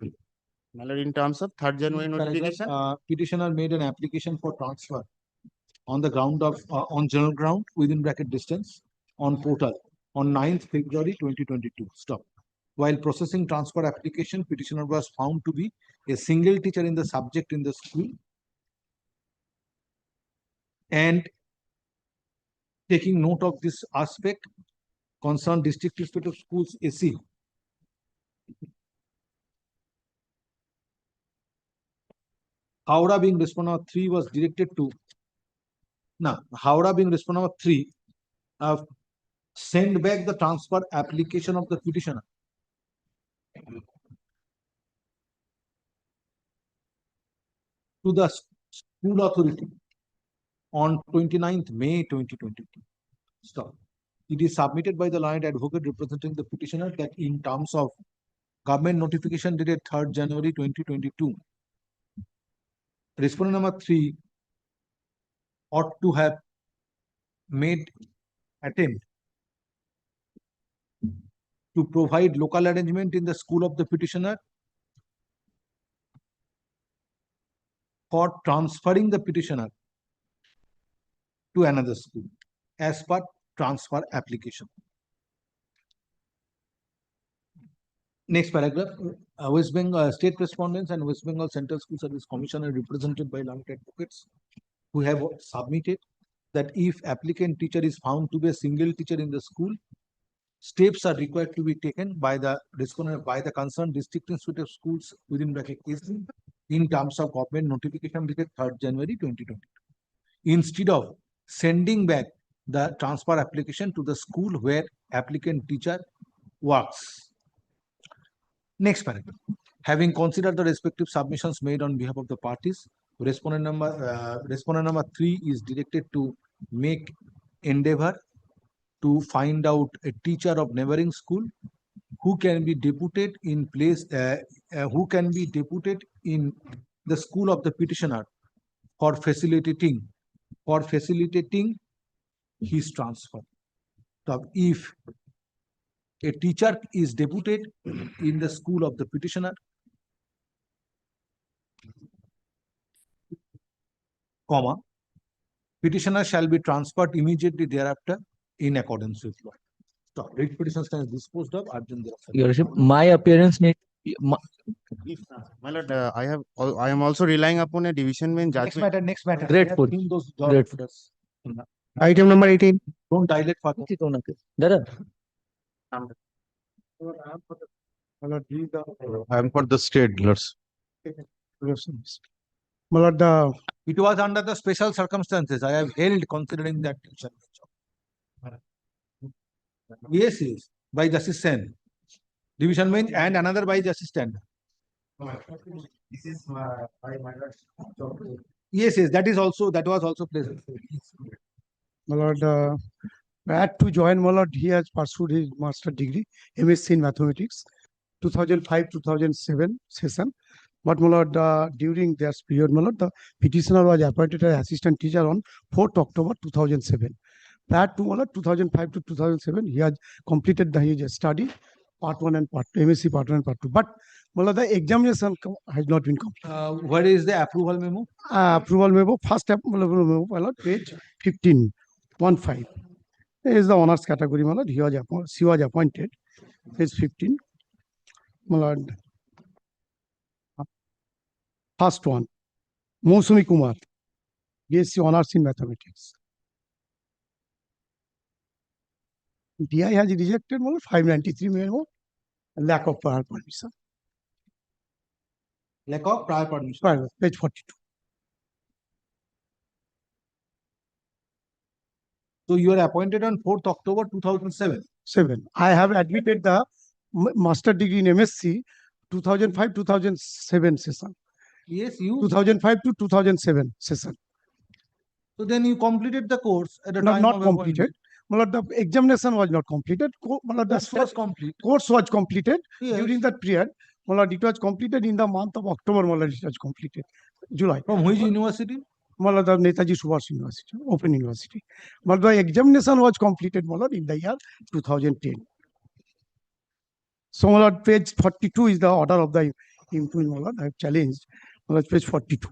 My lord, in terms of 3rd January notification, Petitioner made an application for transfer on the ground of on general ground within bracket distance on portal on 9th February 2022. Stop. While processing transfer application, petitioner was found to be a single teacher in the subject in the school and taking note of this aspect, concerned District Inspector of Schools AC Howrah being respondent number 3 was directed to Howrah being respondent number 3 send back the transfer application of the petitioner to the school authority on 29th May 2022. Stop. It is submitted by the learned advocate representing the petitioner that in terms of government notification dated 3rd January 2022, respondent number 3 ought to have made attempt to provide local arrangement in the school of the petitioner for transferring the petitioner to another school as per transfer application. Next paragraph, West Bengal state respondents and West Bengal Central School Service Commission are represented by learned advocates who have submitted that if applicant teacher is found to be a single teacher in the school, steps are required to be taken by the respondent by the concerned district inspector of schools within bracket in terms of government notification dated 3rd January 2022. Instead of sending back the transfer application to the school where applicant teacher works. Next paragraph. Having considered the respective submissions made on behalf of the parties, respondent number 3 is directed to make endeavor to find out a teacher of neighboring school who can be deputed in place, who can be deputed in the school of the petitioner for facilitating his transfer. So if a teacher is deputed in the school of the petitioner, comma, petitioner shall be transferred immediately thereafter in accordance with law. So, writ petition stands disposed of. Your worship, my appearance need My lord, I am also relying upon a division bench judgment. Next matter. Grateful. I have seen those Grateful. documents. Item number 18. Don't dilate further. Dada, My lord, read the. I am for the state, lords. My lord, It was under the special circumstances. I have held considering that. Yes, yes, by Justice Sen. Division bench and another by Justice Tender. This is by my lord. Yes, yes, that was also present. My lord, prior to join, my lord, he has pursued his master degree, MSc in mathematics, 2005-2007 session. But my lord, during this period, my lord, the petitioner was appointed as assistant teacher on 4th October 2007. Prior to my lord, 2005 to 2007, he has completed his study, part 1 and part 2, MSc part 1 and part 2. But my lord, the examination has not been completed. Where is the approval memo? Approval memo, first approval memo, my lord, page 15, 1-5. There is the honors category, my lord. She was appointed. Page 15. My lord. First one. Mosumi Kumar. BSc honors in mathematics. DI has rejected, my lord, 593 memo. Lack of prior permission. Lack of prior permission. Page 42. So you are appointed on 4th October 2007. 7. I have admitted the master degree in MSc 2005-2007 session. Yes, you. 2005 to 2007 session. So then you completed the course at the Not, time not of completed. My lord, the examination was not completed. My lord, the Course was complete. course was completed Yes. during that period. My lord, it was completed in the month of October. My lord, it was completed. July. From which university? My lord, the Netaji Subhash University, Open University. But the examination was completed, my lord, in the year 2010. So, my lord, page 42 is the order of the improvement, my lord. I have challenged. My lord, page 42.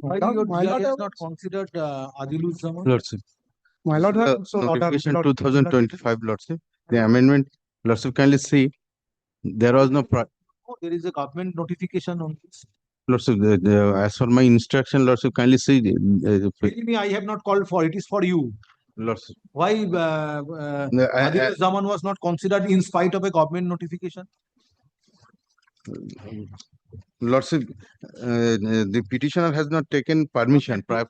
Why Lord, your my DI lord, has not considered Adilus Zaman? Lordship. my lord, The also order. notification 2025, Lordship. The amendment, Lordship, kindly see, there was no, Oh, there is a government notification on this. Lordship, as for my instruction, Lordship, kindly see, Tell me, I have not called for it. Is for you. Lordship. Why No, Adilus Zaman was not considered in spite of a government notification? Lordship, the petitioner has not taken permission prior.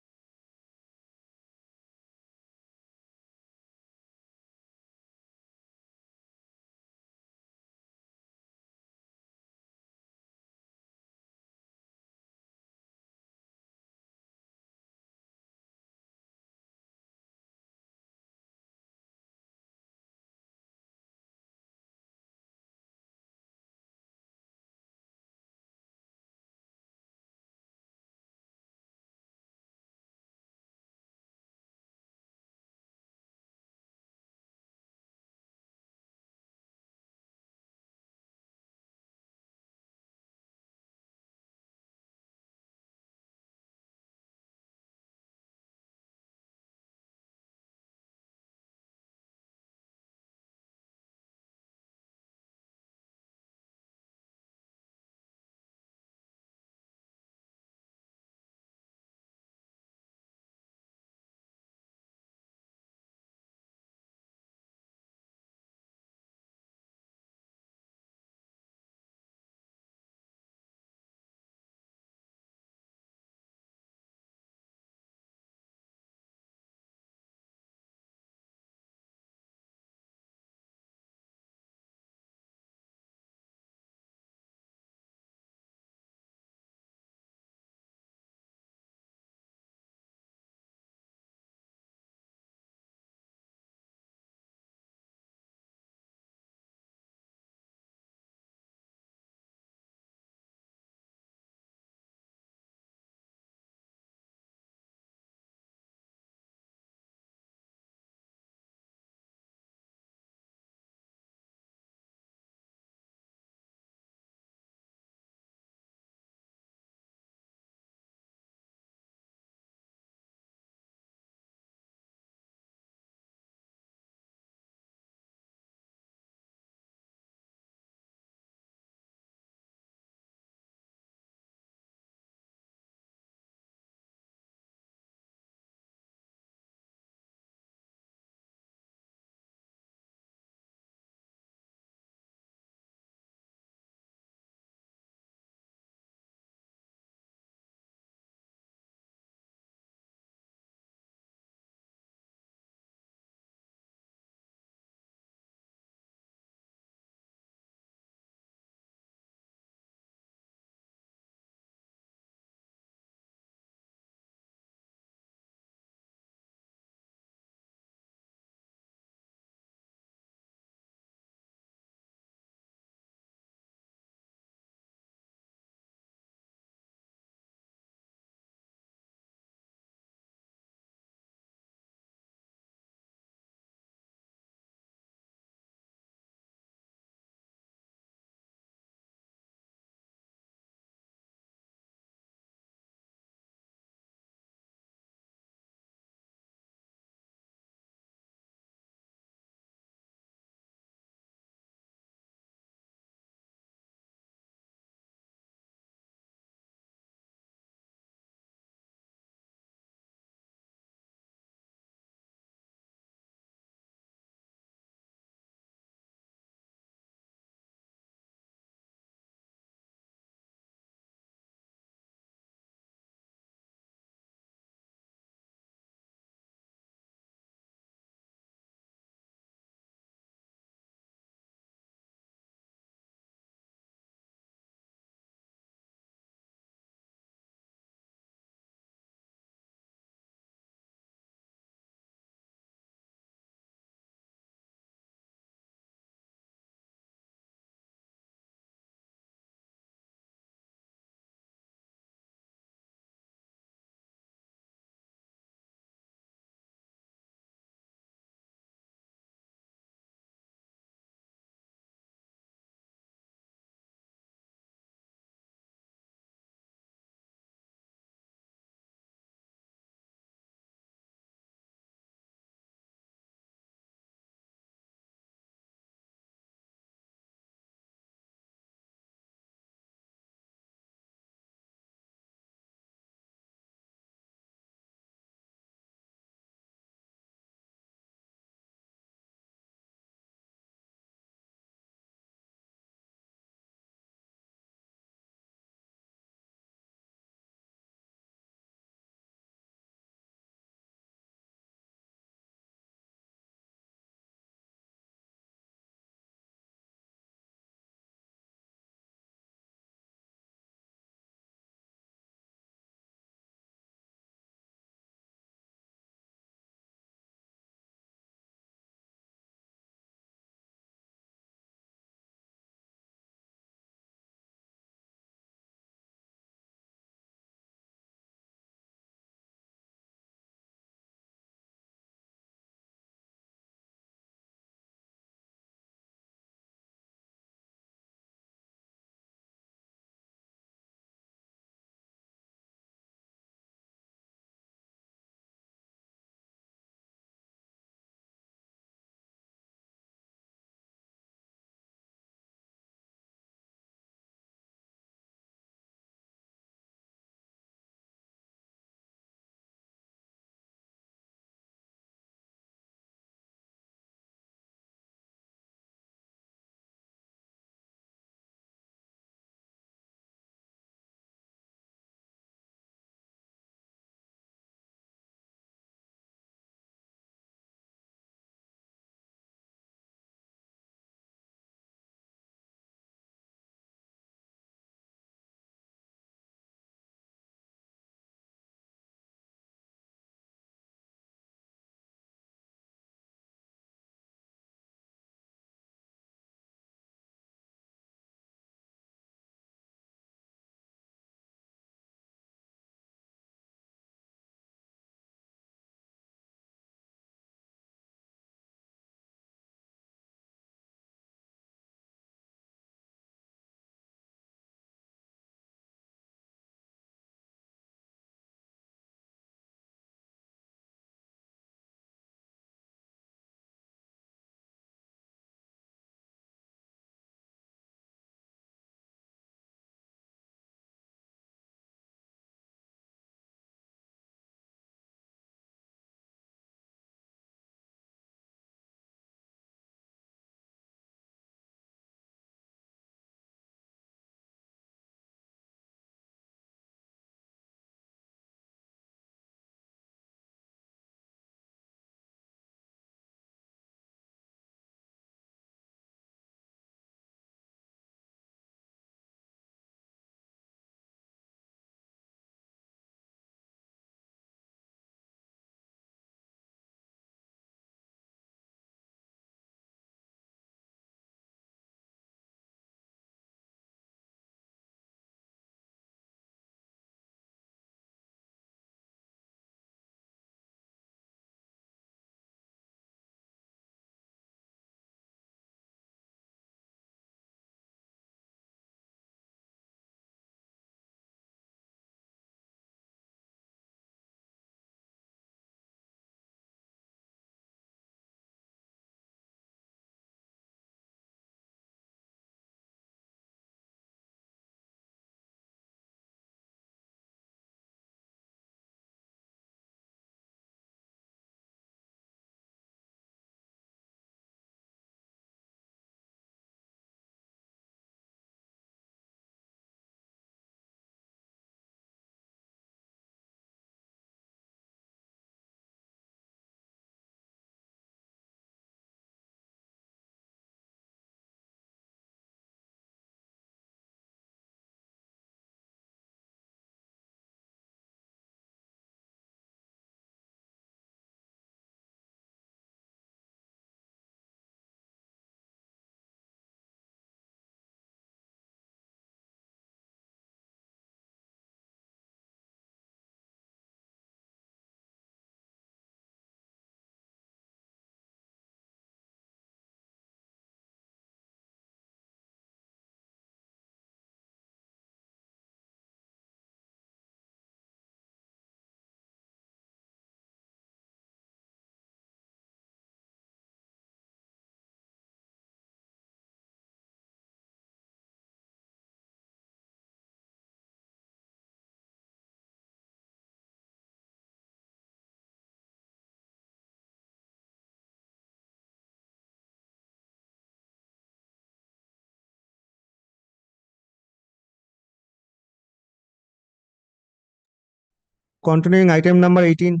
Continuing item number 18.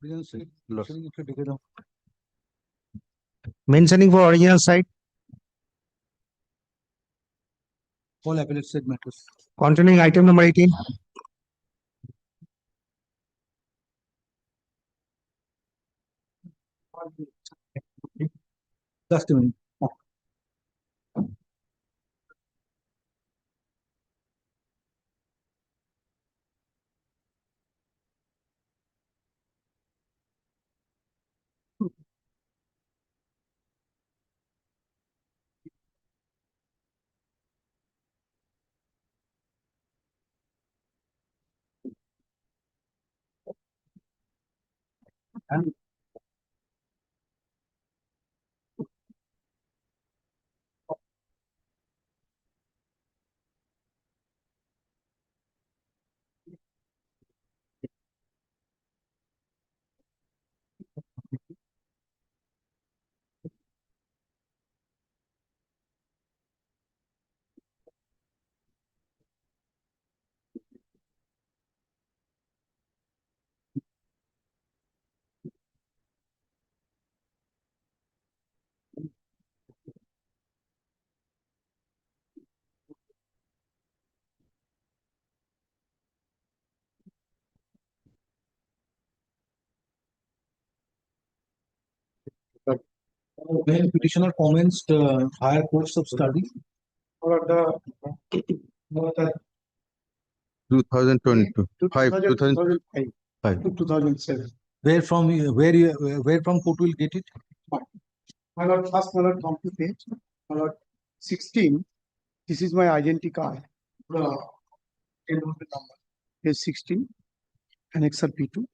Original site. Mentioning if you take it out. Mentioning for original site. All appellate side matters. Continuing item number 18. Just a minute. And when petitioner commenced higher course of study or the 2022. 2005 to 2007. where from court will get it? My lord, first my lord, come to page, my lord, 16. This is my identity card. Number. Page 16. Annexer P2.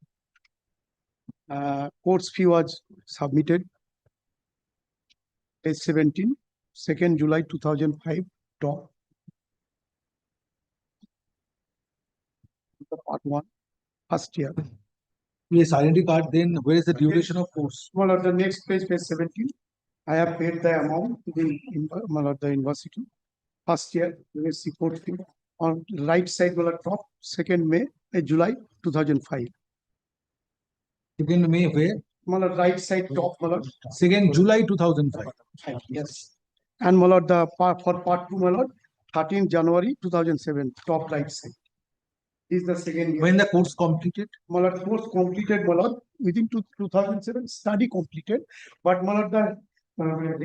Course fee was submitted. Page 17, 2nd July 2005. Top. Part 1. First year. Yes, identity card. Then where is the duration of course? Well, on the next page, page 17, I have paid the amount to the university. First year, university course fee. On right side, well, top, 2nd July 2005. 2nd May where? Well, right side top, well, 2nd July 2005. yes. And well, for part 2, well, 13th January 2007, top right side. Is the second year. When the course completed? Malad course completed, Malad, within 2007, study completed, but Malad, the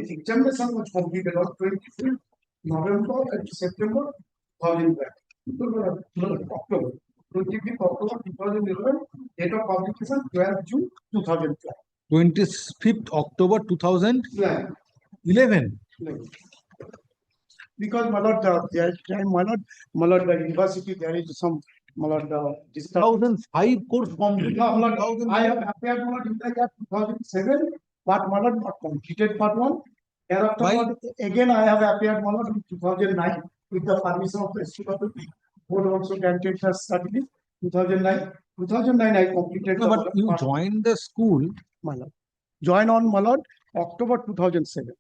examination was completed on 25th November and September 2012. October. 25th October 2011, date of publication 12th June 2012. 25th October 2011. Because Malad, there is time, Malad, the university, there is some. 2005 course completed. I have appeared in the year 2007, but not completed part 1. Thereafter, again I have appeared in 2009 with the permission of the student. Board also granted the certificate. 2009. 2009 I completed. No, but you joined the school. Join on October 2007.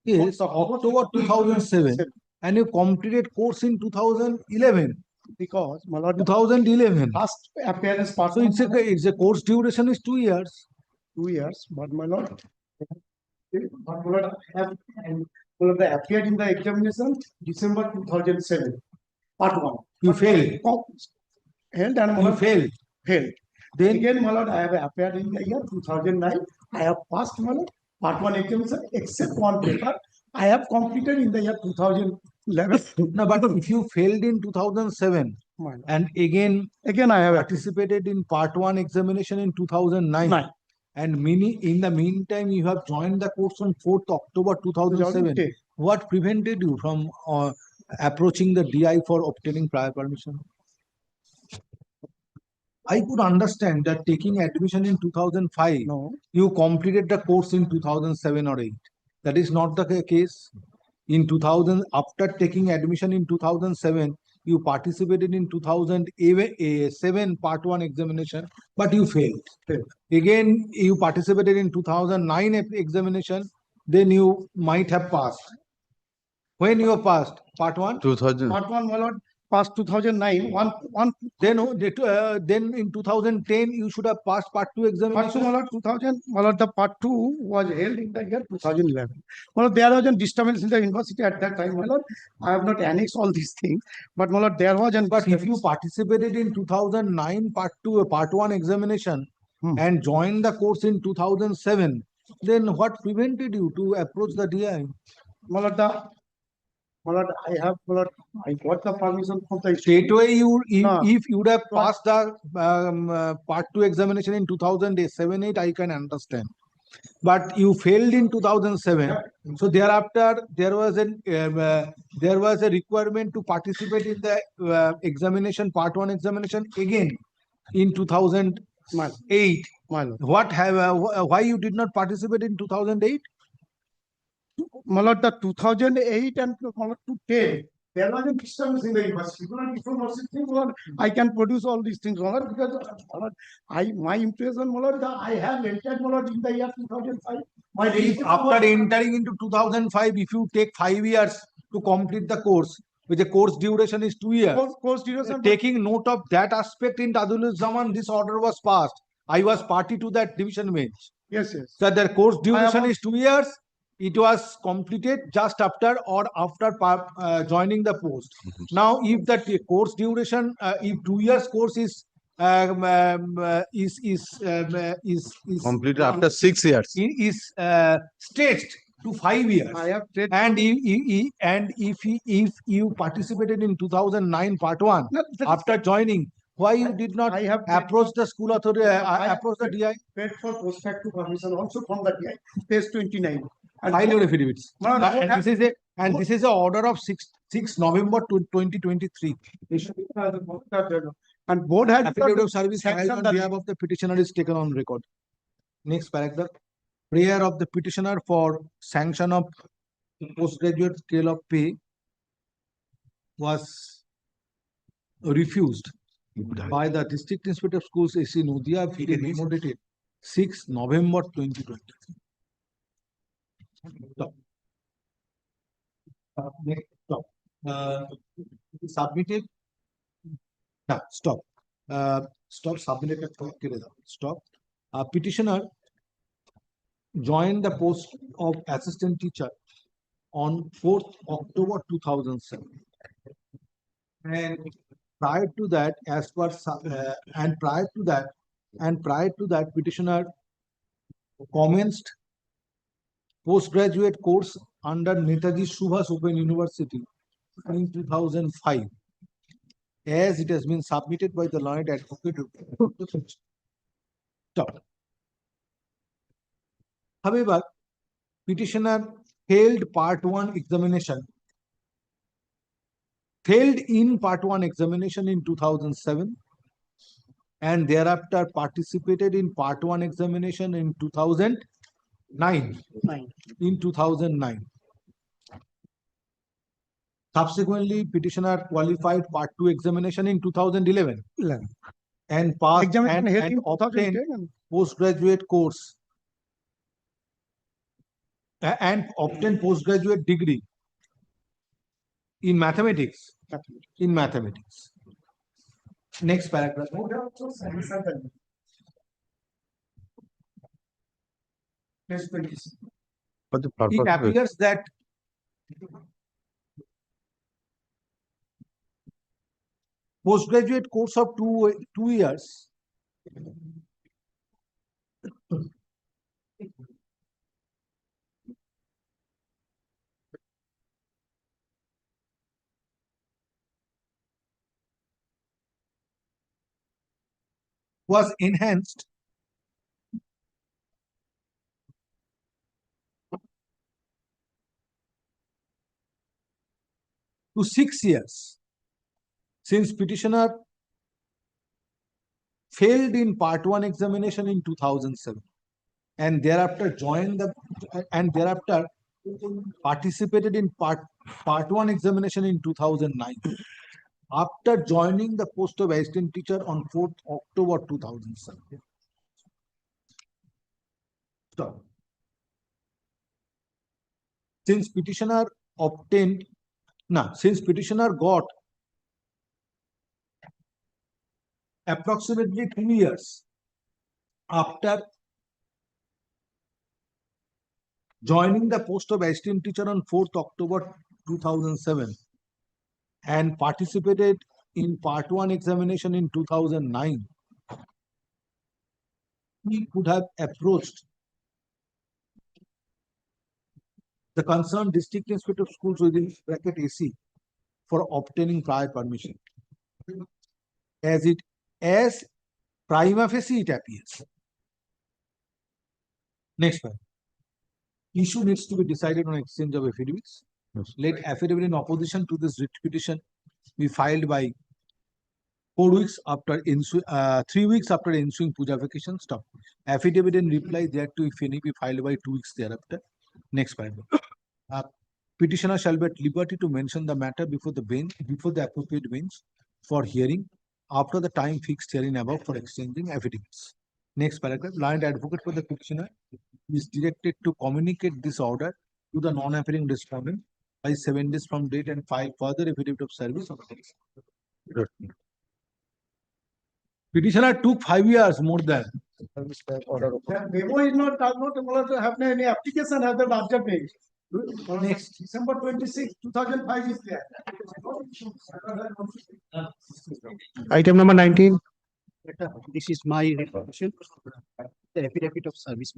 Yes, October 2007. And you completed course in 2011. Because 2011. First appearance part. So it's a course duration is 2 years. 2 years, but my lord, have appeared in the examination December 2007. Part 1. You failed. Held and you failed. Failed. Then again, my lord, I have appeared in the year 2009. I have passed my lord, part 1 examination except one paper. I have completed in the year 2011. No, but if you failed in 2007 and again I have participated in part 1 examination in 2009 and in the meantime you have joined the course on 4th October 2007. What prevented you from approaching the DI for obtaining prior permission? I could understand that taking admission in 2005, you completed the course in 2007 or 8. That is not the case. In 2000, after taking admission in 2007, you participated in 2007 part 1 examination, but you failed. Again, you participated in 2009 examination, then you might have passed. When you have passed, part 1? 2000. Part 1, my lord, passed 2009, Then in 2010 you should have passed part 2 Part examination. 2, my lord, 2000, my lord, the part 2 was held in the year 2011. My lord, there was a disturbance in the university at that time, my lord. I have not annexed all these things, but my lord, there was an. But if you participated in 2009 part 2 part 1 examination and joined the course in 2007, then what prevented you to approach the DI? My lord, I have, my lord, I got the permission from the Straightway No. if you would have passed the part 2 examination in 2007-8, I can understand. But you failed in 2007. So thereafter there was a requirement to participate in the examination, part 1 examination again in 2008. Why you did not participate in 2008? My lord, the 2008 and my lord, to 10, there was a disturbance in the university. I can produce all these things, my lord, because my lord, my impression, my lord, I have entered, my lord, in the year 2005. After entering into 2005, if you take 5 years to complete the course, with the course duration is 2 years. Course duration. Taking note of that aspect in Tadulul Zaman, this order was passed. I was party to that division bench. Yes, yes. So the course duration is 2 years. It was completed just after joining the post. Now, if that course duration, if 2 years course is Completed after 6 years. Is stretched to 5 years. And if you participated in 2009 part 1 after joining, why you did not approach the school authority, approach the DI? Paid for post facto permission also from the DI, page 29. And File your affidavits. No, no, And this is a order of 6 November 2023. And board had Affidavit of service filed on behalf of the petitioner is taken on record. Next paragraph. Prayer of the petitioner for sanction of postgraduate scale of pay was refused by the District Inspector of Schools AC Nodia, memo dated 6 November 2020. Stop. Next, stop. Submitted. No, stop. Stop. Submitted. Stop. Petitioner joined the post of assistant teacher on 4th October 2007. And prior to that, petitioner commenced postgraduate course under Netaji Subhas Open University in 2005, as it has been submitted by the learned advocate. Stop. However, petitioner failed in part 1 examination in 2007 and thereafter participated in part 1 examination in 2009. In 2009. Subsequently, petitioner qualified part 2 examination in 2011 and passed and obtained postgraduate course and obtained postgraduate degree in mathematics. Next paragraph. For the purpose It appears that postgraduate course of two years was enhanced to 6 years since petitioner failed in part 1 examination in 2007 and thereafter participated in part 1 examination in 2009 after joining the post of assistant teacher on 4th October 2007. Stop. Since petitioner got approximately 2 years after joining the post of assistant teacher on 4th October 2007 and participated in part 1 examination in 2009, he could have approached the concerned district inspector of schools within bracket AC for obtaining prior permission. As prima facie it appears. Next one. Issue needs to be decided on exchange of affidavits. Let affidavit in opposition to this writ petition be filed by 4 weeks after 3 weeks after ensuing puja vacation. Stop. Affidavit in reply thereto, if any, be filed by 2 weeks thereafter. Next paragraph. Petitioner shall be at liberty to mention the matter before the appropriate bench for hearing after the time fixed herein above for exchanging affidavits. Next paragraph. Learned advocate for the petitioner is directed to communicate this order to the non-appearing respondent by 7 days from date and file further affidavit of service of the petitioner took 5 years more than. That memo is not, does not have any application has the object. Next, December 26, 2005 is there. Item number 19. This is my requisition, the affidavit of service.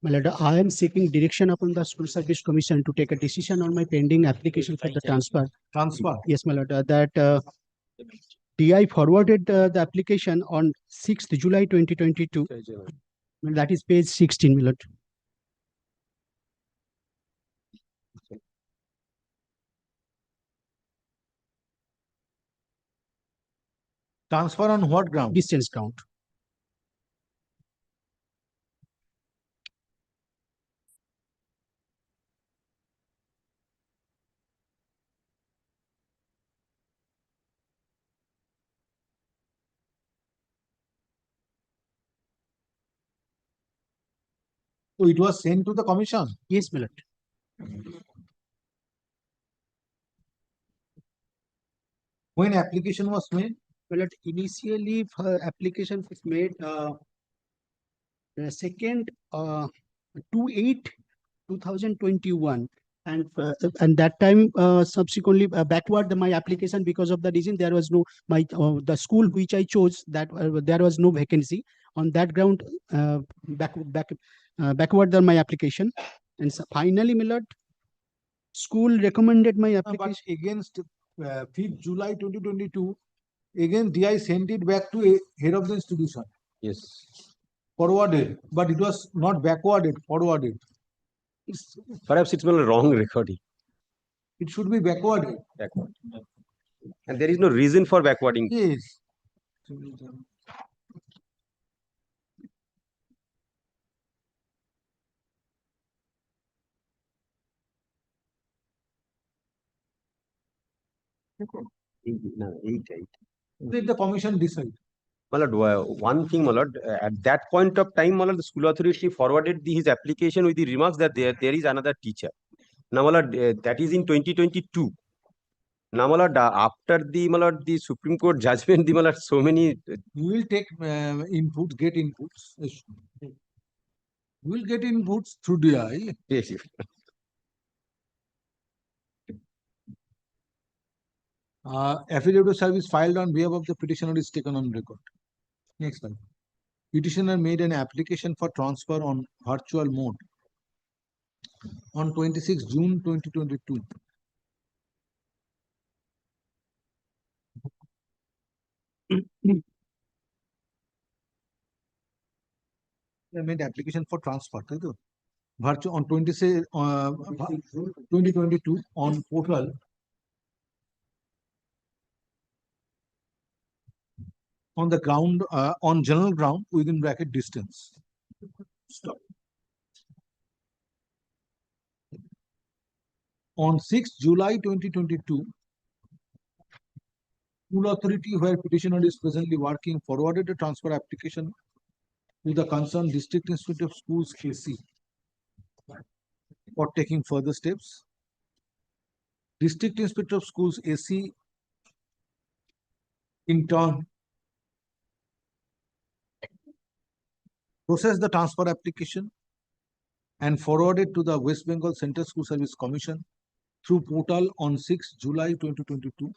My lord, I am seeking direction upon the School Service Commission to take a decision on my pending application for the transfer. Transfer? Yes, my lord, that DI forwarded the application on 6th July 2022. That is page 16, my lord. Transfer on what ground? Distance ground. So it was sent to the commission? Yes, my lord. When application was made? Well, initially application was made second 2/8/2021, and that time subsequently backward my application because of the reason there was no the school which I chose that there was no vacancy on that ground backward than my application, and so finally my lord, school recommended my application. But against 5th July 2022, again DI sent it back to a head of the institution. Yes. Forwarded, but it was not backwarded, forwarded. Perhaps it's a wrong recording. It should be backwarded. Backward. And there is no reason for backwarding. Yes. Eight. Let the commission decide. My lord, one thing, my lord, at that point of time, my lord, the school authority forwarded his application with the remarks that there is another teacher. Now, my lord, that is in 2022. Now, my lord, after the Supreme Court judgment, my lord, so many. You will take inputs, get inputs. Yes. You will get inputs through DI. Yes. Affidavit of service filed on behalf of the petitioner is taken on record. Next one. Petitioner made an application for transfer on virtual mode on 26 June 2022. They made application for transfer. Virtual on 2022 on portal. On the ground, on general ground within bracket distance. Stop. On 6th July 2022, school authority where petitioner is presently working forwarded a transfer application to the concerned district inspector of schools KC for taking further steps. District inspector of schools AC in turn process the transfer application and forward it to the West Bengal Central School Service Commission through portal on 6 July 2022.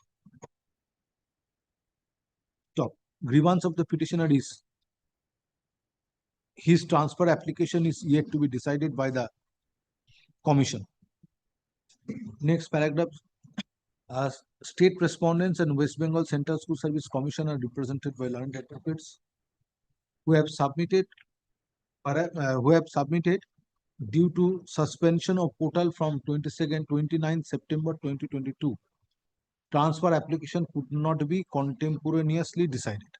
Stop. Grievance of the petitioner is his transfer application is yet to be decided by the commission. Next paragraph. State respondents and West Bengal Central School Service Commission are represented by learned advocates who have submitted due to suspension of portal from 29 September 2022. Transfer application could not be contemporaneously decided.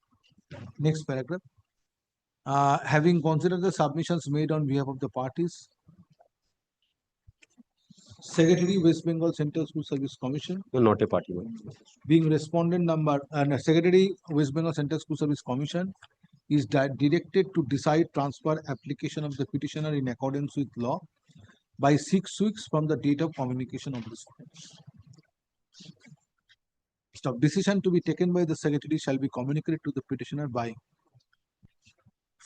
Next paragraph. Having considered the submissions made on behalf of the parties, Secretary West Bengal Central School Service Commission, No, not a party. being respondent number and Secretary West Bengal Central School Service Commission is directed to decide transfer application of the petitioner in accordance with law by 6 weeks from the date of communication of this. Stop. Decision to be taken by the Secretary shall be communicated to the petitioner by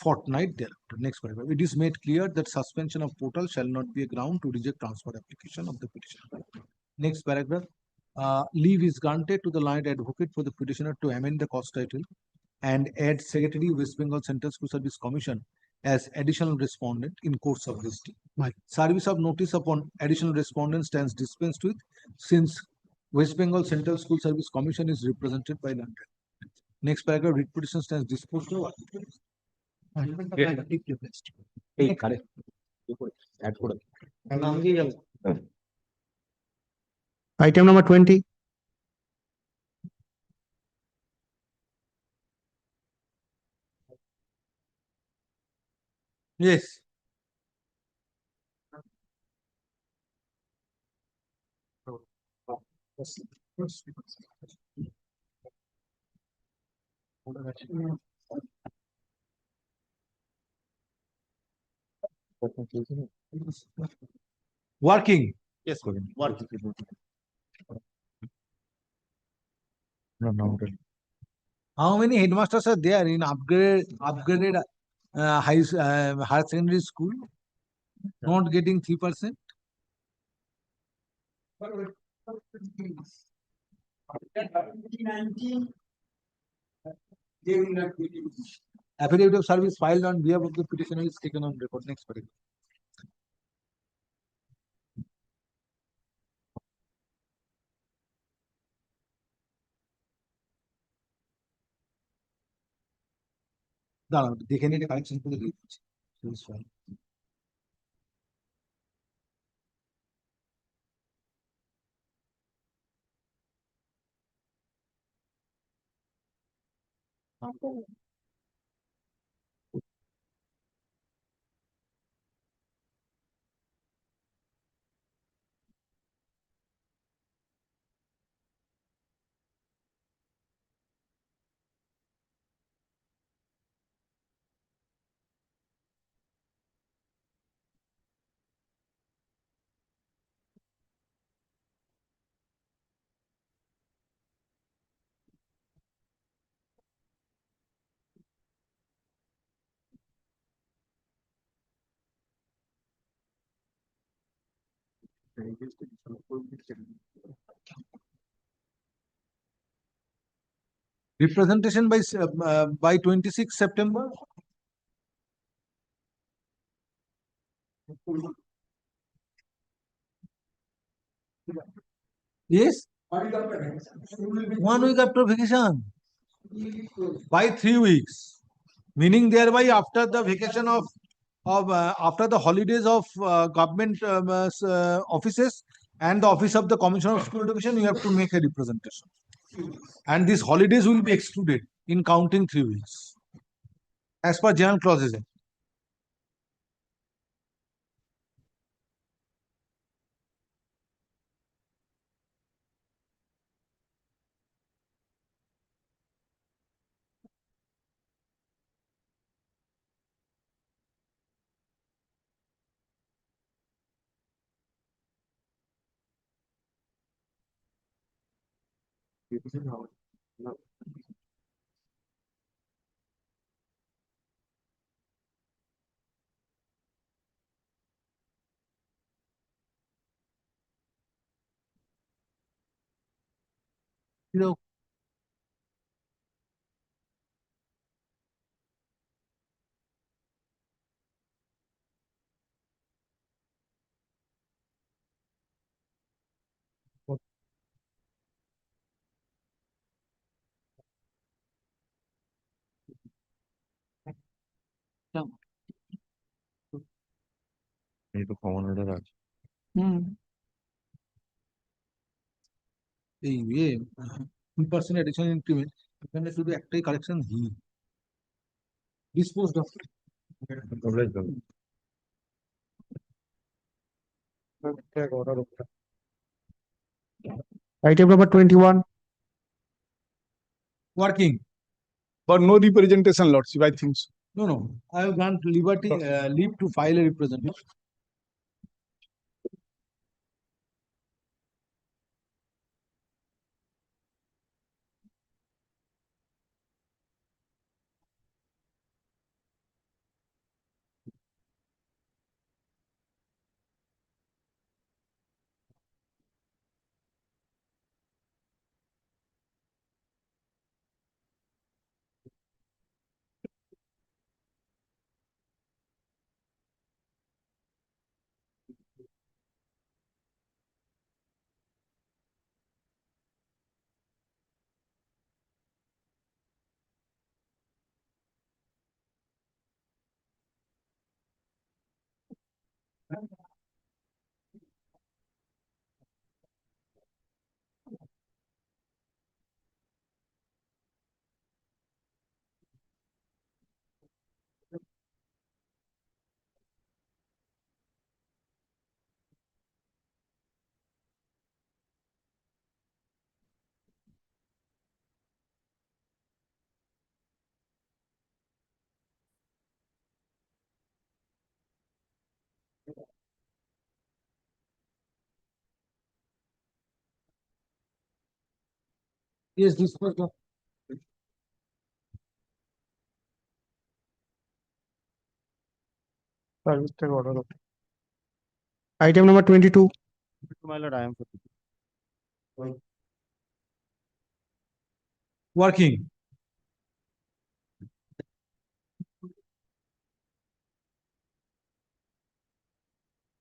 fortnight thereafter. Next paragraph. It is made clear that suspension of portal shall not be a ground to reject transfer application of the petitioner. Next paragraph. Leave is granted to the learned advocate for the petitioner to amend the cause title and add Secretary West Bengal Central School Service Commission as additional respondent in course of this. Service of notice upon additional respondent stands dispensed with since West Bengal Central School Service Commission is represented by learned. Next paragraph. Writ petition stands disposed of. Hey, correct. Add code. Item number 20. Yes. Working. Yes, working. How many headmasters are there in upgraded higher secondary school? Not getting 3%? Affidavit of service filed on behalf of the petitioner is taken on record. Next paragraph. দাঁড়াও দেখে নিয়ে collection করে দিচ্ছি। Representation by 26 September. Yes. 1 week after vacation. By 3 weeks. Meaning thereby after the vacation of after the holidays of government offices and the office of the Commissioner of School Education, you have to make a representation. And these holidays will be excluded in counting 3 weeks. As per general clauses. know, Need to common order আছে। এই ইয়ে 2% additional increment এখানে শুধু একটাই correction he disposed of. Item number 21. Working. But no representation, Lordship, I think so. No, I have granted liberty, leave to file a representation. Yes, disposed of. Service take order. Item number 22. My lord, I am for Working.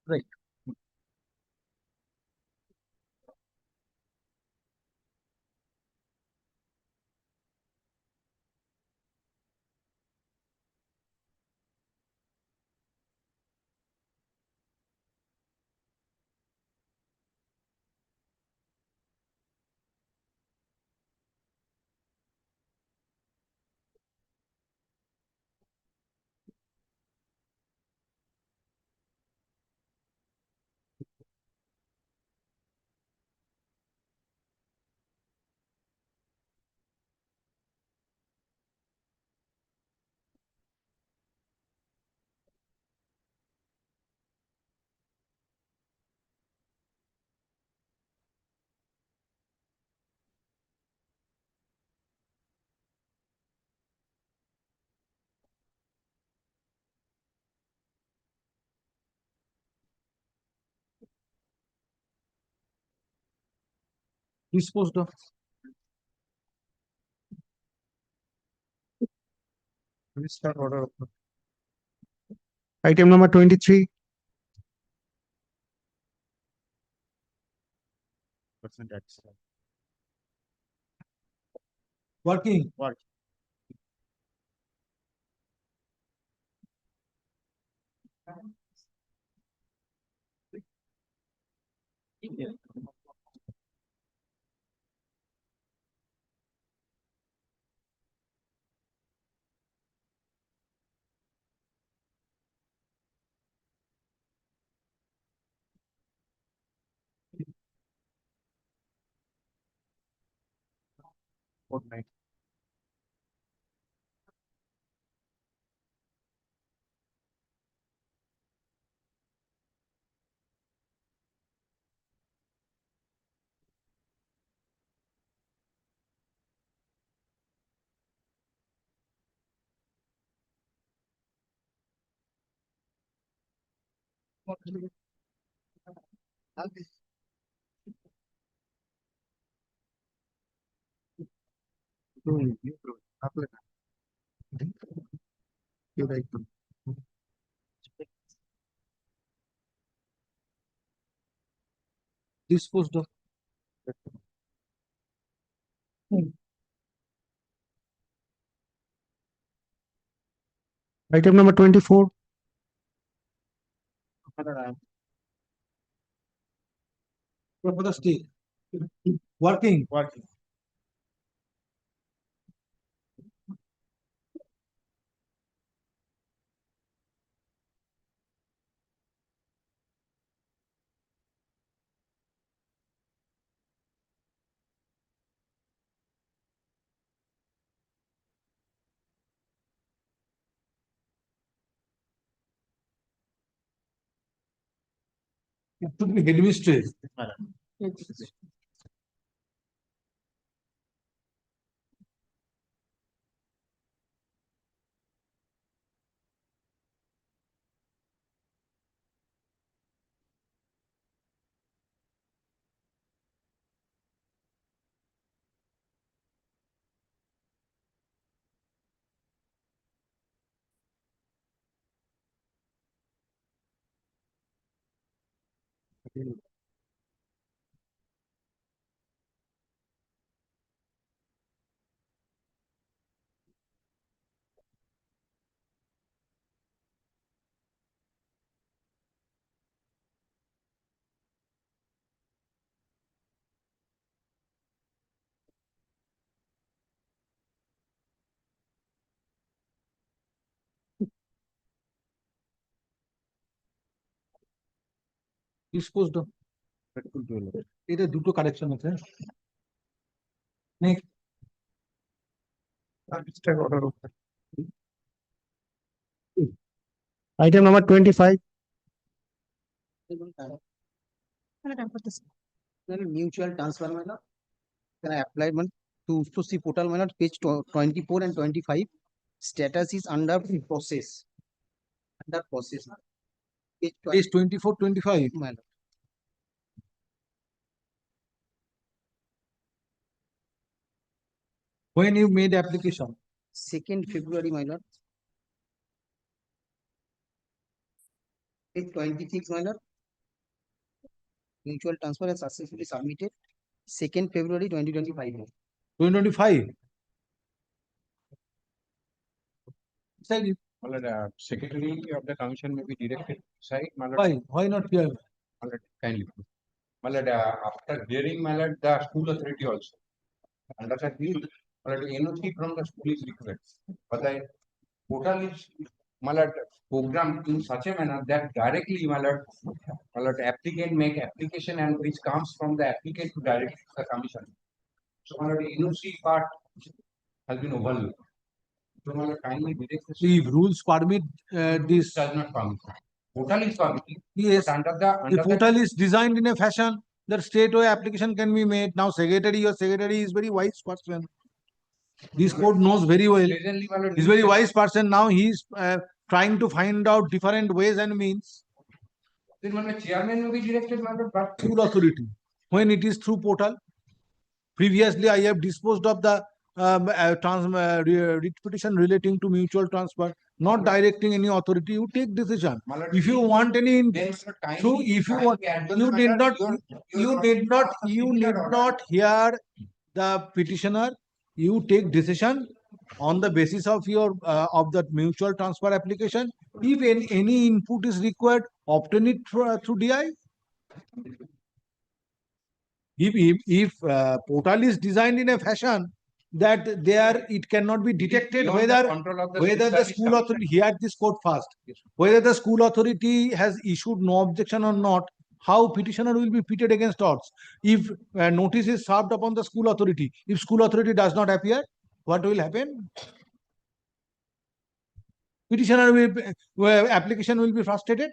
Right. Disposed of. Start order. Item number 23. Working. Okay. Disposed of. Item number 24. For the state. Working. It should be headmistress. Disposed of. এটা দুটো correction আছে। Next. Item number 25. Mutual transfer manner. Can I apply one to see portal manner page 24 and 25. Status is under process. Under process. Page 24, 25. Manner. When you made application. 2nd February, my lord. Page 26, my lord. Mutual transfer has successfully submitted. 2nd February 2025. 2025. Secretary of the commission may be directed side. Why not here? Kindly. After hearing the school authority also. Under that view, NOC from the school is required. But the portal is programmed in such a manner that directly applicant make application and which comes from the applicant to direct the commission. So the NOC part has been overlooked. So kindly direct the If rules permit this. does not permit. Portal is permitting. Yes. But under The the portal is designed in a fashion that straightaway application can be made. Now your secretary is very wise person. This code knows very well. He's very wise person. Now he's trying to find out different ways and means. Then chairman will be directed but School authority. When it is through portal. Previously, I have disposed of the writ petition relating to mutual transfer, not directing any authority. You take decision. If you want any, through if you want, you need not hear the petitioner. You take decision on the basis of your of that mutual transfer application. If any input is required, obtain it through DI. If portal is designed in a fashion that there it cannot be detected whether the school authority, hear this code first, whether the school authority has issued no objection or not, how petitioner will be pitted against odds. If notice is served upon the school authority, if school authority does not appear, what will happen? Petitioner will application will be frustrated.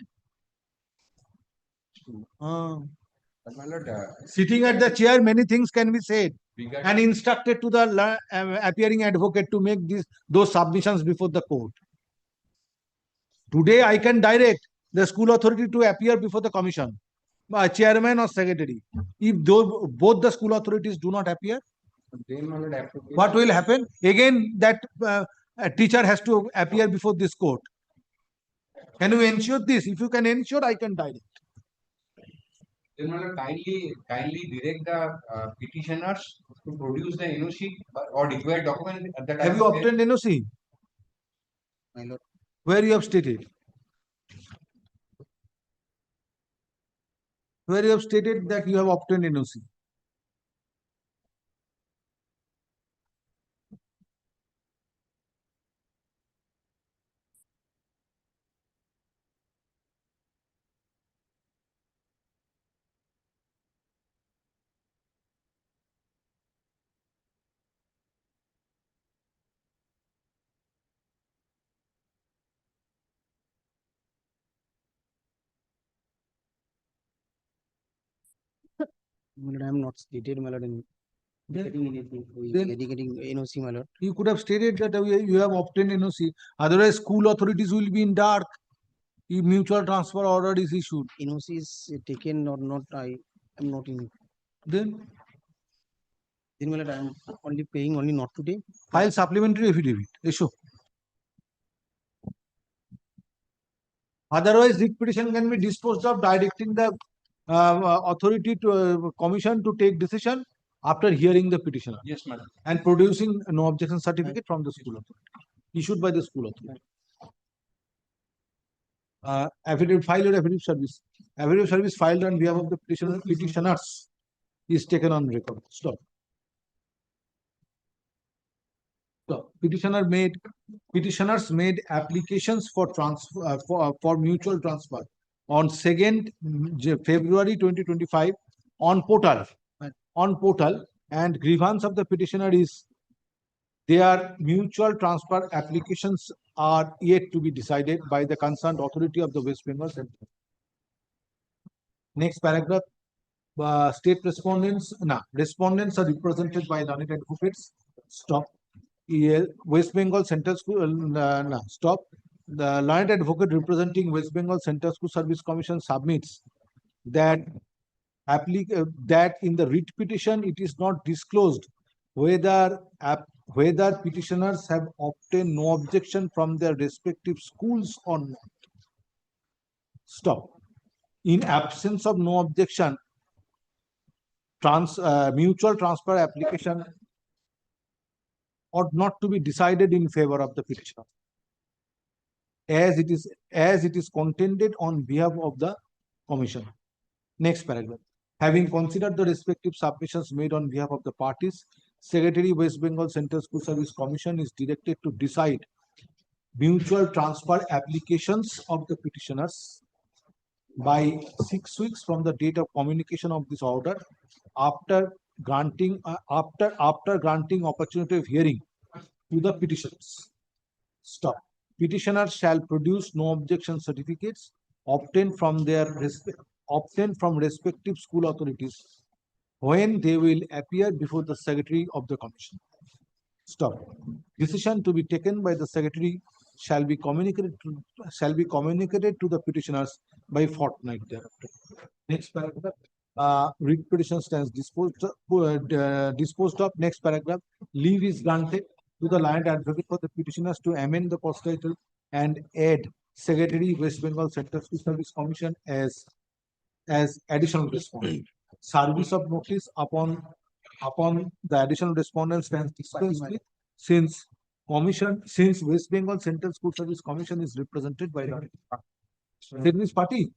Sitting at the chair, many things can be said and instructed to the appearing advocate to make those submissions before the court. Today, I can direct the school authority to appear before the commission, chairman or secretary. If both the school authorities do not appear, Then my lord, application. What will happen? Again, that a teacher has to appear before this court. Can you ensure this? If you can ensure, I can direct. Then my lord, kindly direct the petitioners to produce the NOC or required document at the time. Have you of obtained NOC? My lord. Where you have stated? Where you have stated that you have obtained NOC? My lord, I am not stated, my lord, in getting anything, Then- getting NOC, my lord. You could have stated that you have obtained NOC. Otherwise, school authorities will be in dark. If mutual transfer order is issued. NOC is taken or not, I am not in. Then My lord, I am only paying only not today. file supplementary affidavit. Issue. Otherwise, writ petition can be disposed of, directing the authority to commission to take decision after hearing the petitioner. Yes, madam. And producing no objection certificate from the school authority, issued by the school authority. Affidavit, file your affidavit service. Affidavit service filed on behalf of the petitioners is taken on record. Stop. So petitioners made applications for transfer for mutual transfer on 2nd February 2025 on portal. And grievance of the petitioner is their mutual transfer applications are yet to be decided by the concerned authority of the West Bengal Center. Next paragraph. State respondents are represented by learned advocates. Stop. West Bengal Central School, stop. The learned advocate representing West Bengal Central School Service Commission submits that that in the writ petition it is not disclosed whether petitioners have obtained no objection from their respective schools or not. Stop. In absence of no objection, mutual transfer application ought not to be decided in favor of the petitioner, as it is contended on behalf of the commission. Next paragraph. Having considered the respective submissions made on behalf of the parties, Secretary West Bengal Central School Service Commission is directed to decide mutual transfer applications of the petitioners by 6 weeks from the date of communication of this order, after granting opportunity of hearing to the petitioners. Stop. Petitioners shall produce no objection certificates obtained from respective school authorities when they will appear before the secretary of the commission. Stop. Decision to be taken by the secretary shall be communicated to the petitioners by fortnight thereafter. Next paragraph. Writ petition stands disposed of. Next paragraph. Leave is granted to the learned advocate for the petitioners to amend the post title and add Secretary West Bengal Central School Service Commission as additional respondent. Service of notice upon the additional respondent stands dispensed with, since West Bengal Central School Service Commission is represented by the service party.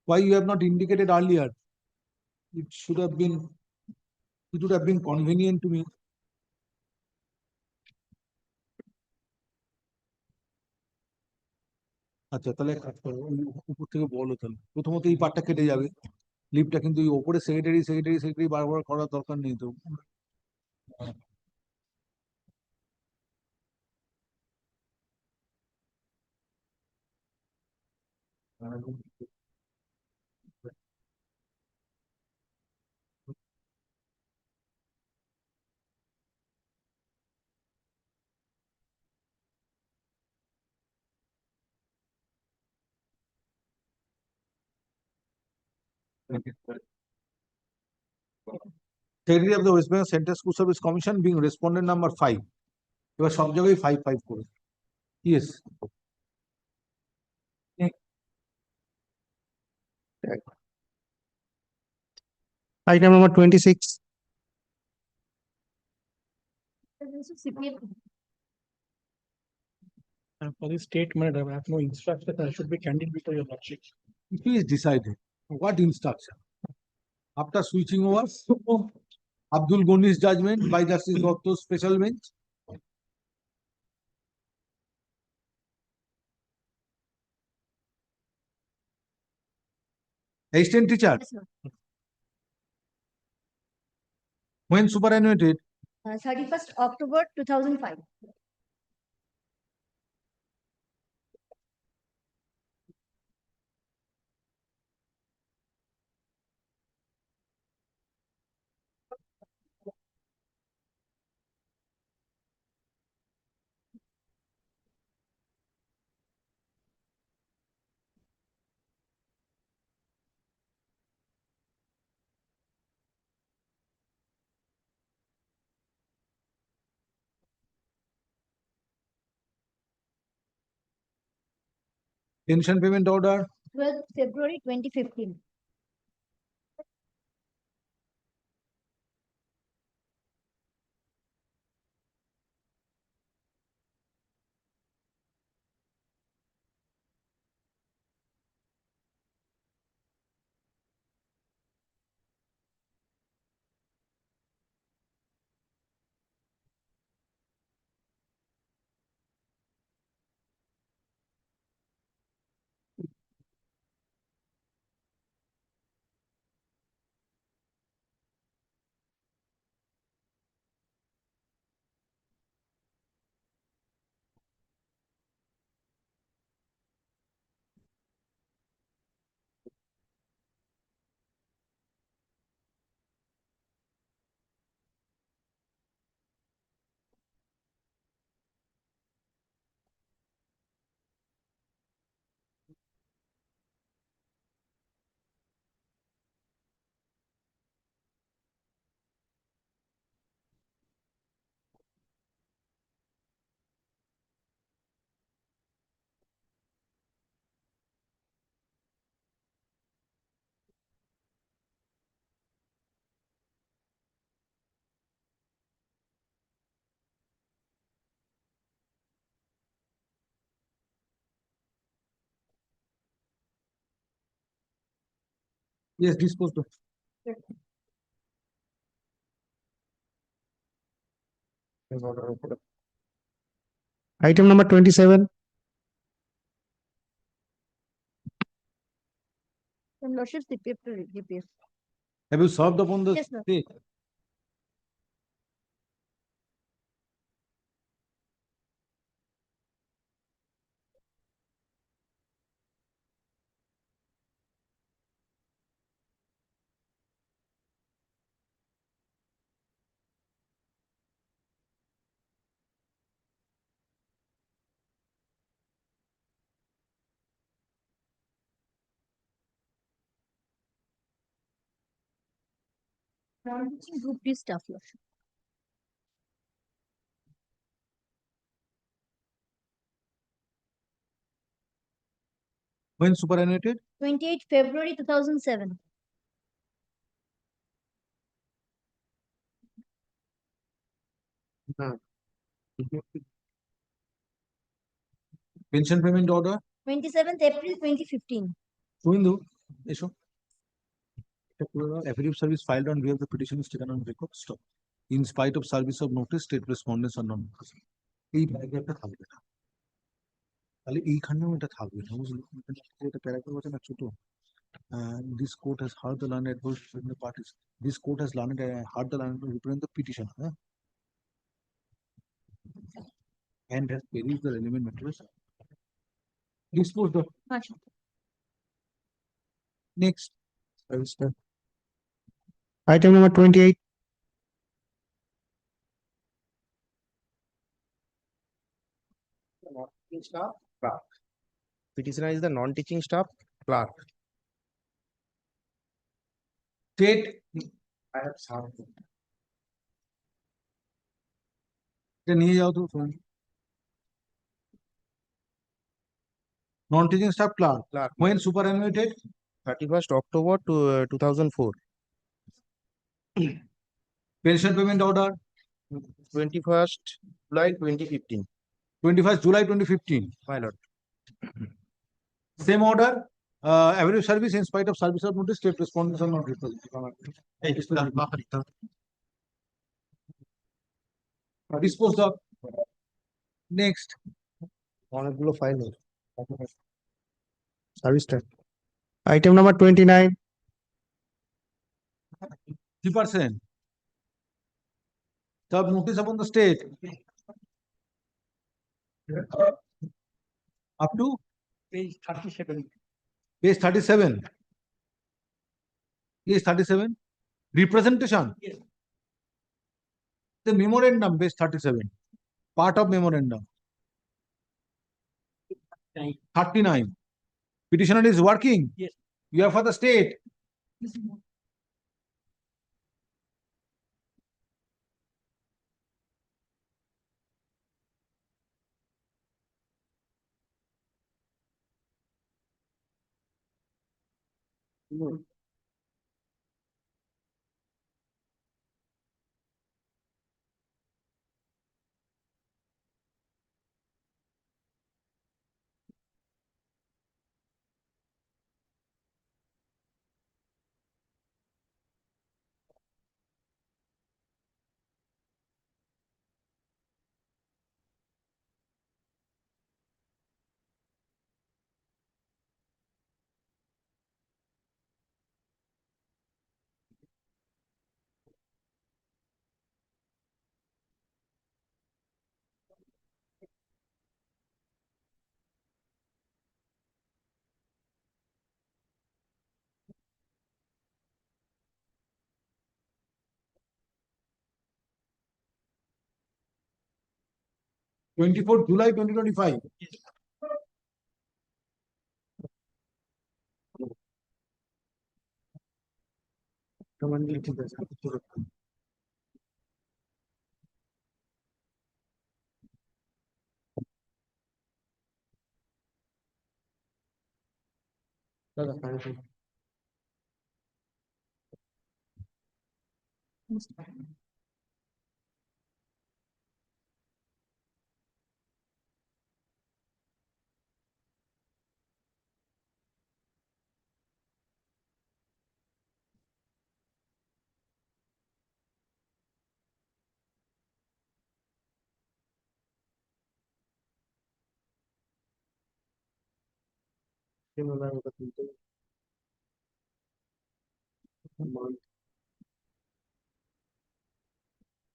Why you have not indicated earlier? It would have been convenient to me. আচ্ছা, তাহলে এক কাজ করো, ওই উপর থেকে বলো তাহলে। প্রথমত এই পার্টটা কেটে যাবে, লিভটা কিন্তু এই ওপরে সেক্রেটারি বারবার করার দরকার নেই তো। Secretary of the West Bengal Central School Service Commission being respondent number 5. এবার সব জায়গায় 5 করে। Yes. Item number 26. And for the statement, I have no instruction. I should be candid before your lordship. It is decided. What instruction? After switching over Abdul Ghani's judgment by Justice Dotto's special bench. Assistant teacher. When superannuated, 31st October 2005. pension payment order, 12th February 2015. yes, disposed of. Item number 27. Your lordship, CPF to DPF. Have you served upon the Yes, sir. state? Non-teaching group D staff, lordship. When superannuated, 28 February 2007. pension payment order, 27th April 2015. Suindu, এসো। Affidavit service filed on behalf of the petition is taken on record. Stop. In spite of service of notice, state respondents are non. এই প্যারাগ্রাফটা থাকবে না। তাহলে এইখানেও এটা থাকবে না, বুঝলি? এটা প্যারাগ্রাফ আছে না ছোট। This court has heard the learned advice from the parties. This court has heard the learned represent the petition. And has perused the relevant materials. Disposed of. Next. Item number 28. Non-teaching staff, clerk. Petitioner is the non-teaching staff, clerk. State. এটা নিয়ে যাও তো non-teaching staff clerk. When superannuated? 31st October to 2004. Pension payment order? 21st July 2015. 21st July 2015. My lord. Same order, average service in spite of service of notice, state respondents are not represented. Disposed of. Next. অনেকগুলো file service time item number 29 3%. Serve notice upon the state. Up to page 37. Page 37. Page 37. Representation. Yes. The memorandum, page 37. Part of memorandum. 39. Petitioner is working. Yes. You are for the state. July 2025.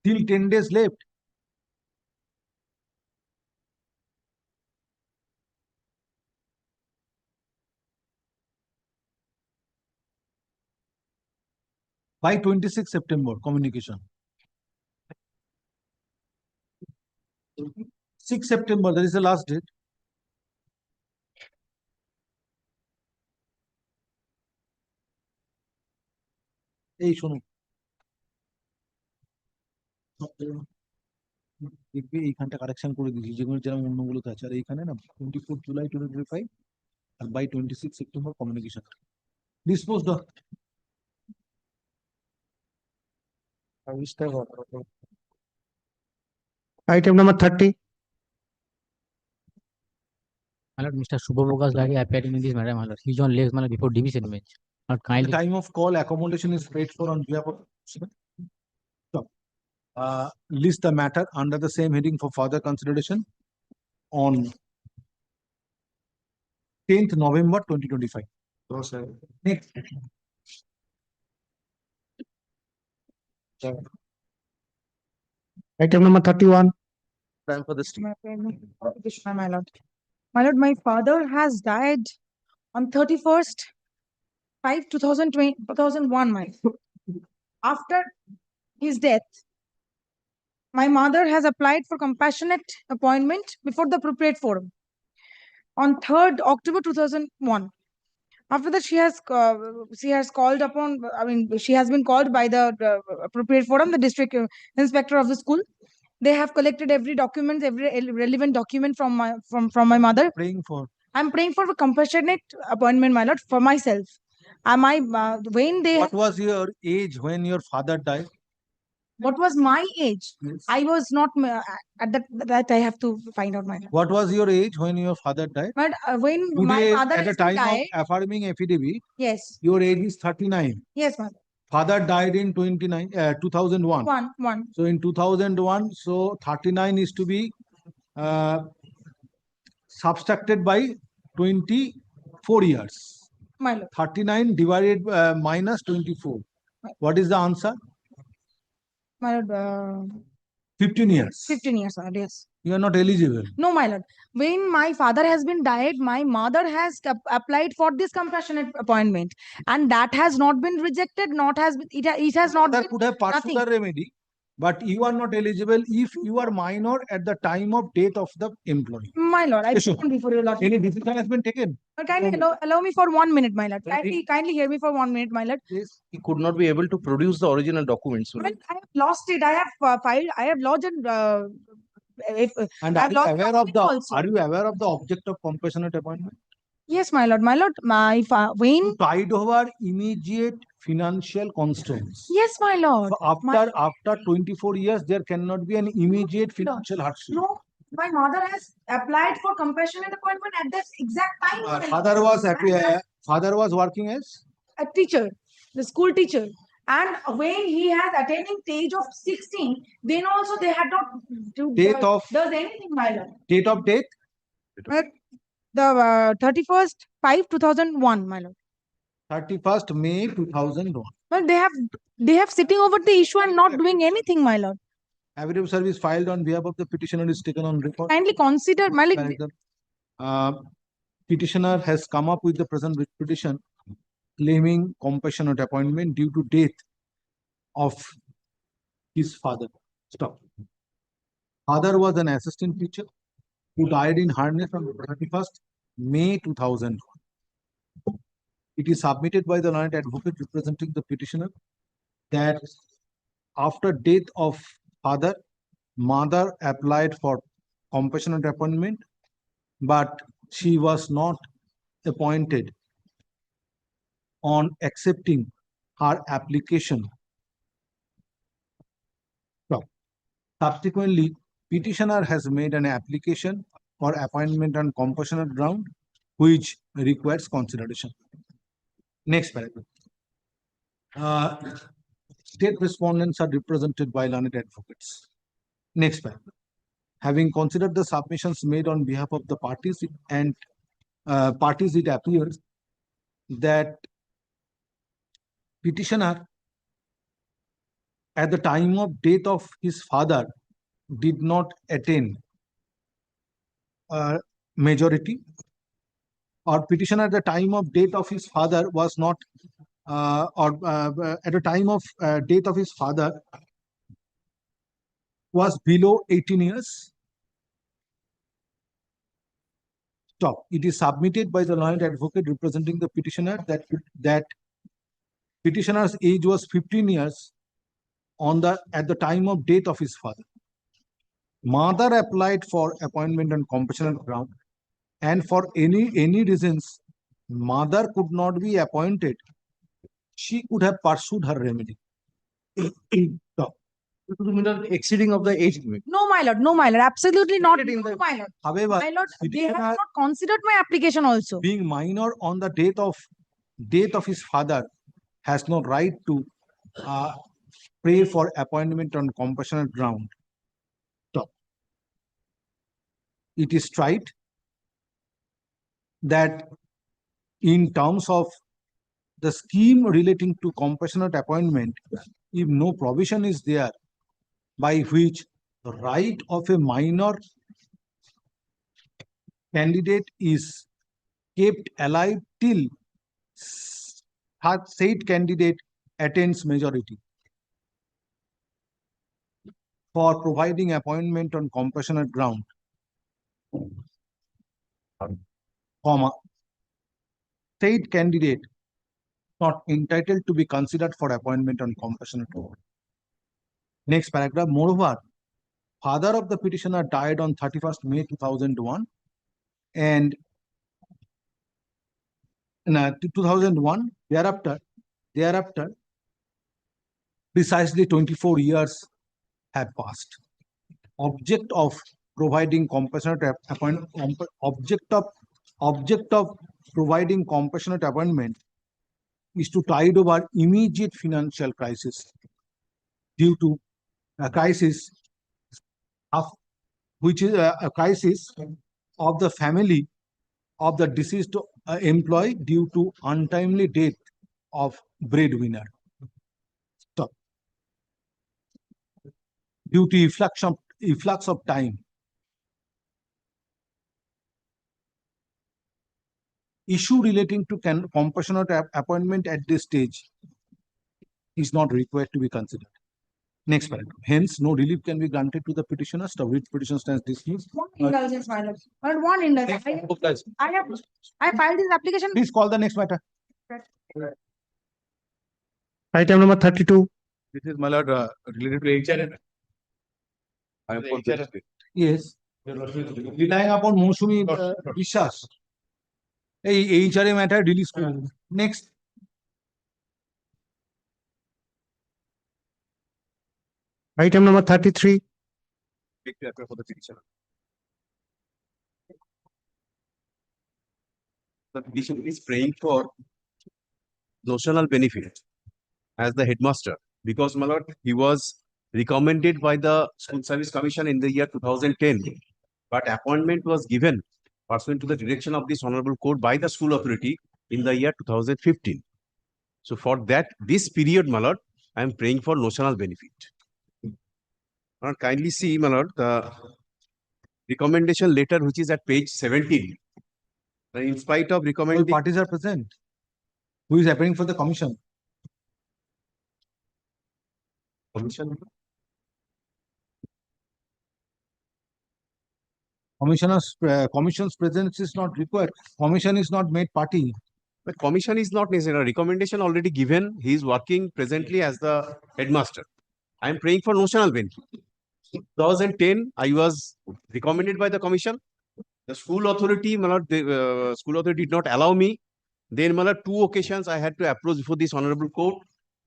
Till 10 days left. By 26 September, communication. 6 September, that is the last date. এই শোনো দেখবে এইখানটা correction করে দিয়েছি যেগুলো যেরকম অন্যগুলোতে আছে আর এইখানে না 24 July 2025 R by 26 September communication. Disposed of. Item number 30. My lord, Mr. Subhabogas Lagi appearing in this matter, my lord. He's on legs, my lord, before division bench. Not At kindly. the time of call, accommodation is paid for on behalf of. List the matter under the same heading for further consideration on 10th November 2025. Next. Item number 31. Time for this. My lord. My lord, my father has died on 31st 5/2001. My lord. After his death, my mother has applied for compassionate appointment before the appropriate forum on 3rd October 2001. After that, she has called upon, I mean, she has been called by the appropriate forum, the district inspector of the school. They have collected every document, every relevant document from my mother. Praying for. I'm praying for a compassionate appointment, my lord, for myself. When they, What was your age when your father died? what was my age? Yes. I was not at that I have to find out, my lord. What was your age when your father died? But when my Today, father at the has been time died, of affirming affidavit, yes, your age is 39. yes, my lord. Father died in 2001. One. So in 2001, so 39 is to be subtracted by 24 years. My lord. 39 divided minus 24. What is the answer? My lord, 15 years. 15 years, my lord, yes. You are not eligible. No, my lord. When my father has been died, my mother has applied for this compassionate appointment, and that has not been rejected. It has not That been could have pursued nothing. the remedy, but you are not eligible if you are minor at the time of death of the employee. My lord, I Yes, sir. stand before your lord. Any decision has been taken? Kindly allow me for 1 minute, my lord. Kindly hear me for 1 minute, my lord. Yes. He could not be able to produce the original documents. Well, I have lost it. I have filed. I have lodged and And I are have you lost aware my of the also. are you aware of the object of compassionate appointment? Yes, my lord. My lord, when To tide over immediate financial constraints. yes, my lord. So after 24 years, there cannot be an immediate financial hardship. No, my mother has applied for compassionate appointment at that exact time. my lord. Father was working as A teacher, the school teacher. And when he has attaining the age of 16, then also they had not does anything, my lord. date of death. The 31st 5 2001, my lord. 31st May 2001. Well, they have sitting over the issue and not doing anything, my lord. Affidavit of service filed on behalf of the petitioner is taken on record. Kindly consider, my lord. Petitioner has come up with the present petition claiming compassionate appointment due to death of his father. Stop. Father was an assistant teacher who died in harness on 31st May 2001. It is submitted by the learned advocate representing the petitioner that after death of father, mother applied for compassionate appointment, but she was not appointed on accepting her application. So, subsequently, petitioner has made an application for appointment on compassionate ground, which requires consideration. Next paragraph. State respondents are represented by learned advocates. Next paragraph. Having considered the submissions made on behalf of the parties it appears that petitioner at the time of death of his father did not attain majority, or petitioner at the time of death of his father was not at the time of death of his father was below 18 years. Stop. It is submitted by the learned advocate representing the petitioner that petitioner's age was 15 years at the time of death of his father. Mother applied for appointment on compassionate ground, and for any reasons mother could not be appointed. She could have pursued her remedy. Stop. Exceeding of the age limit. No, my lord. No, my lord. Absolutely not. No, my lord. However, My lord, they have petitioner not considered my application also. being minor on the death of his father has no right to pray for appointment on compassionate ground. Stop. It is right that in terms of the scheme relating to compassionate appointment, if no provision is there by which the right of a minor candidate is kept alive till said candidate attains majority, for providing appointment on compassionate ground, comma, state candidate not entitled to be considered for appointment on compassionate order. Next paragraph, moreover, father of the petitioner died on 31st May 2001 and 2001, thereafter, precisely 24 years have passed. Object of providing compassionate object of providing compassionate appointment is to tide over immediate financial crisis due to a crisis of which is a crisis of the family of the deceased employee due to untimely death of breadwinner. Stop. Due to efflux of time. Issue relating to compassionate appointment at this stage is not required to be considered. Next paragraph. Hence, no relief can be granted to the petitioner. The writ petition stands dismissed. One indulgence, my lord. But one indulgence. I filed this application. Please call the next matter. Item number 32. This is my lord related to HR. I am for this. Yes. Relying upon Mosumi Vishwas. এই HRA matter release করুন। Next. Item number 33. For the petitioner. The petitioner is praying for notional benefit as the headmaster because, my lord, he was recommended by the School Service Commission in the year 2010, but appointment was given pursuant to the direction of this honorable court by the school authority in the year 2015. So for that, this period, my lord, I am praying for notional benefit. My lord, kindly see, my lord, the recommendation letter which is at page 17. In spite of All recommending parties are present. Who is appearing for the commission? commission, Commission's presence is not required. Commission is not made party. but commission is not necessary. Recommendation already given. He is working presently as the headmaster. I am praying for notional benefit. 2010, I was recommended by the commission. The school authority, my lord, the school authority did not allow me. Then, my lord, 2 occasions I had to approach before this honorable court.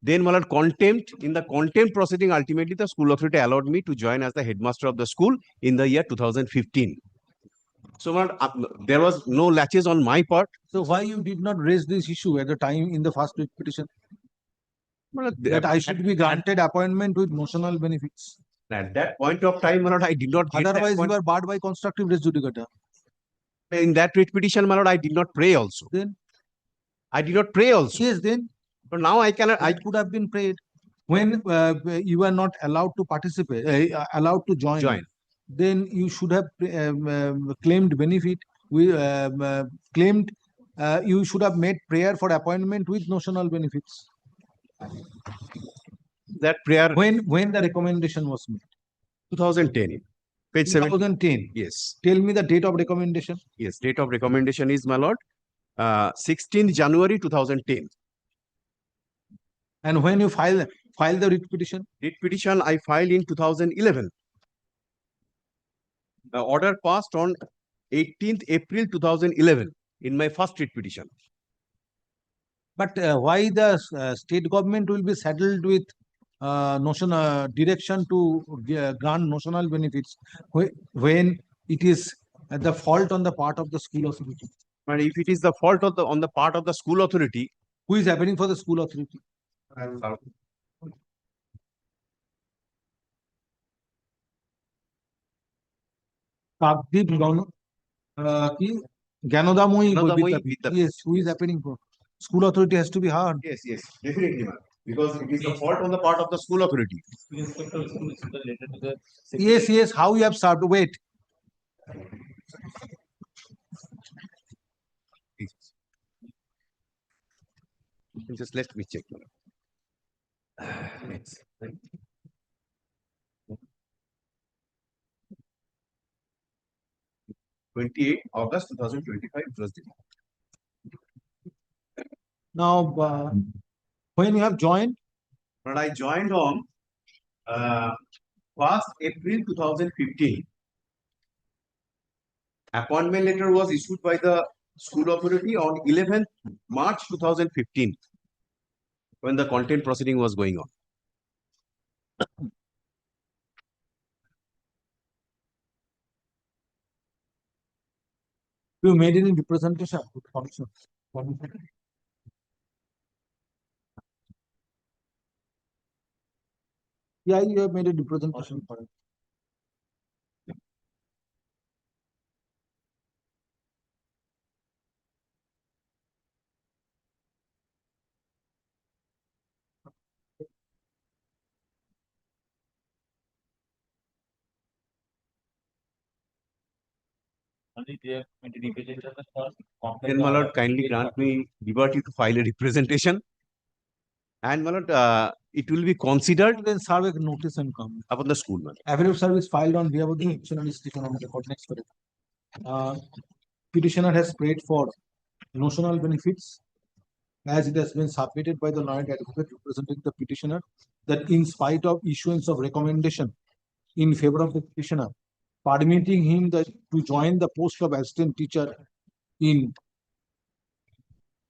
Then, my lord, contempt. In the contempt proceeding, ultimately, the school authority allowed me to join as the headmaster of the school in the year 2015. So, my lord, there was no latches on my part. So why you did not raise this issue at the time in the first petition? My lord, That I should be granted appointment with notional benefits. at that point of time, my lord, I did not get that Otherwise, point. you are barred by constructive res judicata. In that writ petition, my lord, I did not pray also. Then? I did not pray also. Yes, then. But now I cannot. I could have been prayed. When you are not allowed to participate, allowed to join, then you should have claimed benefit. You should have made prayer for appointment with notional benefits. That prayer. When the recommendation was made? 2010. Page 7. 2010. Yes. Tell me the date of recommendation. Yes. Date of recommendation is, my lord, 16th January 2010. And when you file the writ petition? Writ petition I filed in 2011. The order passed on 18th April 2011 in my first writ petition. But why the state government will be saddled with direction to grant notional benefits when it is the fault on the part of the school authority? And if it is the fault of on the part of the school authority, who is appearing for the school authority? Kakdeep Gyanodamoyi Vidyapith. Yes, who is appearing for? School authority has to be heard. Yes, definitely, ma'am. Because it is the fault on the part of the school authority. Yes, how you have served. Wait. Just let me check. 28 August 2025 it was delivered. Now, when you have joined, But I joined on 1st April 2015. Appointment letter was issued by the school authority on 11th March 2015 when the content proceeding was going on. you made any representation. Yeah, you have made a representation for it. Then, my lord, kindly grant me liberty to file a representation. And, my lord, it will be considered. Then serve a notice and come. Upon the school, man. Affidavit service filed on behalf of the petitioner is taken on record. Next for it. Petitioner has prayed for notional benefits as it has been submitted by the learned advocate representing the petitioner that in spite of issuance of recommendation in favor of the petitioner permitting him to join the post of assistant teacher in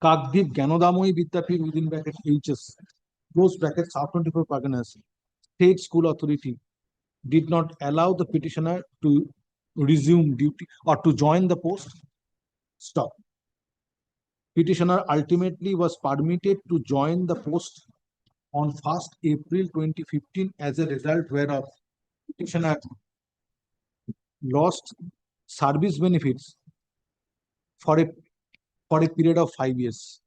Kakdeep Ganodamoy Vidyapeeth within bracket HS close bracket South 24 Parganas State School Authority did not allow the petitioner to resume duty or to join the post. Stop. Petitioner ultimately was permitted to join the post on 1st April 2015 as a result whereof petitioner lost service benefits for a period of 5 years,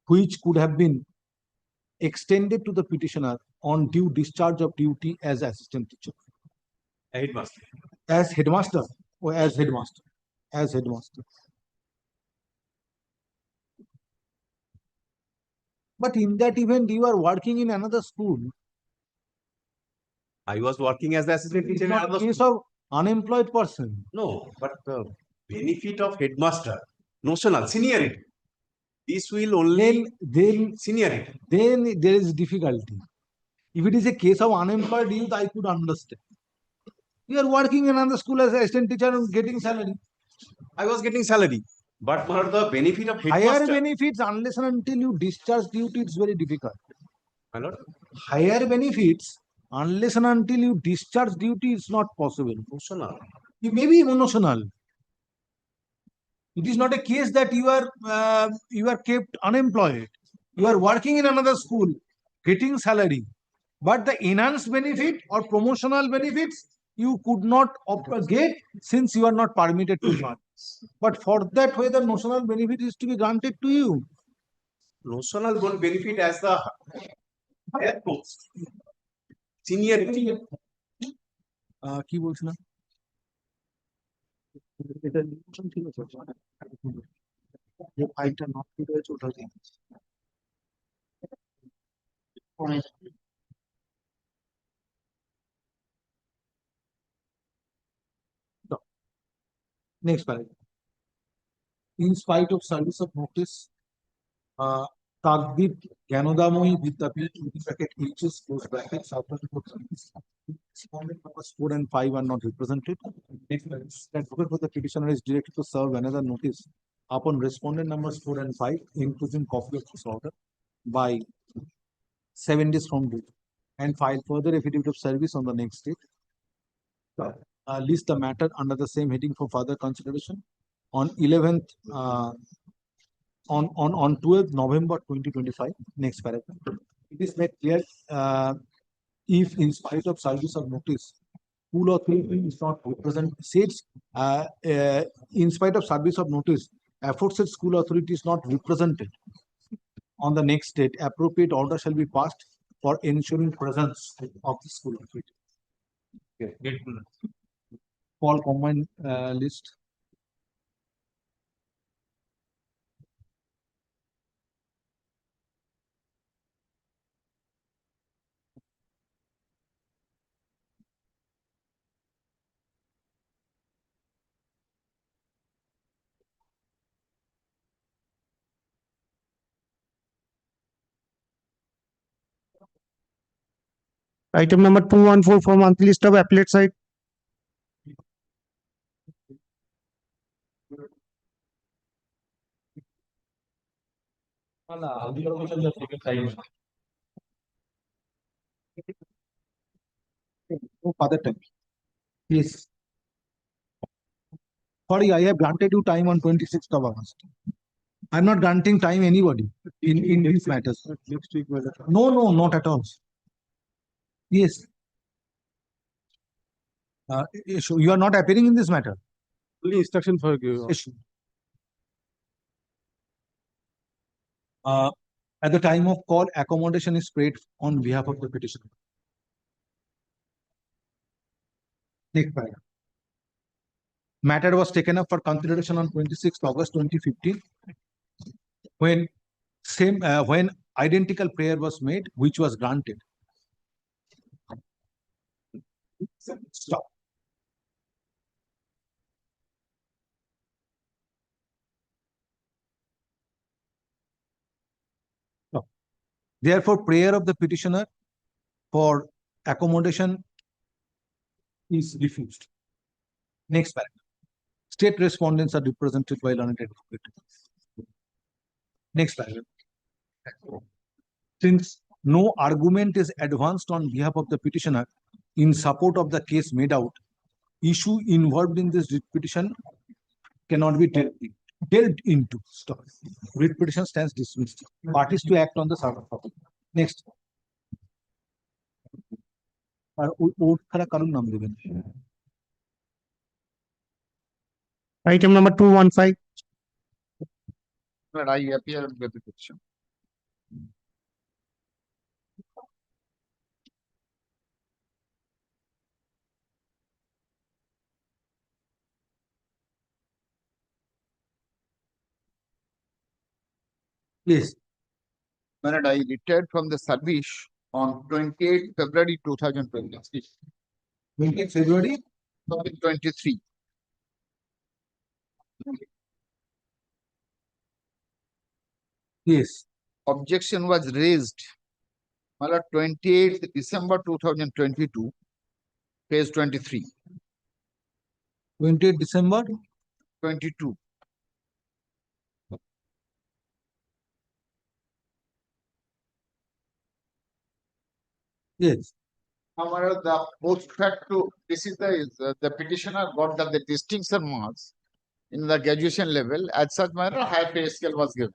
which could have been extended to the petitioner on due discharge of duty as assistant teacher. Headmaster. As headmaster or as headmaster? As headmaster. But in that event, you are working in another school. I was working as the assistant teacher in It's not another case school. of unemployed person. No, but the benefit of headmaster, notional, seniority. This will only Then seniority. Then there is difficulty. If it is a case of unemployed youth, I could understand. You are working in another school as assistant teacher and getting salary. I was getting salary, but for the benefit of Higher headmaster. benefits, unless and until you discharge duty, it's very difficult. My lord, Higher benefits, unless and until you discharge duty, it's not possible. notional. You may be emotional. It is not a case that you are kept unemployed. You are working in another school, getting salary, but the enhanced benefit or promotional benefits you could not get since you are not permitted to join. But for that, whether notional benefit is to be granted to you. Notional will benefit as the higher post. Seniority. কি বলছিলাম? যে ফাইলটা not fit হয়েছে ওটা দিয়ে next paragraph. In spite of service of notice, Kakdeep Ganodamoy Vidyapeeth within bracket HS close bracket South 24 respondent numbers 4 and 5 are not represented. Next paragraph. Advocate for the petitioner is directed to serve another notice upon respondent numbers 4 and 5, including copy of this order by 7 days from date, and file further affidavit of service on the next date. List the matter under the same heading for further consideration. On 11th, on 12th November 2025, next paragraph. It is made clear if in spite of service of notice, school authority is not represent, says in spite of service of notice, aforesaid school authority is not represented on the next date, appropriate order shall be passed for ensuring presence of the school authority. Okay. Call combined list. Item number 214 for monthly list of appellate site. Oh, Father time. Yes. Sorry, I have granted you time on 26th of August. I'm not granting time anybody in these matters. Next week, my lord. No, not at all. Yes. So you are not appearing in this matter. Only instruction for you. Issue. At the time of call, accommodation is paid on behalf of the petitioner. Next paragraph. Matter was taken up for consideration on 26th August 2015 when when identical prayer was made, which was granted. Stop. No. Therefore, prayer of the petitioner for accommodation is refused. Next paragraph. State respondents are represented by learned advocate. Next paragraph. Since no argument is advanced on behalf of the petitioner in support of the case made out, issue involved in this writ petition cannot be delved into. Stop. Writ petition stands dismissed. Parties to act on the server copy. Next. Item number 215. But I appear with the petition. Yes. My lord, I retired from the service on 28 February 2023. 28 February 2023. Yes. Objection was raised. My lord, 28th December 2022, page 23. 28 December 22. Yes. However, the post facto, this is the petitioner got the distinction marks in the graduation level. As such manner, high pay scale was given.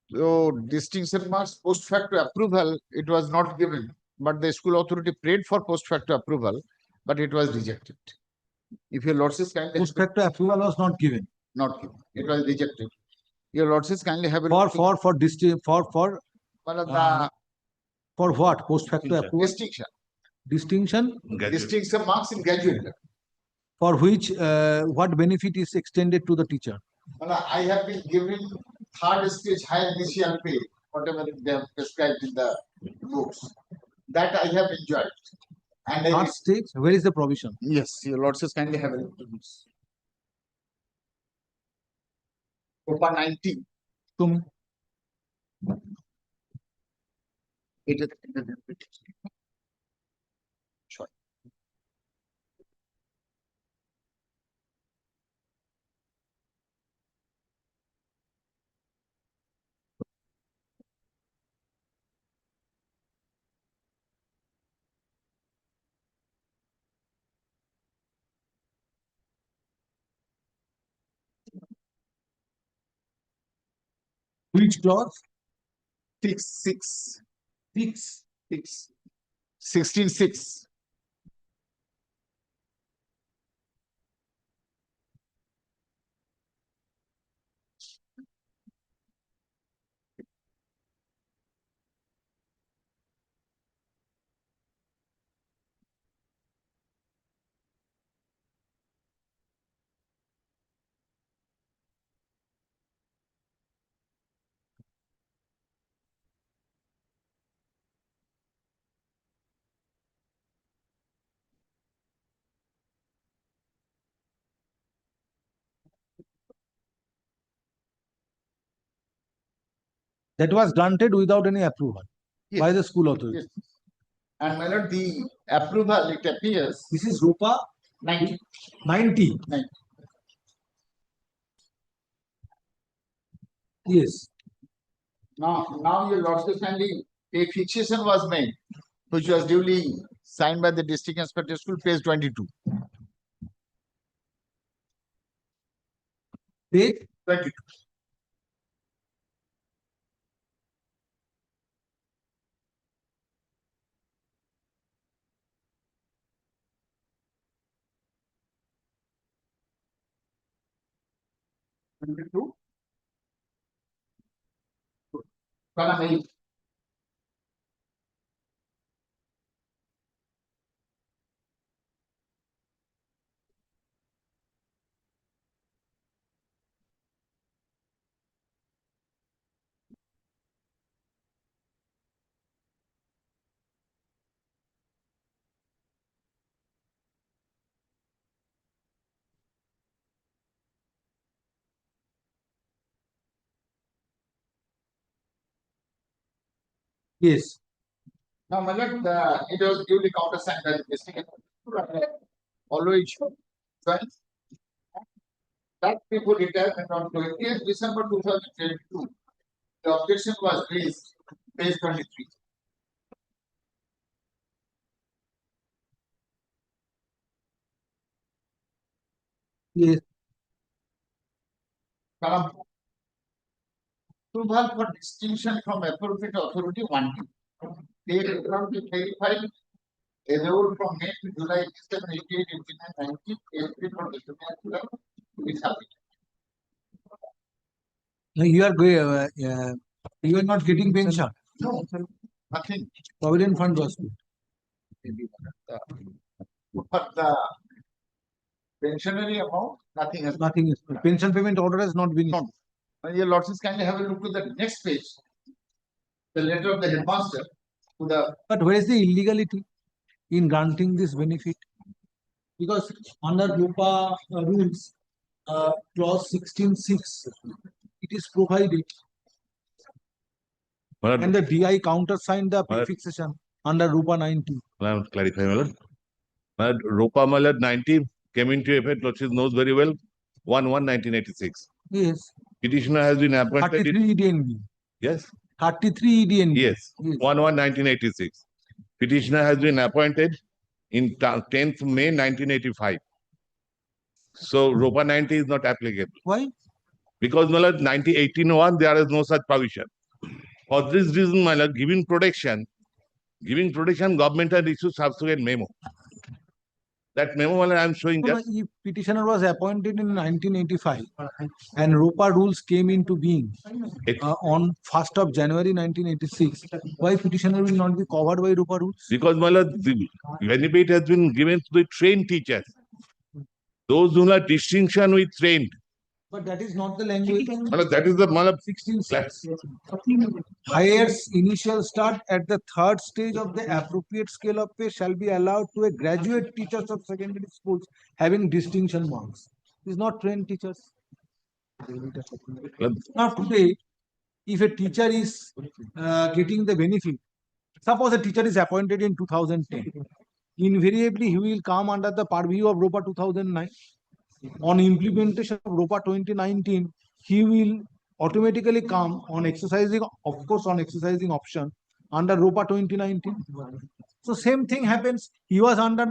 So distinction marks post facto approval, it was not given, but the school authority prayed for post facto approval, but it was rejected. If your lordships kindly post facto approval was not given. not given, it was rejected. Your lordships kindly have a For look one of the for what? Post facto approval? distinction. Distinction? Distinction marks in graduate level. For which what benefit is extended to the teacher? Well, I have been given third stage high initial pay, whatever they have prescribed in the books. That I have enjoyed. And Third stage, where is the provision? yes, your lordships kindly have a look at this. Open 19. To me. It is sure. Which clause? 6. 6. 16.6. That was granted without any approval Yes. by the school authority. Yes. And my lord, the approval, it appears. This is RUPA 90. 90. 90. Yes. Now your lordship kindly, a fixation was made, which was duly signed by the district inspector school, page 22. Page 22. Column 8. Yes. Now, my lord, it was duly countersigned by the district. Although it should join that before retirement on 20th December 2022, the objection was raised, page 23. Yes. Column approval for distinction from appropriate authority 1. They referred to verified a rule from May to July 87, 88, 89, 90, April for dismissal is submitted. Now you are going, you are not getting pension. No, nothing. Provident fund was good. But the pensionary amount, nothing has. Nothing is, pension payment order has not been. Your lordships kindly have a look to the next page. The letter of the headmaster to the. But where is the illegality in granting this benefit? Because under RUPA rules, clause 16(6), it is provided. And the DI countersigned the prefixation under RUPA 90. I'll clarify, my lord. My lord, RUPA, my lord, 90 came into effect, lordship knows very well, 1/1/1986. Yes. Petitioner has been appointed. 33 EDNB. Yes. 33 EDNB. Yes. 1/1/1986. Petitioner has been appointed in 10th May 1985. So RUPA 90 is not applicable. Why? Because, my lord, 1918-1, there is no such provision. For this reason, my lord, giving protection, government has issued subsequent memo. That memo, my lord, I am showing just. If petitioner was appointed in 1985 and RUPA rules came into being on 1st of January 1986, why petitioner will not be covered by RUPA rules? Because, my lord, the benefit has been given to the trained teachers. Those who have distinction with trained. But that is not the language. That is the 16. Highest initial start at the third stage of the appropriate scale of pay shall be allowed to a graduate teachers of secondary schools having distinction marks. Is not trained teachers. Now today, if a teacher is getting the benefit, suppose a teacher is appointed in 2010, invariably he will come under the purview of RUPA 2009. On implementation of RUPA 2019, he will automatically come on exercising, of course, on exercising option under RUPA 2019. So same thing happens. He was under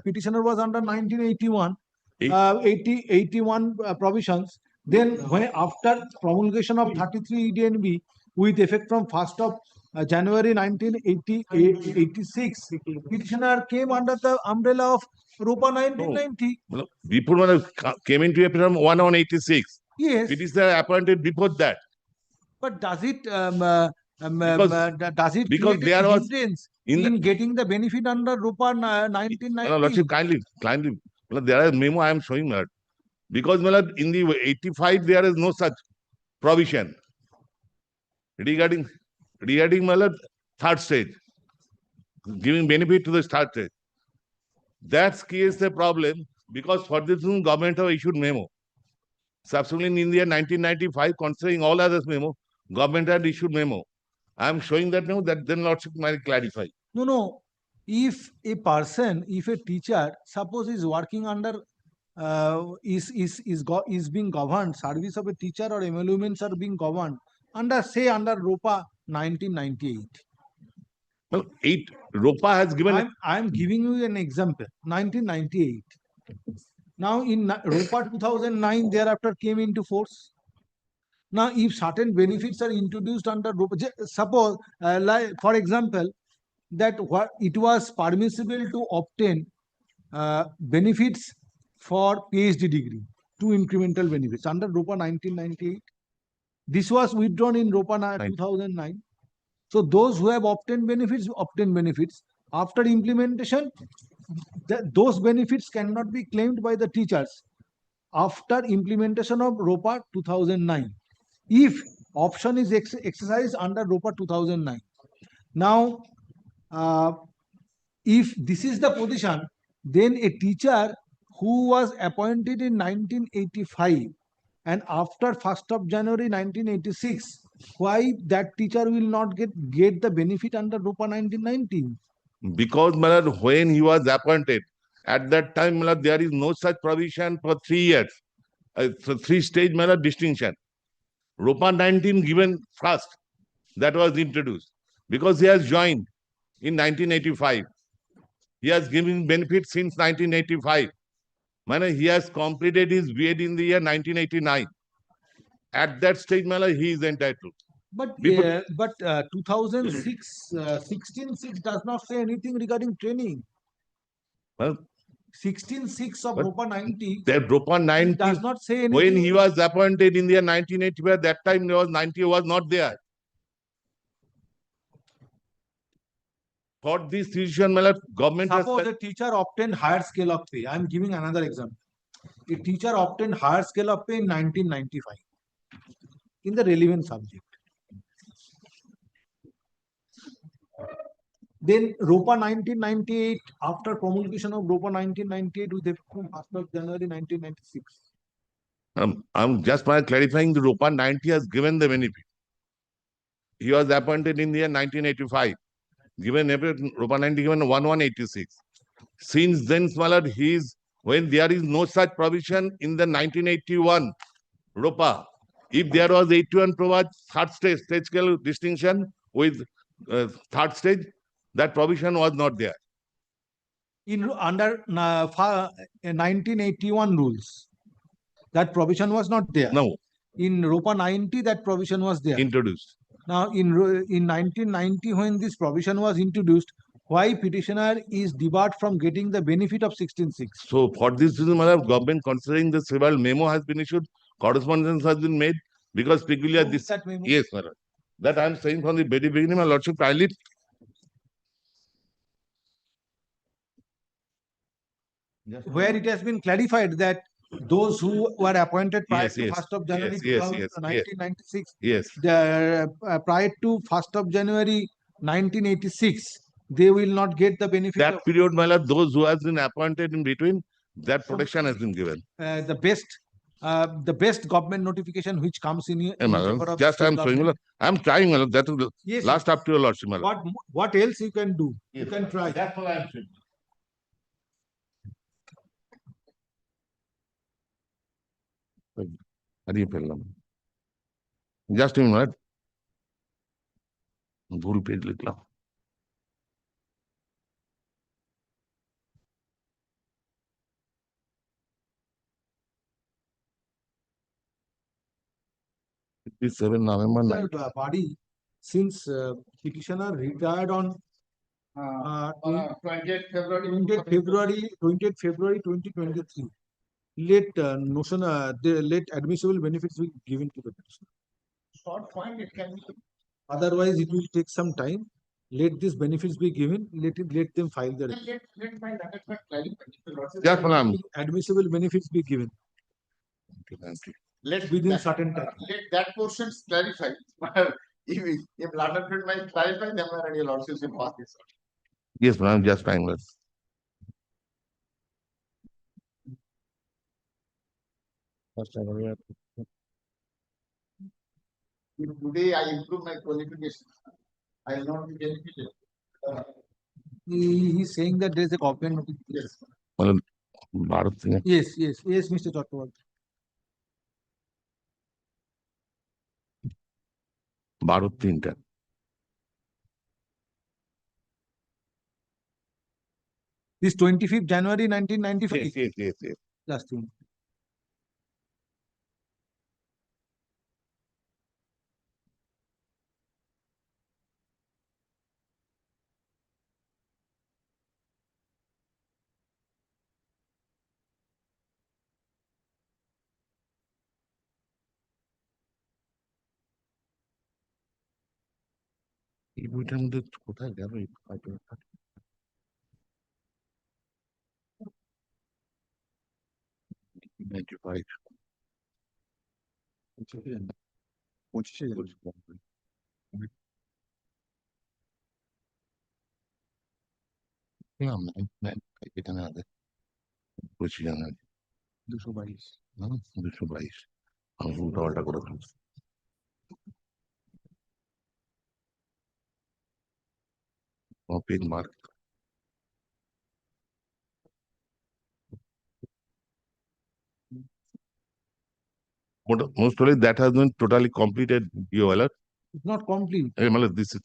petitioner was under 1981, 81 provisions. Then when after promulgation of 33 EDNB with effect from 1st of January 1986, petitioner came under the umbrella of RUPA 1990. Before, my lord, came into effect from 1/1/86. Yes. Petitioner appointed before that. But does it Because create there a was hindrance in getting the benefit under RUPA 1990? Lordship, kindly, there is memo I am showing, my lord. Because, my lord, in the 85 there is no such provision regarding my lord, third stage, giving benefit to the third stage. That creates a problem because for this reason government have issued memo. Subsequently in India 1995, considering all others memo, government had issued memo. I am showing that memo that then lordship might clarify. No. if if a teacher, suppose is working under, is being governed, service of a teacher or emoluments are being governed under, say, under ROPA 1998. Well, ROPA has given. I'm giving you an example, 1998. Now in ROPA 2009, thereafter came into force. Now, if certain benefits are introduced under ROPA, suppose, like for example, that what it was permissible to obtain benefits for PhD degree, 2 incremental benefits under ROPA 1998. This was withdrawn in ROPA 2009. So those who have obtained benefits obtain benefits. After implementation, those benefits cannot be claimed by the teachers after implementation of ROPA 2009. If option is exercised under ROPA 2009. Now, if this is the position, then a teacher who was appointed in 1985 and after 1st of January 1986, why that teacher will not get the benefit under ROPA 1919? Because my lord, when he was appointed, at that time, my lord, there is no such provision for 3 years. So 3-stage my lord, distinction. ROPA 19 given first, that was introduced. Because he has joined in 1985. He has given benefits since 1985. He has completed his BEd in the year 1989. At that stage, he is entitled. But 2006, 16.6 does not say anything regarding training. Well, 16.6 of but ROPA 90 that ROPA 90 does not say anything. When he was appointed in the year 1985, that time there was 90 was not there. For this decision, government has Suppose a teacher obtained higher scale of pay. I am giving another example. A teacher obtained higher scale of pay in 1995 in the relevant subject. Then ROPA 1998, after promulgation of ROPA 1998 with effect from 1st of January 1996. I'm just clarifying the ROPA 90 has given the benefit. He was appointed in the year 1985. Given ROPA 90 given 1186. Since then, when there is no such provision in the 1981 ROPA, if there was 81 provides third stage scale distinction with third stage, that provision was not there. Under 1981 rules, that provision was not there. No. In ROPA 90, that provision was there. Introduced. Now, in 1990, when this provision was introduced, why petitioner is debarred from getting the benefit of 16.6? So, for this reason, government considering the several memo has been issued, correspondence has been made, because peculiar this. That memo? Yes, madam. That I am saying from the very beginning, my lordship, kindly. Where it has been clarified that those who were appointed prior to 1st of January 1996, prior to 1st of January 1986, they will not get the benefit. That period, my lord, those who has been appointed in between, that protection has been given. The best government notification which comes in here. Just I am showing, I am trying, my lord, that is yes, last up to your lordship, my lord. What else you can do? Yes, you can try. That's what I am saying. Just a minute. भूल page लिख ला. It's 7 November 9. Body, since petitioner retired on 20th February 2023. Let admissible benefits be given to the petitioner. Short point, it can be. Otherwise, it will take some time. Let these benefits be given. Let them file their. Admissible benefits be given. Within certain time. Let that portion clarify. If London might clarify, then your lordship will pass this. Yes, but I'm just trying with. If today I improve my qualification, I will not be benefited. He's saying that there is a government notice. Yes. Well, Bharat Singh. Yes, Mr. Chakravarti. Bharat Singh. This 25th January 1995. Yes. Last thing. এই বইটার মধ্যে কোথায় গেল এই পাইপের? 95 পঁচিশে এখানে আছে 25 জানুয়ারি 222 222 আমি উল্টা পাল্টা করে ফেলছি। Open mark. Most probably that has been totally completed, your alert. It's not complete. This is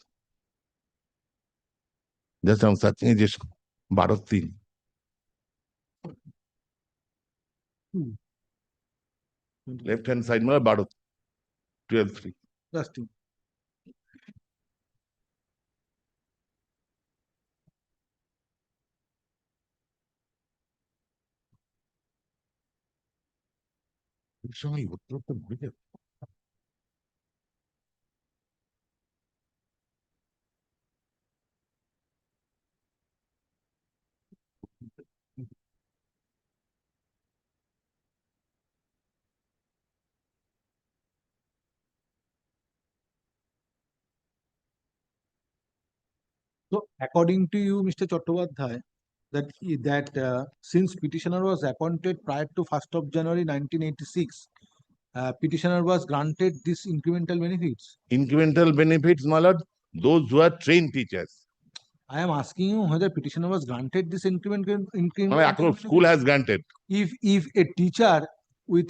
just I'm searching just Bharat thing. Left hand side Bharat 12-3. Last thing. সময় উত্তর বুঝে So according to you, Mr. Chattopadhyay, that since petitioner was appointed prior to 1st of January 1986, petitioner was granted this incremental benefits. Incremental benefits, my lord, those who are trained teachers. I am asking you whether petitioner was granted this incremental School has granted. If a teacher with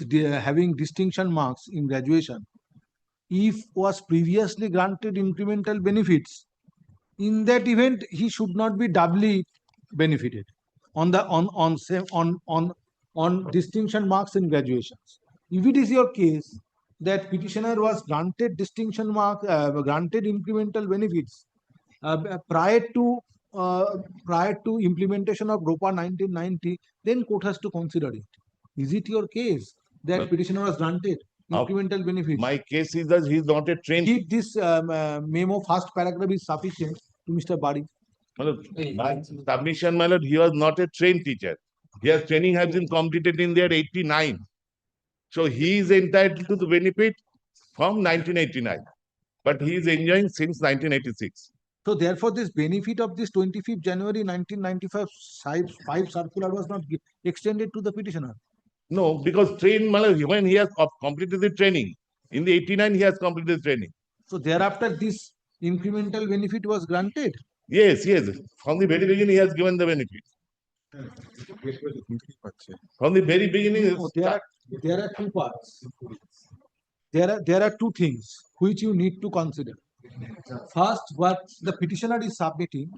having distinction marks in graduation, if was previously granted incremental benefits, in that event he should not be doubly benefited on distinction marks in graduations. If it is your case that petitioner was granted distinction mark, granted incremental benefits prior to implementation of ROPA 1990, then court has to consider it. Is it your case that petitioner was granted incremental benefits? My case is that he is not a trained. If this memo first paragraph is sufficient to Mr. Bari. My submission, my lord, he was not a trained teacher. His training has been completed in the year 89. So he is entitled to the benefit from 1989. But he is enjoying since 1986. So therefore, this benefit of this 25th January 1995 5 circular was not extended to the petitioner. No, because when he has completed the training, in the 89 he has completed the training. So thereafter this incremental benefit was granted? Yes. From the very beginning he has given the benefit. From the very beginning. There are two parts. There are two things which you need to consider. First, what the petitioner is submitting,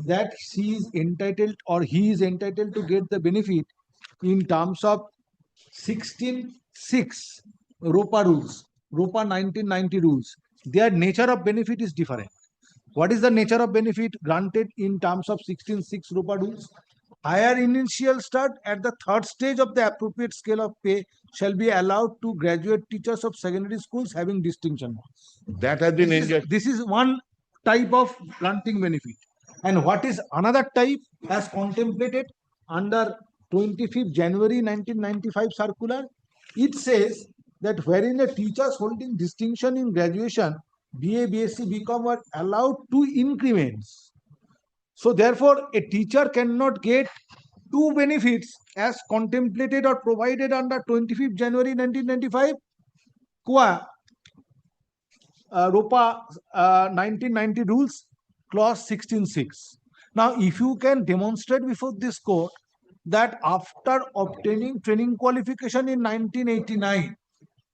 that she is entitled or he is entitled to get the benefit in terms of 16(6) ROPA rules, ROPA 1990 rules. Their nature of benefit is different. What is the nature of benefit granted in terms of 16(6) ROPA rules? Higher initial start at the third stage of the appropriate scale of pay shall be allowed to graduate teachers of secondary schools having distinction marks. That has been enjoyed. This is one type of granting benefit. And what is another type as contemplated under 25th January 1995 circular? It says that wherein the teachers holding distinction in graduation, BA, BSc, BCom were allowed 2 increments. So therefore, a teacher cannot get 2 benefits as contemplated or provided under 25th January 1995 ROPA 1990 rules clause 16(6). Now, if you can demonstrate before this court that after obtaining training qualification in 1989,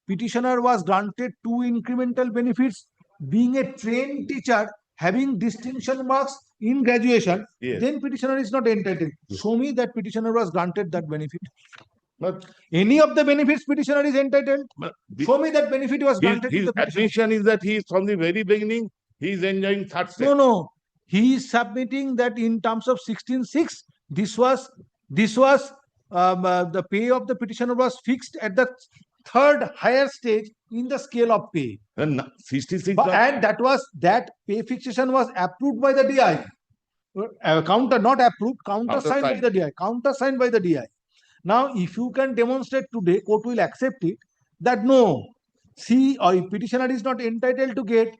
petitioner was granted 2 incremental benefits, being a trained teacher, having distinction marks in graduation, Yes. then petitioner is not entitled. Show me that petitioner was granted that benefit. But Any of the benefits petitioner is entitled. Show me that benefit was his, granted to his the petitioner. admission is that he is from the very beginning, he is enjoying third stage. No. He is submitting that in terms of 16.6, this was the pay of the petitioner was fixed at the third higher stage in the scale of pay. And 66. And that pay fixation was approved by the DI. Not approved, countersigned by the DI. Countersigned by the DI. Now, if you can demonstrate today, court will accept it that no, petitioner is not entitled to get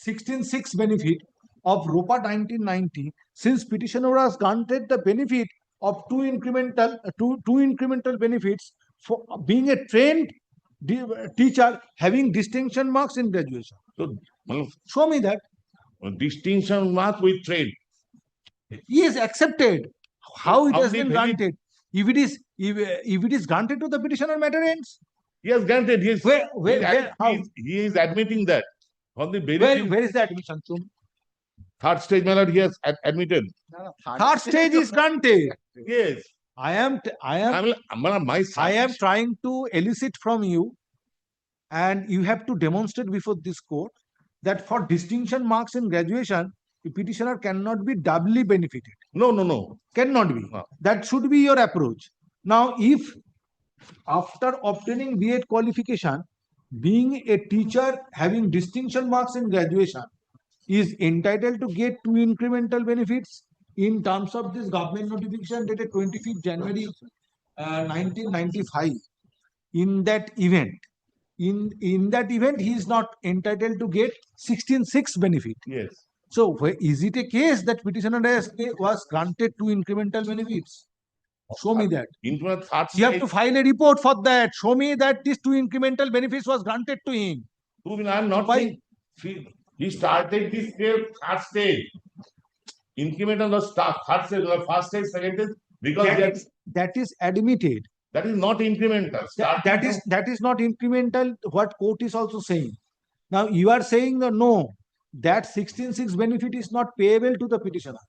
16.6 benefit of ROPA 1990, since petitioner was granted the benefit of two incremental benefits for being a trained teacher having distinction marks in graduation. So, show me that. Distinction mark with trade. He is accepted. How it has been many- granted? If it is granted to the petitioner, matter ends. He has granted. He is, How? he is admitting that. On the very Where is the admission? third stage, my lord, he has admitted. Third stage is granted. Yes. I am trying to elicit from you, and you have to demonstrate before this court that for distinction marks in graduation, the petitioner cannot be doubly benefited. No. Cannot be. No. That should be your approach. Now, if after obtaining B.Ed qualification, being a teacher having distinction marks in graduation is entitled to get 2 incremental benefits in terms of this government notification dated 25th January 1995. In that event, he is not entitled to get 16.6 benefit. Yes. So, is it a case that petitioner was granted 2 incremental benefits? Show me that. Into a third You have stage. to file a report for that. Show me that these 2 incremental benefits was granted to him. I am not saying he started this third stage. Increment on the third stage, or first stage, second stage, because that is admitted. That is not incremental. That is not incremental. What court is also saying. Now you are saying no, that 16.6 benefit is not payable to the petitioner.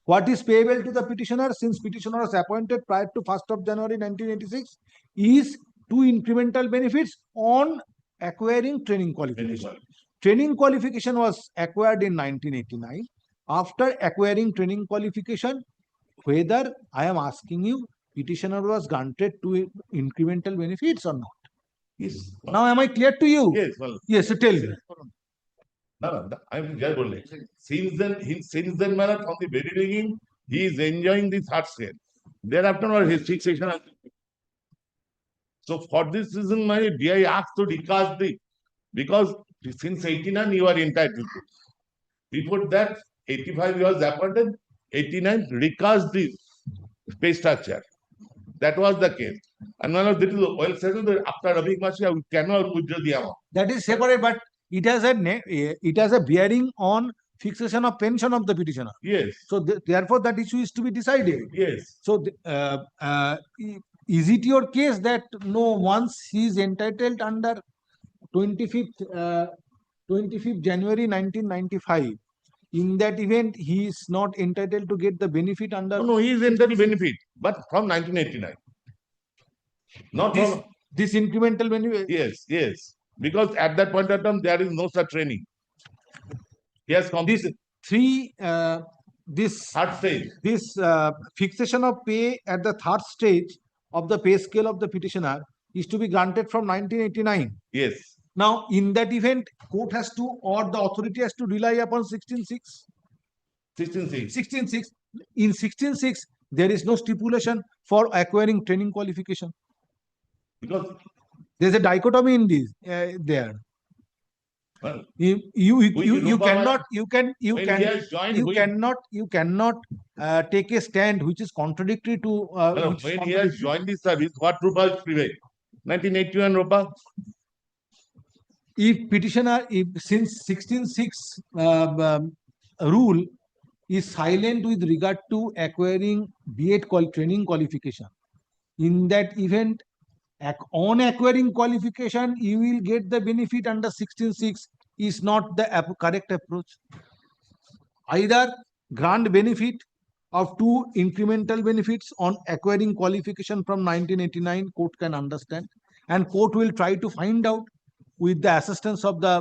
What is payable to the petitioner, since petitioner was appointed prior to 1st of January 1986, is 2 incremental benefits on acquiring training qualification. Training qualification was acquired in 1989. After acquiring training qualification, whether I am asking you, petitioner was granted 2 incremental benefits or not? Yes. Now, am I clear to you? Yes. Well, yes. So tell me. No, I am just only. Since then, man, from the very beginning, he is enjoying the third stage. Thereafter, his fixation. So for this reason, my DI asked to recast the, because since 89 you are entitled to. Before that, 85 you was appointed, 89 recast the pay structure. That was the case. And now this is well settled that after Rabi Masya, we cannot withdraw the amount. That is separate, but it has a bearing on fixation of pension of the petitioner. Yes. So therefore, that issue is to be decided. Yes. So is it your case that no, once he is entitled under 25th January 1995, in that event he is not entitled to get the benefit under? No, he is entitled to benefit, but from 1989. Not this incremental benefit. Yes. Because at that point of time there is no such training. He has completed this third stage. This fixation of pay at the third stage of the pay scale of the petitioner is to be granted from 1989. Yes. Now, in that event, court has to, or the authority has to rely upon 16.6. 16.6. In 16.6, there is no stipulation for acquiring training qualification. Because there's a dichotomy in this there. Well, you cannot take a stand which is contradictory to. When he has joined the service, what ROPA prevail? 1981 ROPA. If petitioner, since 16.6 rule is silent with regard to acquiring B.Ed training qualification. In that event, on acquiring qualification, you will get the benefit under 16.6 is not the correct approach. Either grant benefit of 2 incremental benefits on acquiring qualification from 1989, court can understand, and court will try to find out with the assistance of the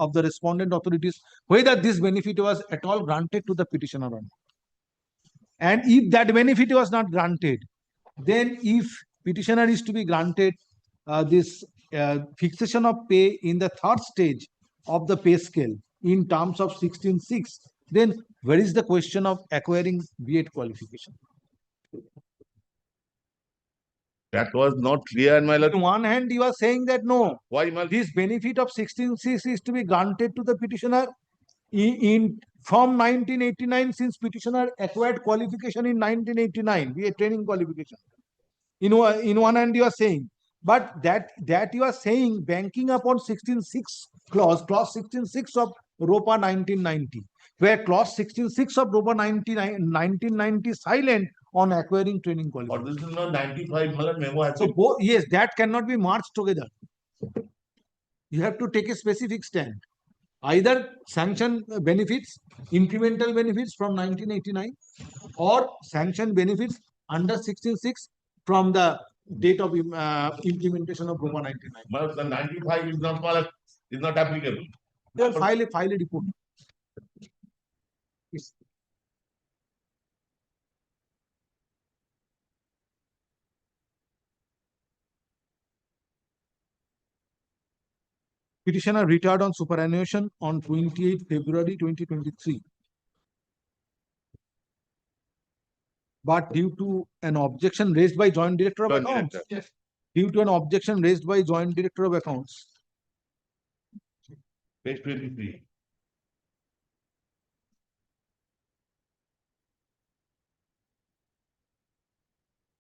of the respondent authorities whether this benefit was at all granted to the petitioner or not. And if that benefit was not granted, then if petitioner is to be granted this fixation of pay in the 3rd stage of the pay scale in terms of 16.6, then where is the question of acquiring B.Ed qualification? That was not clear, my lord. On one hand, you are saying that no, Why, my lord? this benefit of 16.6 is to be granted to the petitioner from 1989, since petitioner acquired qualification in 1989, B.Ed training qualification. In one hand, you are saying, but that you are saying banking upon 16.6 clause 16.6 of ROPA 1990, where clause 16.6 of ROPA 1990 silent on acquiring training Or qualification. this is not 95, my lord, memo has So been. both, yes, that cannot be marched together. You have to take a specific stand. Either sanction benefits, incremental benefits from 1989, or sanction benefits under 16.6 from the date of implementation of ROPA 99. But the 95 is not, my lord, is not applicable. Then file a report. Yes. Petitioner retired on superannuation on 28 February 2023. But due to an objection raised by Joint Director of Joint Accounts, Director. Yes. due to an objection raised by Joint Director of Accounts, Page 23.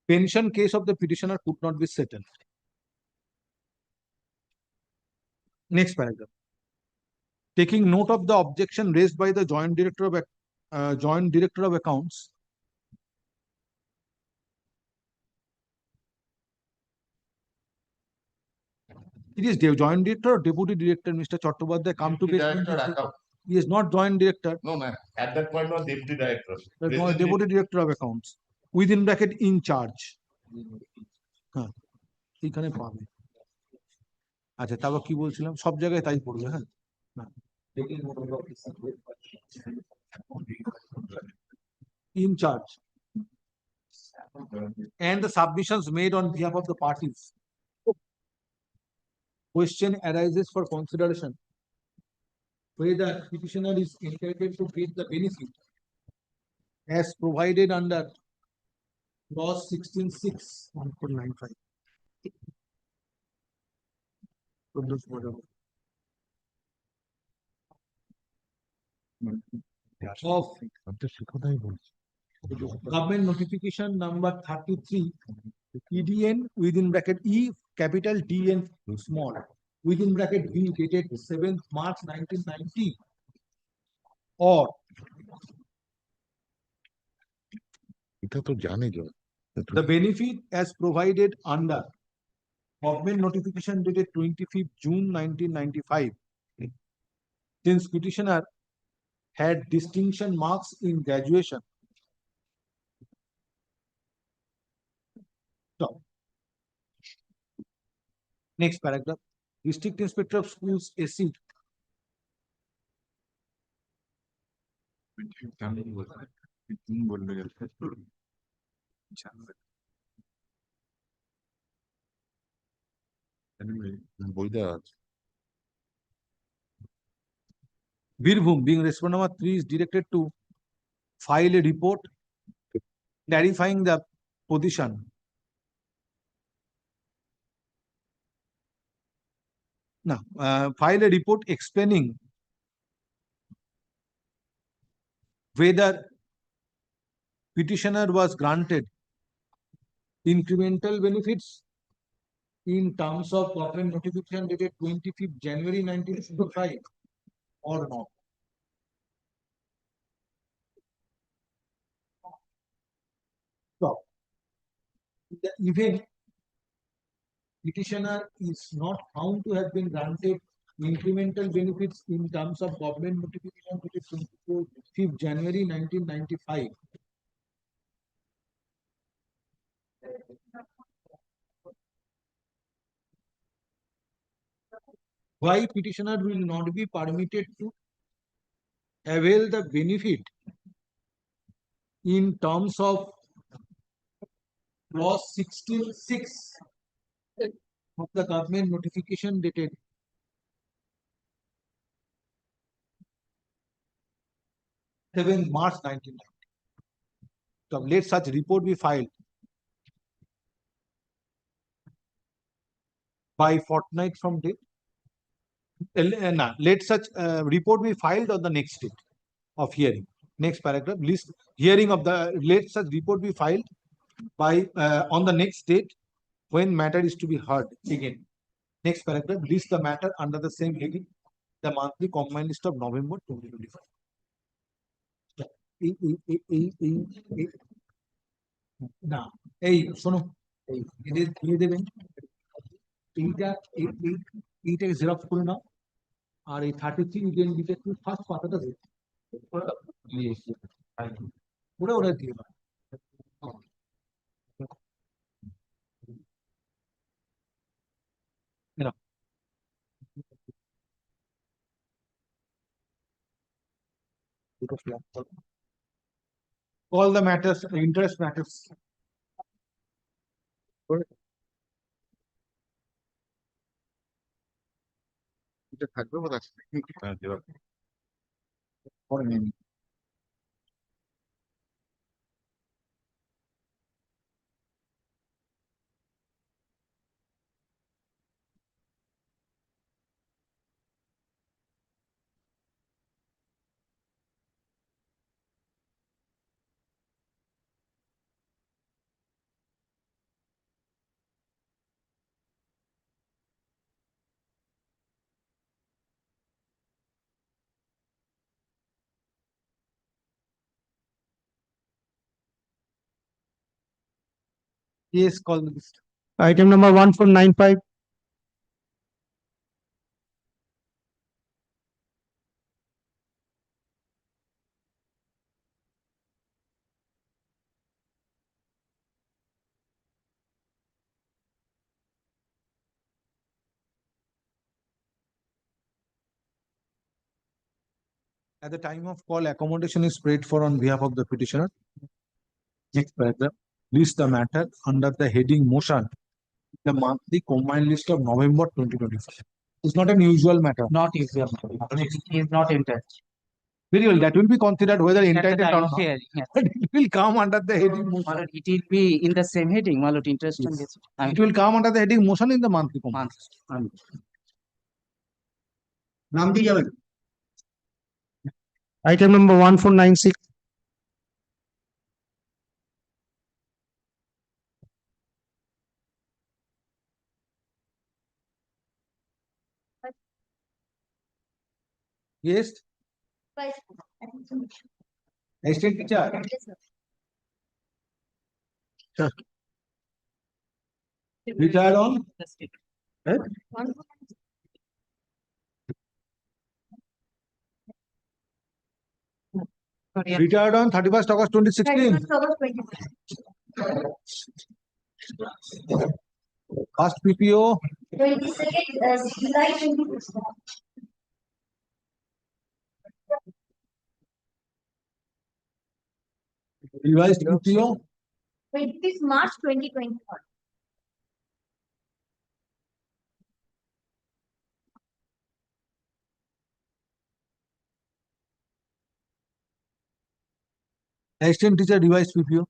pension case of the petitioner could not be settled. Next paragraph. Taking note of the objection raised by the Joint Director of Accounts, it is the Joint Director or Deputy Director, Mr. Chattopadhyay, come to Deputy page Director 23. account. He is not Joint Director. No, ma'am. At that point, was Deputy Director. That was Presently- Deputy Director of Accounts, within bracket in charge. হ্যাঁ এইখানে পাবে আচ্ছা তারপর কি বলছিলাম সব জায়গায় তাই পড়বে হ্যাঁ in charge and the submissions made on behalf of the parties. Question arises for consideration whether petitioner is entitled to get the benefit as provided under clause 16.6 1.95 of government notification number 33 EDN within bracket E capital DN small within bracket B dated 7th March 1990 or the benefit as provided under government notification dated 25th June 1995 since petitioner had distinction marks in graduation. Stop. Next paragraph. District Inspector of Schools SC Birbhum, being respondent number 3, is directed to file a report clarifying the position. Now, file a report explaining whether petitioner was granted incremental benefits in terms of government notification dated 25th January 1965 or not. In the event petitioner is not found to have been granted incremental benefits in terms of government notification dated 25th January 1995. Why petitioner will not be permitted to avail the benefit in terms of clause 16(6) of the government notification dated 7 March 1990. So let such report be filed by fortnight from date. Let such report be filed on the next date of hearing. Next paragraph, list hearing of the, let such report be filed by on the next date when matter is to be heard again. Next paragraph, list the matter under the same heading, the monthly combined list of November 2025. না এই শোনো এদের দিয়ে দেবেন এইটাকে xerox করে নাও আর এই 33 first পাতাটা ওরা ওরা দিয়ে দাও all the matters, interest matters. এটা থাকবে বোধ আছে Yes, call the list. Item number 1495. At the time of call, accommodation is paid for on behalf of the petitioner. Next paragraph, list the matter under the heading motion, the monthly combined list of November 2025. It's not an usual matter. Not usual. It is not entered. Very well, that will be considered whether At the entitled or time not. of hearing, yes. But it will come under the heading motion. Malad, it will be in the same heading, Malad, interest on this. It will come under the heading motion in the monthly combined. নাম দিয়ে যাবেন item number 1496. Yes, assistant teacher. Sir. Retired on? Eh? Retired on 31st August 2016. First PPO. 22nd July 2020. Revised PPO. 25th March 2021. Assistant teacher revised PPO.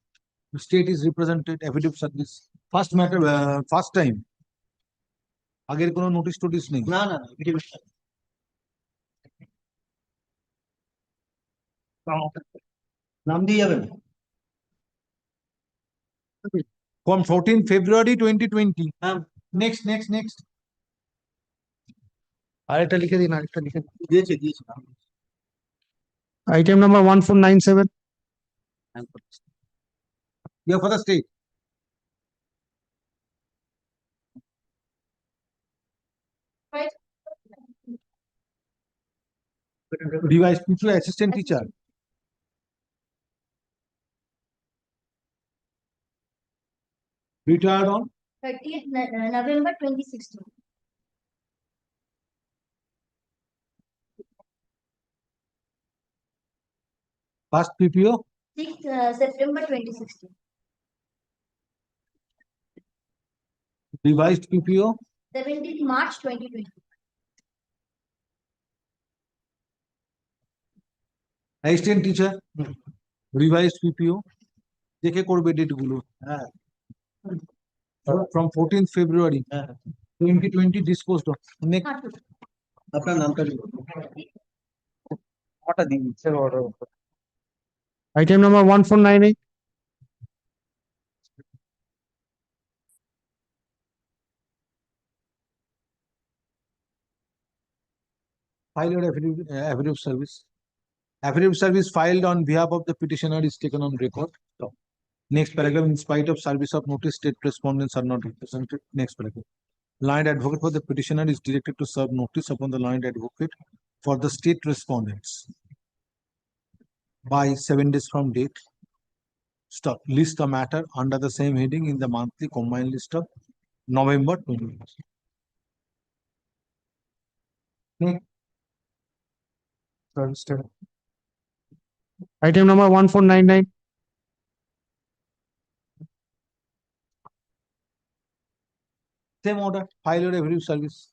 The state is represented, affidavit service. First matter, first time. আগের কোনো notice টোটিস নেই না না affidavit নাম দিয়ে যাবেন from 14 February 2020. Next. আরেকটা লিখে দিন দিয়েছে item number 1497. Yeah, for the state. Revised PPO assistant teacher. Retired on 30th November 2016. first PPO 6th September 2016. revised PPO 17th March 2020. assistant teacher revised PPO দেখে করবে ডেট গুলো from 14th February 2020 disposed of next আপনার নামটা লিখুন কটা দিন order Item number 1498. file your affidavit of service. Affidavit of service filed on behalf of the petitioner is taken on record. So, next paragraph, in spite of service of notice, state respondents are not represented. Next paragraph. Learned advocate for the petitioner is directed to serve notice upon the learned advocate for the state respondents by 7 days from date. Stop. List the matter under the same heading in the monthly combined list of November 20. Next. Item number 1499. Same order, file your affidavit of service.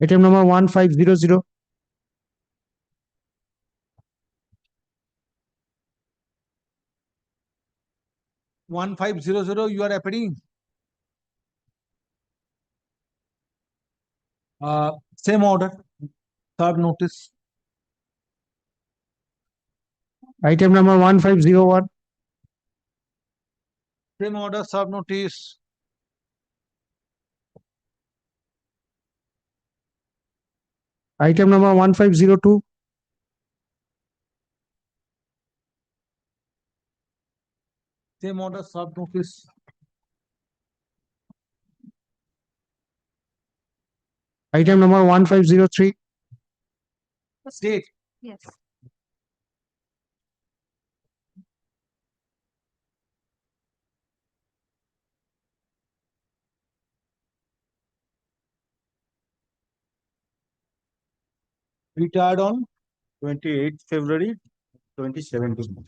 Item number 1500. One 1500, you are appearing. Same order, serve notice. Item number 1501. Same order, serve notice. Item number 1502. Same order, serve notice. Item number 1503. State. Yes. Retired on 28th February 2017.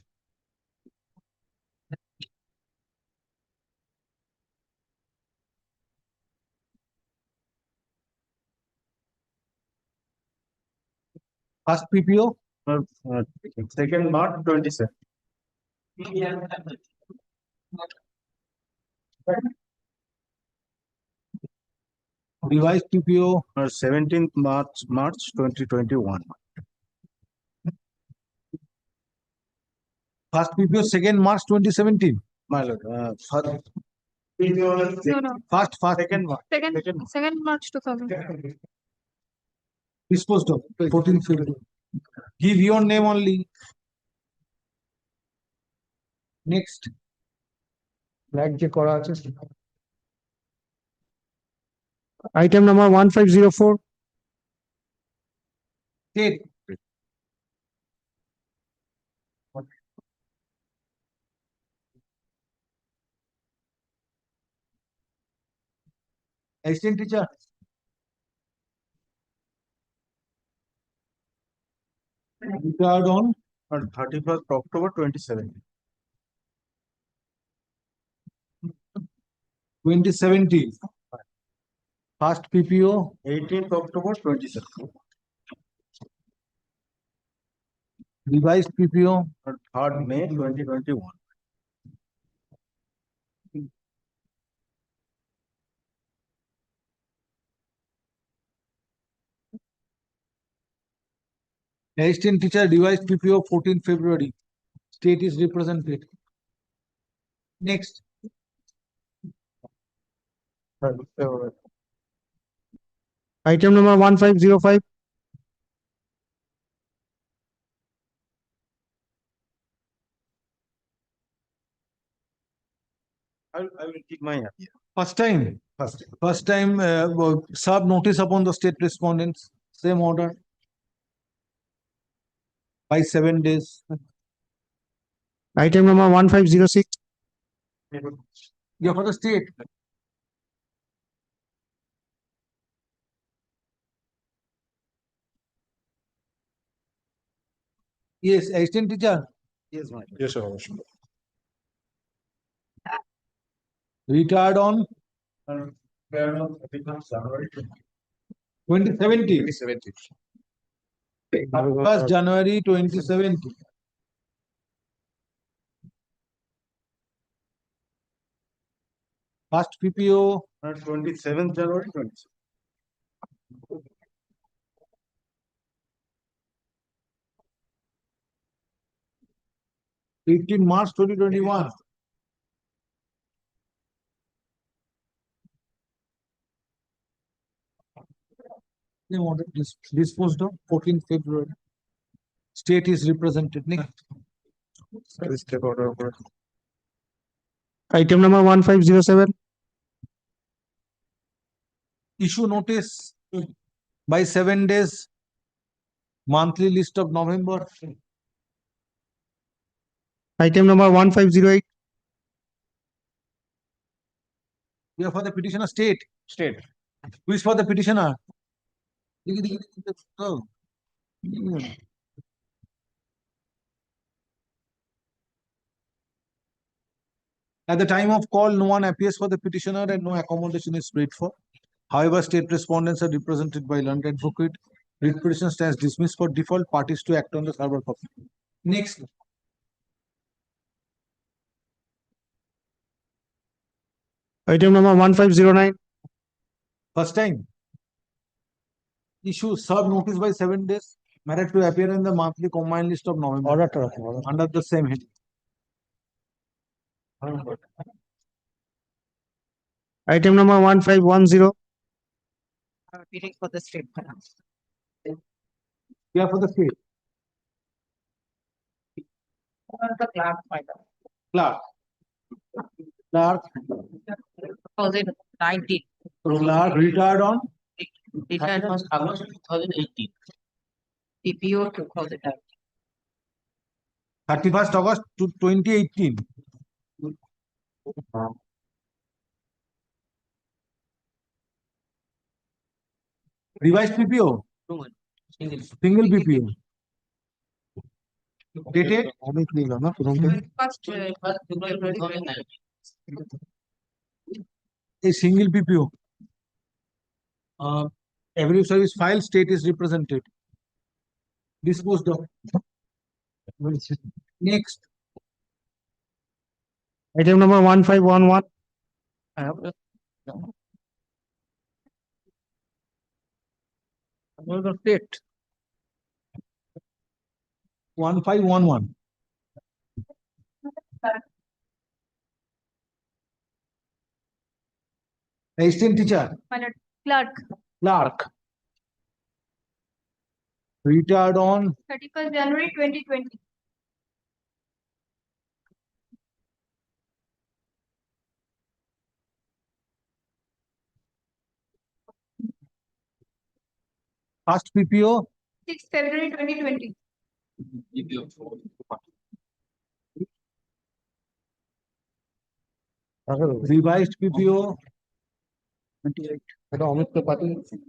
first PPO 2nd March 27. revised PPO 17th March 2021. first PPO 2nd March 2017. My lord, first No. First, second March. Second March 2000. disposed of 14th February. Give your name only. Next. Item number 1504. State. Assistant teacher. Retired on 31st October 2017. 2017. First PPO 18th October 2017. revised PPO 3rd May 2021. assistant teacher revised PPO 14th February. State is represented. Next. Item number 1505. I will keep my hand. First time. First time, serve notice upon the state respondents, same order. By 7 days. Item number 1506. Yeah, for the state. Yes, assistant teacher. Yes, my. Yes, sir. Retired on January 2017. 2017. 1st January 2017. First PPO 27th January 20. 18 March 2021. They wanted this disposed of 14 February. State is represented. Next. Item number 1507. Issue notice by 7 days. Monthly list of November. Item number 1508. We are for the petitioner state. State. Who is for the petitioner? Oh. At the time of call, no one appears for the petitioner and no accommodation is paid for. However, state respondents are represented by learned advocate. Writ petition stands dismissed for default. Parties to act on the server copy. Next. Item number 1509. First time. Issue serve notice by 7 days. Matter to appear in the monthly combined list of November. Order. Under the same head. Item number 1510. Repeating for the state finance. Yeah, for the state. The clerk, madam. Clerk. Clerk. 2019. Clerk retired on Retired on August 2018. PPO 2019. 31st August 2018. Revised PPO. Single PPO. Dated First February 2019. a single PPO. Every service file state is represented. Disposed of. Next. Item number 1511. Another state. 1511. Assistant teacher. Clerk. Clerk. Retired on 31st January 2020. first PPO. 6th February 2020. Revised PPO. 28. Amit Tripathi.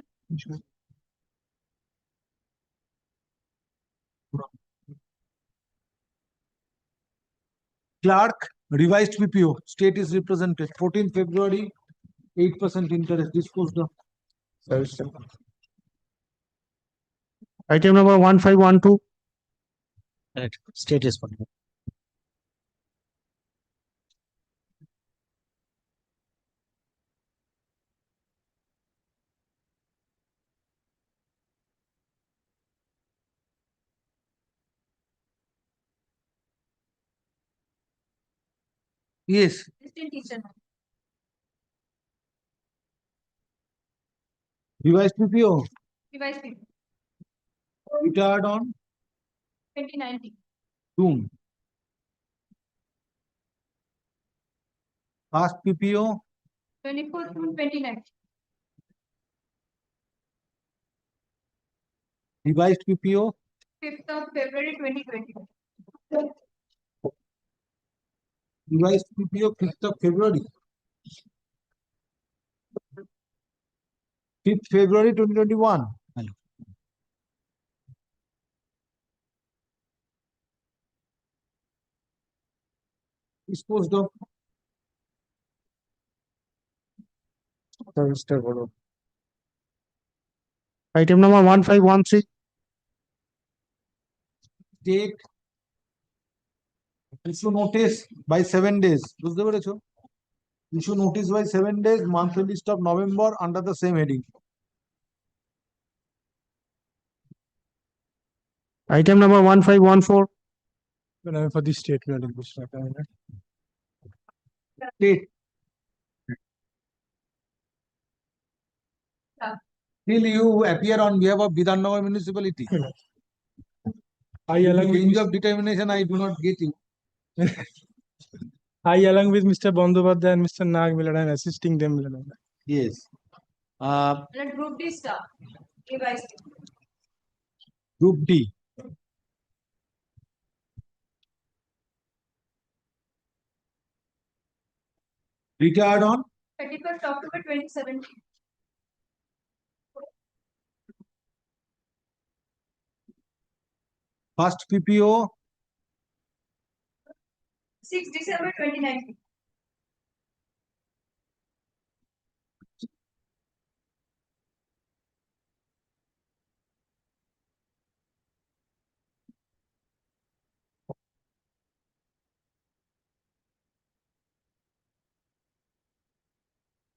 Clerk, revised PPO. State is represented. 14th February, 8% interest disposed of. Item number 1512. Correct. State respondent. Yes. Assistant teacher. Revised PPO. Revised PPO. Retired on 2019. June. Past PPO. 24th June 29. Revised PPO, 5th of February 2020. revised PPO, 5th of February. 5th February 2021. Disposed of. Item number 1513. Take issue notice by 7 days. বুঝতে পেরেছো? Issue notice by 7 days, monthly list of November under the same heading. Item number 1514. For the statement. State. Till you appear on behalf of Bidhannagar municipality. I along with Change of determination, I do not get you. I along with Mr. Bandyopadhyay and Mr. Nag, my lord, I am assisting them. My lord. Yes. Group D staff. Revised. Group D. Retired on 31st October 2017. first PPO, 6 December 2019.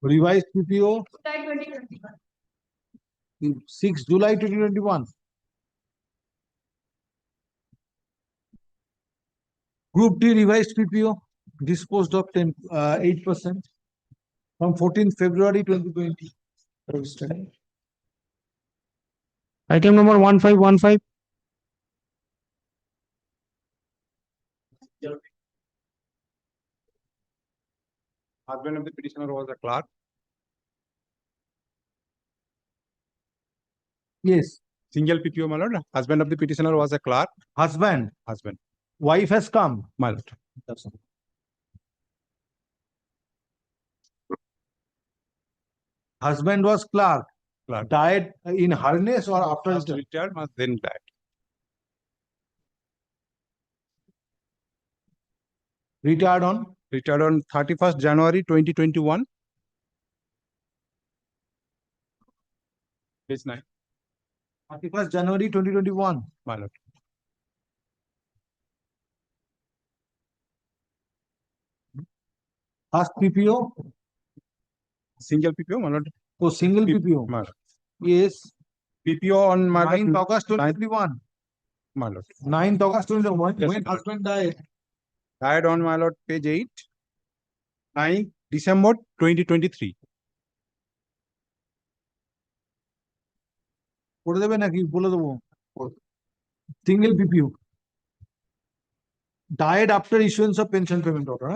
revised PPO, July 2021. 6 July 2021. Group D revised PPO, disposed of 8% from 14th February 2020. Item number 1515. Husband of the petitioner was a clerk. Yes. Single PPO, my lord. Husband of the petitioner was a clerk. Husband. Husband. Wife has come. My lord. Husband was clerk. Clerk. Died in harness or after After retirement? retired, then died. Retired on Retired on 31st January 2021. Page 9. 31st January 2021. My lord. First PPO. Single PPO, my lord. Oh, single PPO. My lord. Yes. PPO on my 9th lord. August 2021. My lord. 9th August 2021. Yes, When sir. husband died. Died on my lord, page 8. 9 December 2023. করে দেবে নাকি বলে দেবো single PPO died after issuance of pension payment order.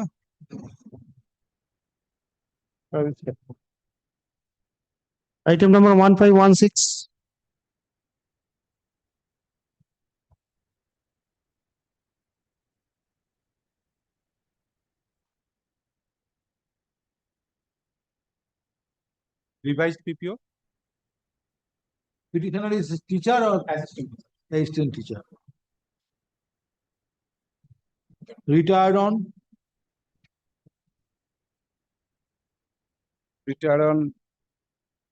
Item number 1516. Revised PPO. Petitioner is teacher or assistant teacher. Retired on Retired on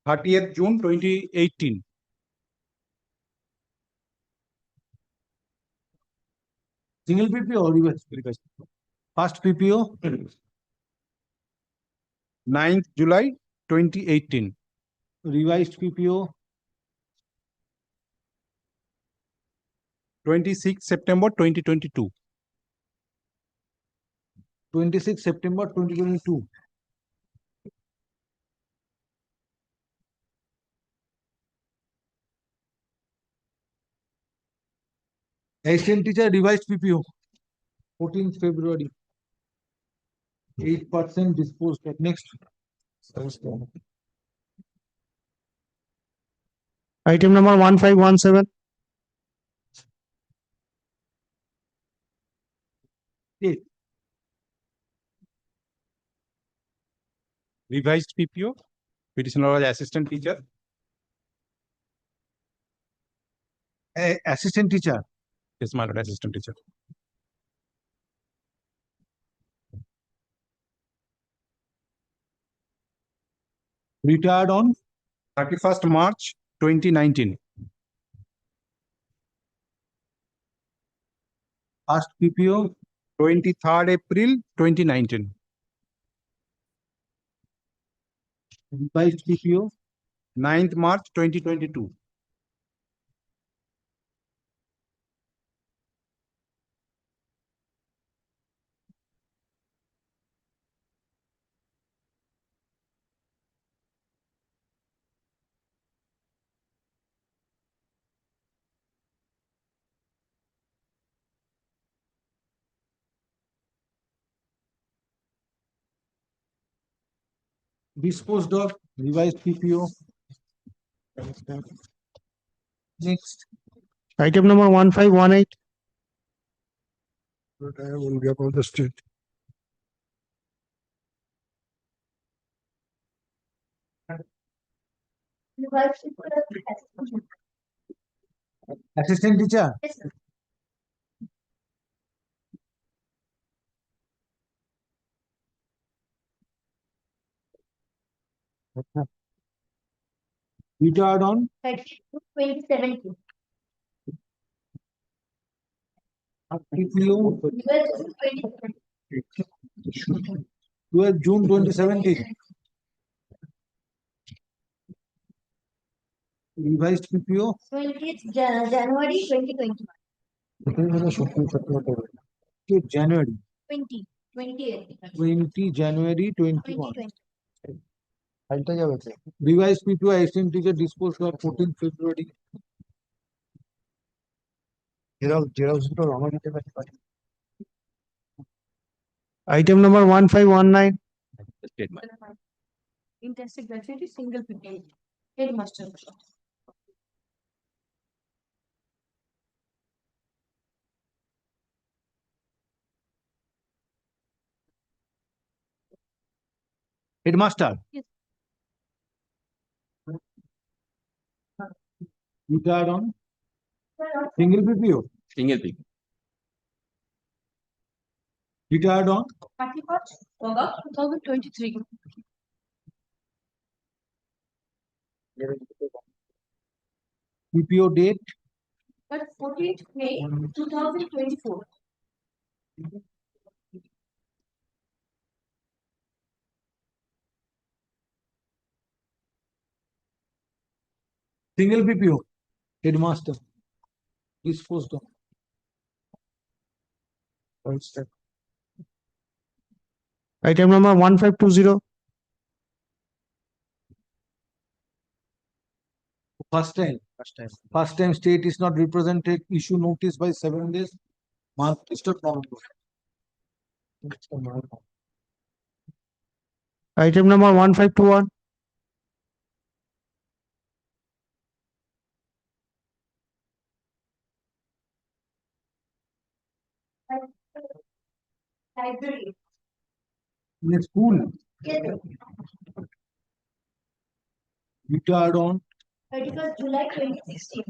30th June 2018. single PPO or revised? First PPO 9th July 2018. revised PPO 26th September 2022. 26 September 2022. Assistant teacher revised PPO 14th February. 8% disposed of. Next. Item number 1517. Revised PPO, petitioner was assistant teacher. Assistant teacher. Yes, my lord, assistant teacher. Retired on 31st March 2019. Past PPO 23rd April 2019. revised PPO 9th March 2022. disposed of revised PPO. Next. Item number 1518. But I will be about the state. Revised PPO. Assistant teacher. Yes, sir. Retired on 2017. PPO Revised 2017. 12 June 2017. Revised PPO 20th January 2021. January 20. 28. 20 January 21. 2020. Revised PPO assistant teacher disposed of 14 February. Item number 1519. Intestate gratuity, single PPO. Headmaster. Headmaster. Yes. Retired on single PPO. Single pick. Retired on 31st August 2023. PPO date But 14th May 2024. single PPO. Headmaster disposed of. Item number 1520. First time state is not represented, issue notice by 7 days. Mark Mr. November. Item number 1521. Library. In a school. Yes, sir. Retired on 31st July 2016.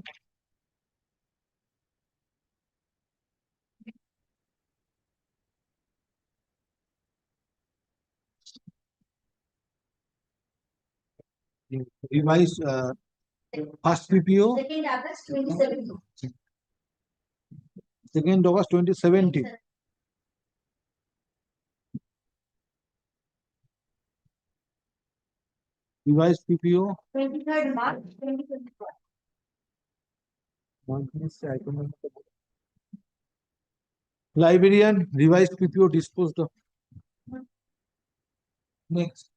revised first PPO 2nd August 2017. 2nd August 2017. Yes, sir. Revised PPO 23rd March 2024. librarian revised PPO disposed of. Next.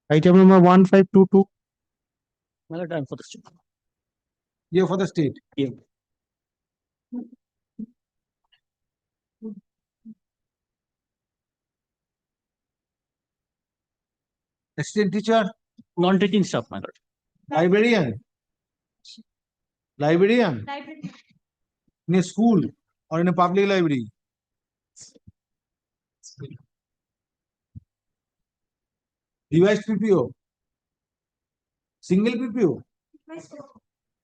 Item number 1522. Time for the state. Yeah, for the state. Yeah. Assistant teacher, Non-teaching staff, my lord. librarian, librarian in a school or in a public library. Revised PPO, single PPO,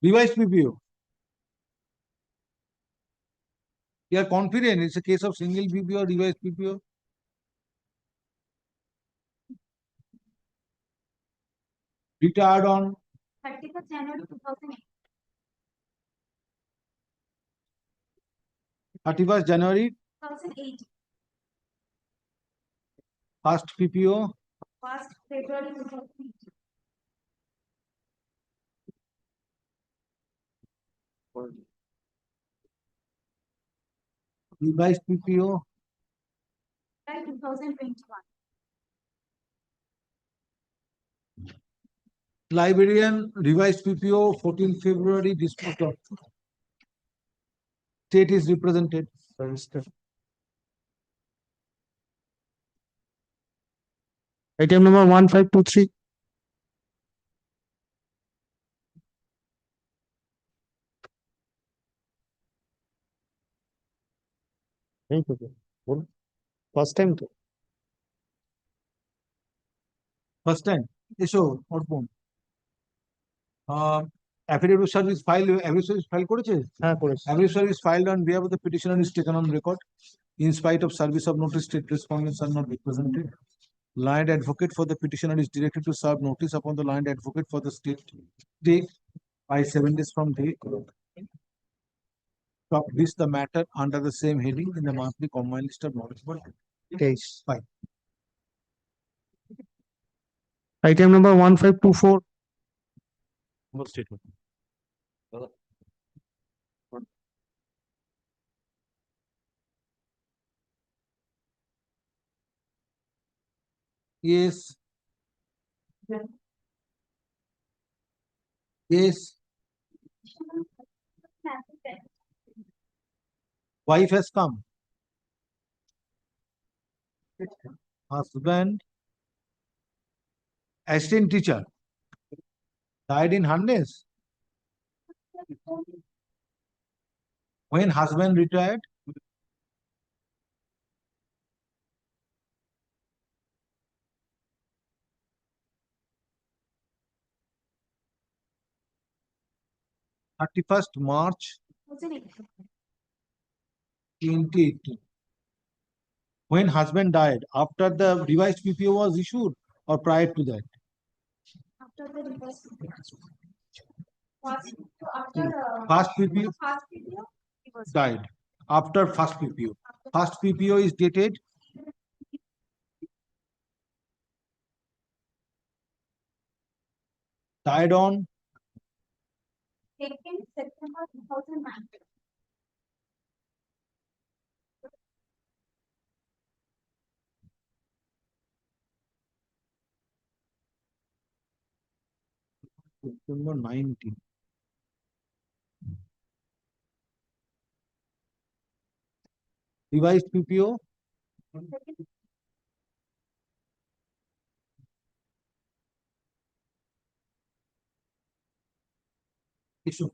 revised PPO. You are confident it's a case of single PPO or revised PPO? Retired on 31st January 2008. 31st January, 2008. first PPO, 1st February 2008. revised PPO, July 2021. librarian, revised PPO, 14th February, disposed of. State is represented. Item number 1523. First time. First time. এসো অর্পণ affidavit of service file করেছে? হ্যাঁ করেছি। Affidavit of service filed on behalf of the petitioner is taken on record. In spite of service of notice, state respondents are not represented. Client advocate for the petitioner is directed to serve notice upon the client advocate for the state date by 7 days from date. Top list the matter under the same heading in the monthly combined list of knowledgeable Case. file. Item number 1524. Statement. Yes. Yes. Wife has come. Husband, assistant teacher, died in harness. When husband retired, March 2018. When husband died, after the revised PPO was issued or prior to that? After the reverse. After First PPO first video, it was died after first PPO. First PPO is dated died on 2nd September 2009. September 19. Revised PPO issue.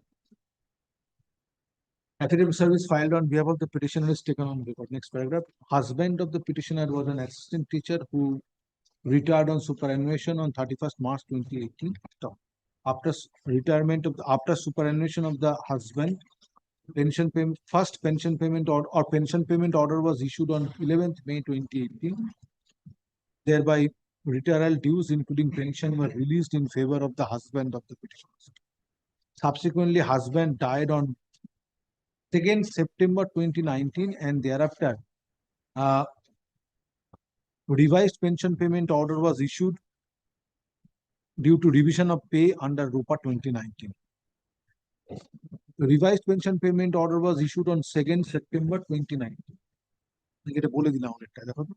Affidavit of service filed on behalf of the petitioner is taken on record. Next paragraph. Husband of the petitioner was an assistant teacher who retired on superannuation on 31st March 2018. Stop. After superannuation of the husband, pension payment, first pension payment or pension payment order was issued on 11th May 2018. Thereby, retirement dues, including pension, were released in favor of the husband of the petitioner. Subsequently, husband died on 2nd September 2019, and thereafter, revised pension payment order was issued due to revision of pay under RUPA 2019. The revised pension payment order was issued on 2nd September 2019. এটা বলে দিলাম অনেকটা দেখো তো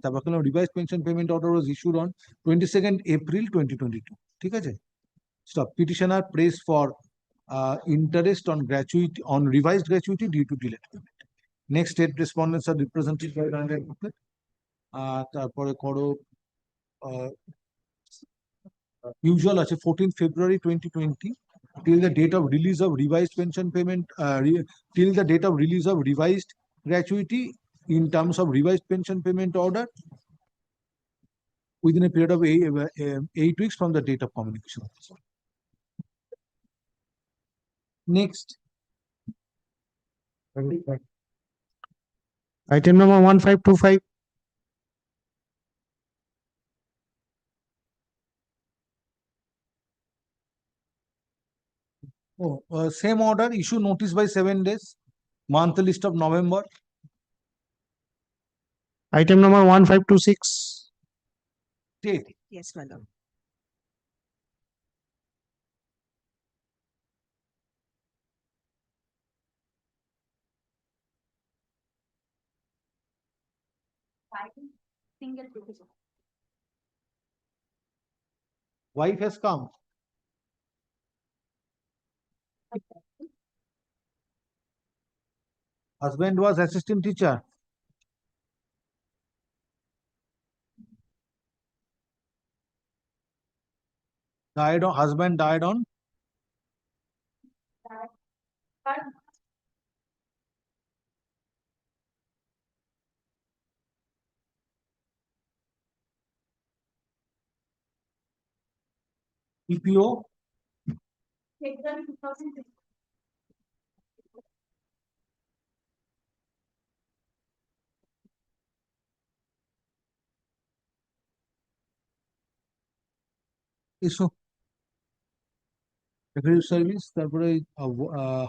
তারপর revised pension payment order was issued on 22nd April 2022. ঠিক আছে? Stop. Petitioner prays for interest on gratuity on revised gratuity due to delayed payment. Next, state respondents are represented by the advocate. তারপরে করো usual আছে 14th February 2020 till the date of release of revised pension payment till the date of release of revised gratuity in terms of revised pension payment order within a period of 8 weeks from the date of communication. Next, Item number 1525. same order, issue notice by 7 days, month list of November. Item number 1526. Date. Yes, madam. Single petition. Wife has come. Husband was assistant teacher. Husband died on PPO February 2006. issue. Secretary service, তারপরে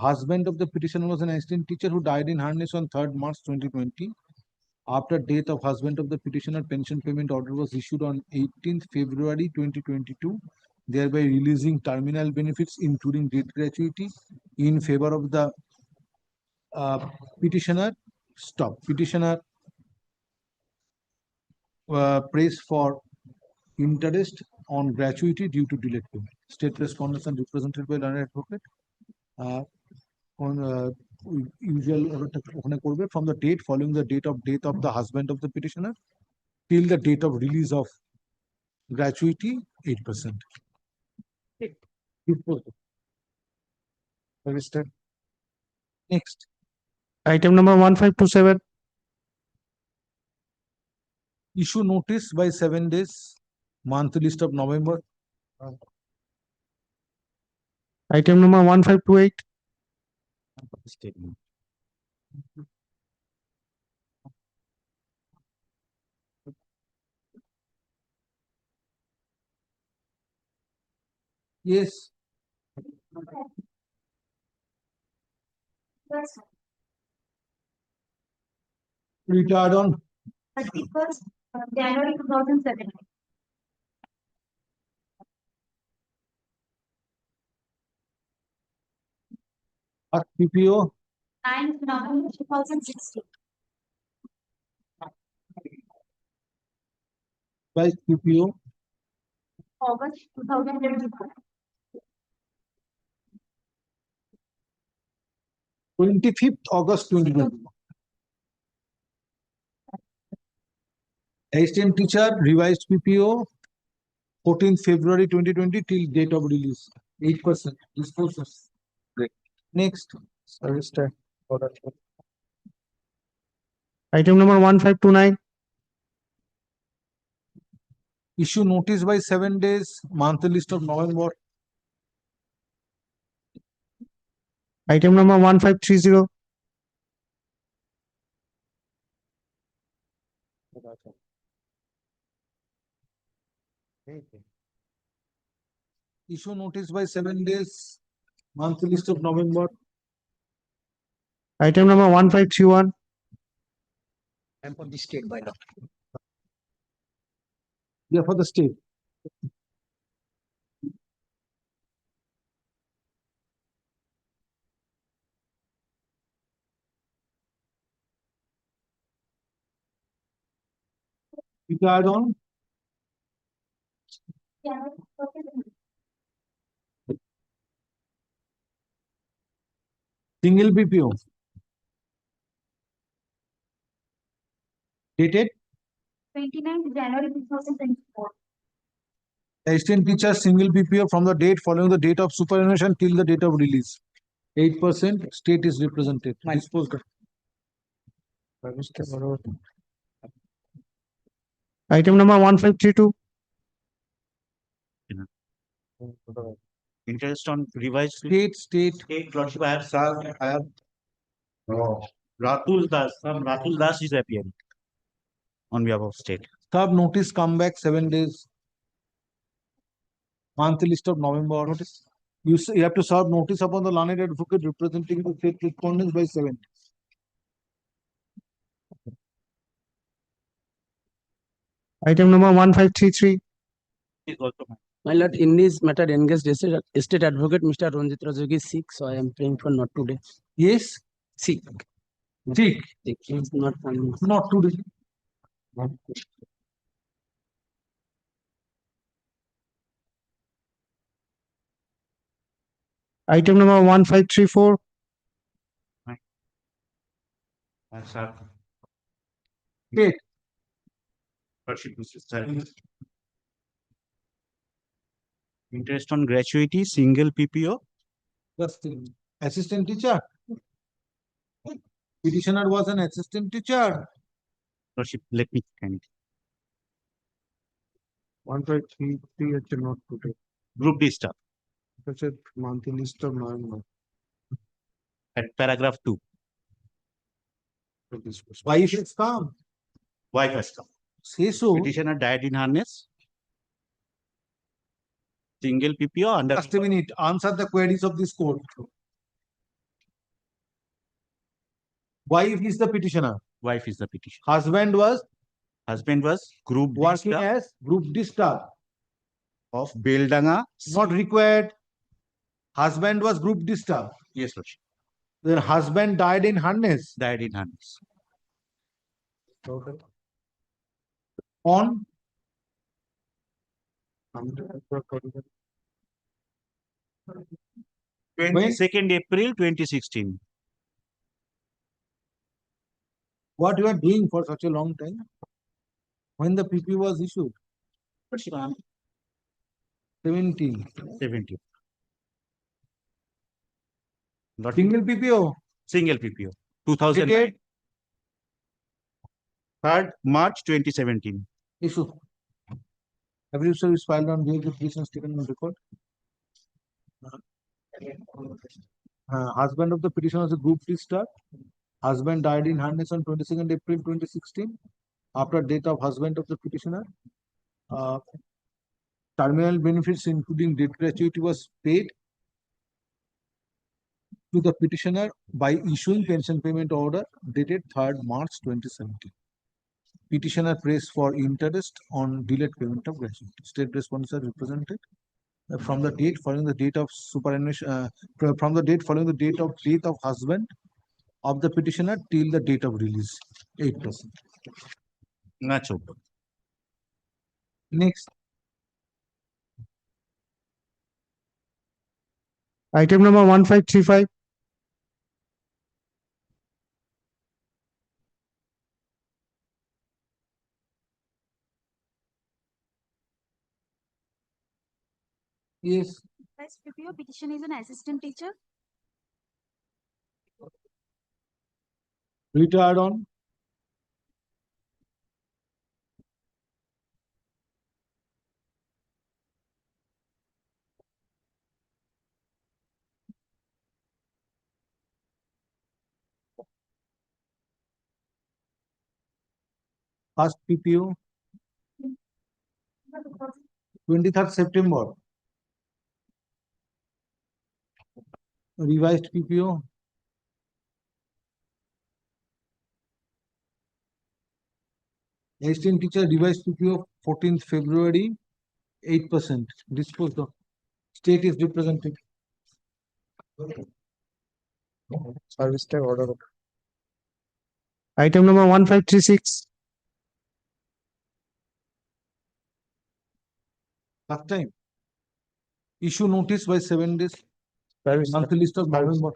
husband of the petitioner was an assistant teacher who died in harness on 3rd March 2020. After death of husband of the petitioner, pension payment order was issued on 18th February 2022, thereby releasing terminal benefits including death gratuity in favor of the petitioner. Petitioner prays for interest on gratuity due to delayed payment. State respondents and represented by learned advocate. On usual from the date following the date of death of the husband of the petitioner till the date of release of gratuity 8%. Next. Item number 1527. Issue notice by 7 days, month list of November. Item number 1528. Statement. Yes. Retired on 31st January 2007. PPO 9th November 2016. by PPO August 2021. 25th August 2021. Assistant teacher revised PPO 14th February 2020 till date of release 8% disposals. Great. Next. Service time. Item number 1529. Issue notice by 7 days, month list of November. Item number 1530. Issue notice by 7 days, month list of November. Item number 1531. And for the state by law. Yeah, for the state. Retired on single PPO. Dated 29th January 2024. Assistant teacher single PPO from the date following the date of superannuation till the date of release. 8% state is represented. Disposed. Item number 1532. Interest on revised State. Lordship, I have served, Ratul Das is appearing on behalf of state. Serve notice come back 7 days. Monthly list of November notice. You have to serve notice upon the learned advocate representing the state respondents by 7. Item number 1533. My lord, in this matter, engaged estate advocate Mr. Ranjit Rajogi is sick, so I am praying for not today. Yes. Sick. Sick. Sick. He is not coming. Not today. Item number 1534. State. Lordship, interest on gratuity, single PPO. Just assistant teacher. Petitioner was an assistant teacher. Lordship, let me kind. 1533 actually not today. Group D staff That's a monthly list of November. at paragraph 2. Wife has come. Wife has come. Say so. Petitioner died in harness. Single PPO under. Just a minute. Answer the queries of this court. Wife is the petitioner. Wife is the petitioner. Husband was group D working staff as group D staff. of Beldanga. Not required. Husband was group D staff. Yes, Lordship. Then husband died in harness. Died in harness. On 22nd April 2016. what you are doing for such a long time? When the PP was issued? 17. 17. Not Single PPO. single PPO. 2000. Dated 3rd March 2017. issue. Every issue is filed on behalf of the petition taken on record. Husband of the petitioner was a group D staff. Husband died in harness on 22nd April 2016. After death of husband of the petitioner, terminal benefits including death gratuity was paid to the petitioner by issuing pension payment order dated 3rd March 2017. Petitioner prays for interest on delayed payment of gratuity. State respondents are represented from the date following the date of superannuation, from the date following the date of death of husband of the petitioner till the date of release. 8%. Match open. Next. Item number 1535. Yes. Vice PPO petition is an assistant teacher. Retired on first PPO 23rd September. Revised PPO assistant teacher revised PPO 14th February 8%. Disposed of. State is represented. Service type order. Item number 1536. Last time. Issue notice by 7 days. Monthly list of November.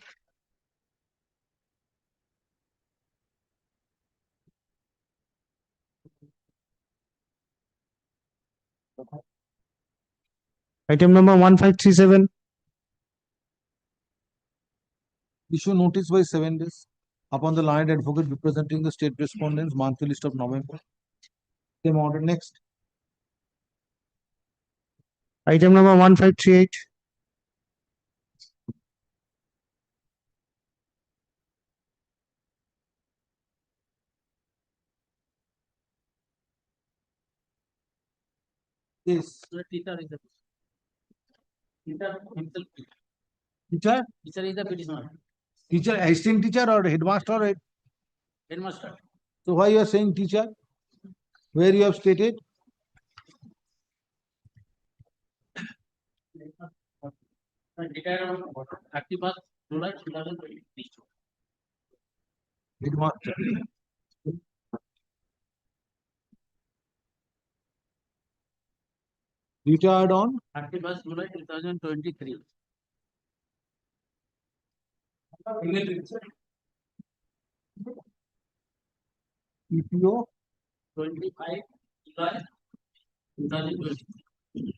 Item number 1537. Issue notice by 7 days upon the learned advocate representing the state respondents, monthly list of November. Same order next. Item number 1538. Yes. Teacher is the teacher himself. Teacher? Teacher is the petitioner. Teacher, assistant teacher or headmaster or Headmaster. so why you are saying teacher? Where you have stated? Retired on 31st July 2023. Headmaster. Retired on 31st July 2023. PPO 25 July 2023.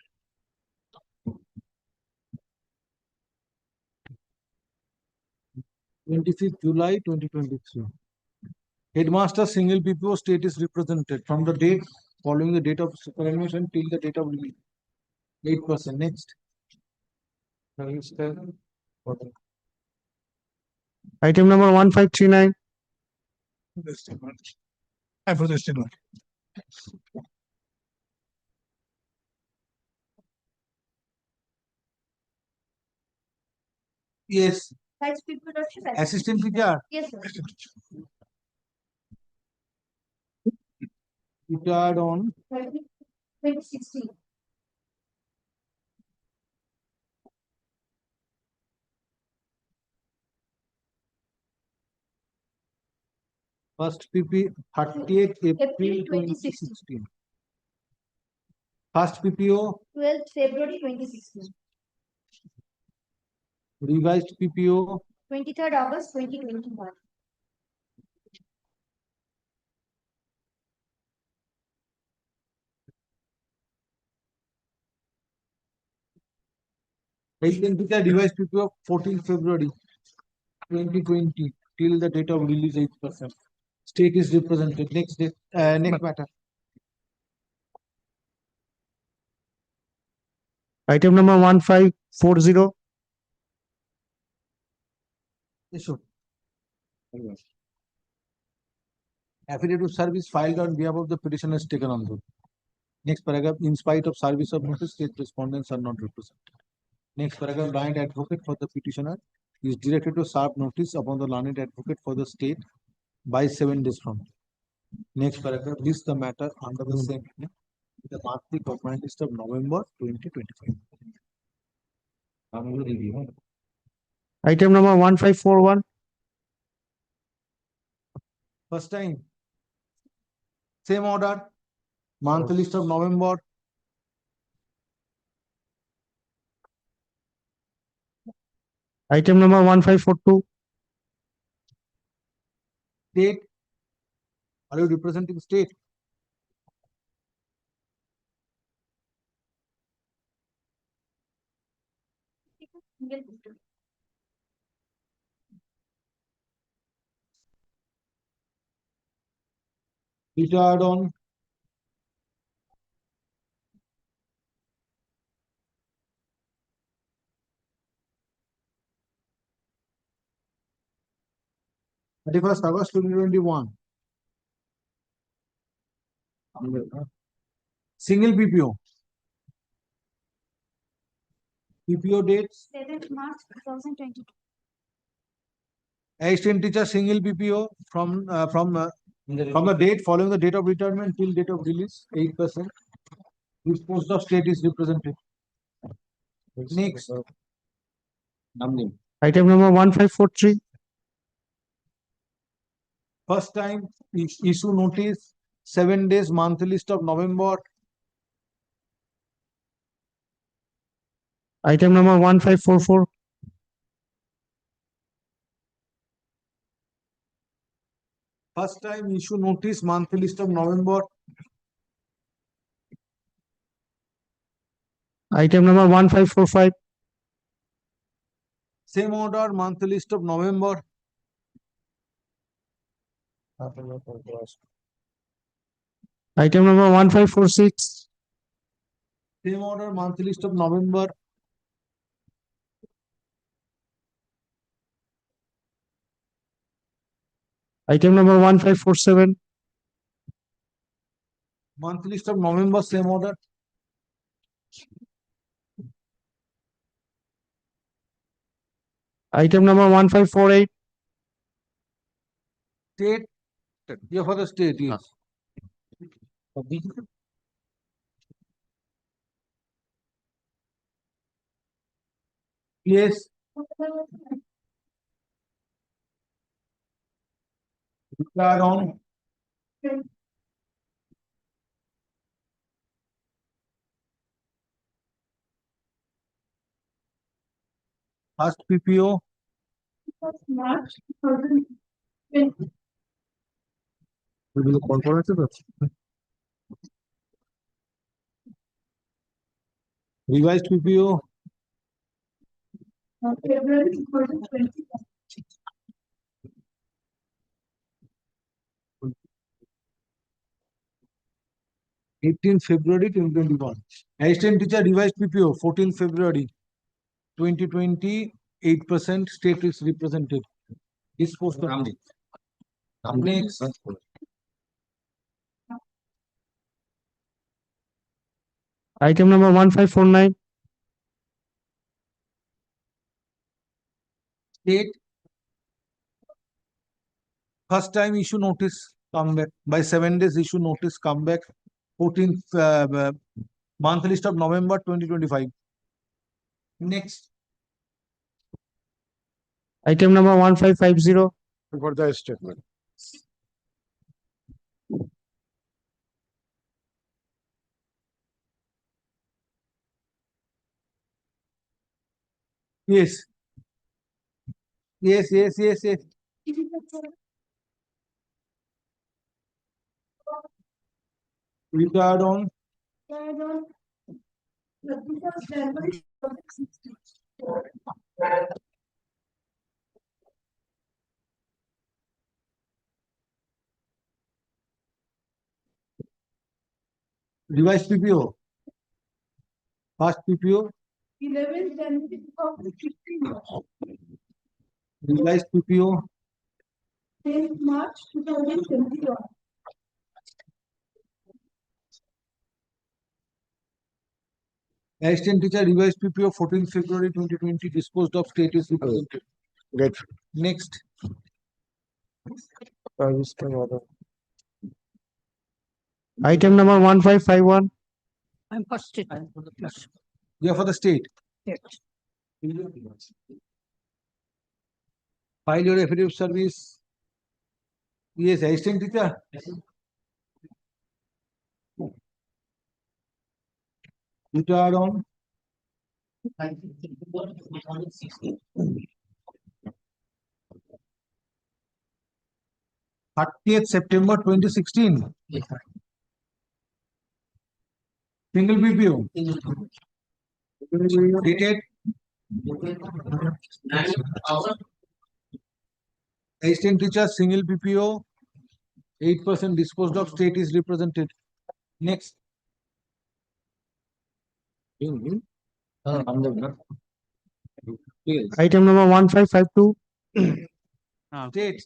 25th July 2023. Headmaster single PPO state is represented from the date following the date of superannuation till the date of release. 8%. Next. Item number 1539. I for the statement. Yes. Vice President. Assistant teacher. Yes, sir. Retired on 2016. first PP 30th April April 2016. First PPO 12th February 2016. revised PPO 23rd August 2021. assistant teacher revised PPO 14th February 2020 till the date of release 8%. State is represented. Next day, next matter. Item number 1540. Issue. Affidavit of service filed on behalf of the petitioner is taken on board. Next paragraph, in spite of service of notice, state respondents are not represented. Next paragraph, learned advocate for the petitioner is directed to serve notice upon the learned advocate for the state by 7 days from. Next paragraph, list the matter under the same heading, the monthly document list of November 2025. Item number 1541. First time, same order, monthly list of November. Item number 1542. State, are you representing state? Retired on 31st August 2021. Single PPO. PPO dates, 7th March 2022. assistant teacher single PPO from the date following the date of retirement till date of release, 8%. Which post of state is represented. Next. Item number 1543. First time issue notice, 7 days, monthly list of November. Item number 1544. First time issue notice, monthly list of November. Item number 1545. Same order, monthly list of November. Item number 1546. Same order, monthly list of November. Item number 1547. Monthly list of November, same order. Item number 1548. State, yeah, for the state, yes. Yes. Declared on. First PPO. March 2020. Revised PPO. February 2020. 18th February 2021. Assistant teacher revised PPO 14th February 2020, 8% state is represented. Is post. Next. Item number 1549. State. First time issue notice come back by 7 days issue notice come back 14th month list of November 2025. Next. Item number 1550. For the statement. Yes. Yes. Regard on. Revised PPO. First PPO. 11th January 2015. Revised PPO. 10th March 2021. Assistant teacher revised PPO 14th February 2020 disposed of state is represented. Great. Next. Item number 1551. I'm first state. Yeah, for the state. File your affidavit service. Yes, assistant teacher. Retired on. 30th September 2016. Single PPO. Dated. Assistant teacher, single PPO. 8% disposed of state is represented. Next. Item number 1552. State.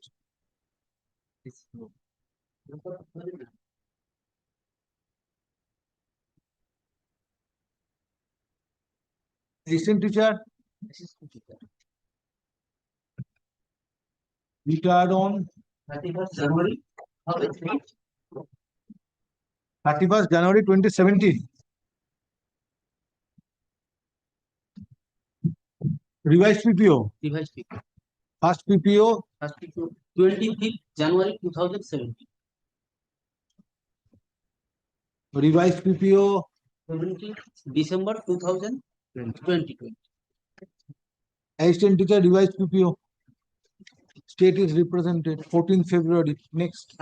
Assistant teacher. Retired on 31st January 2017. Revised PPO. First PPO. 25th January 2017. Revised PPO. 17th December 2020. Assistant teacher revised PPO. State is represented 14th February. Next.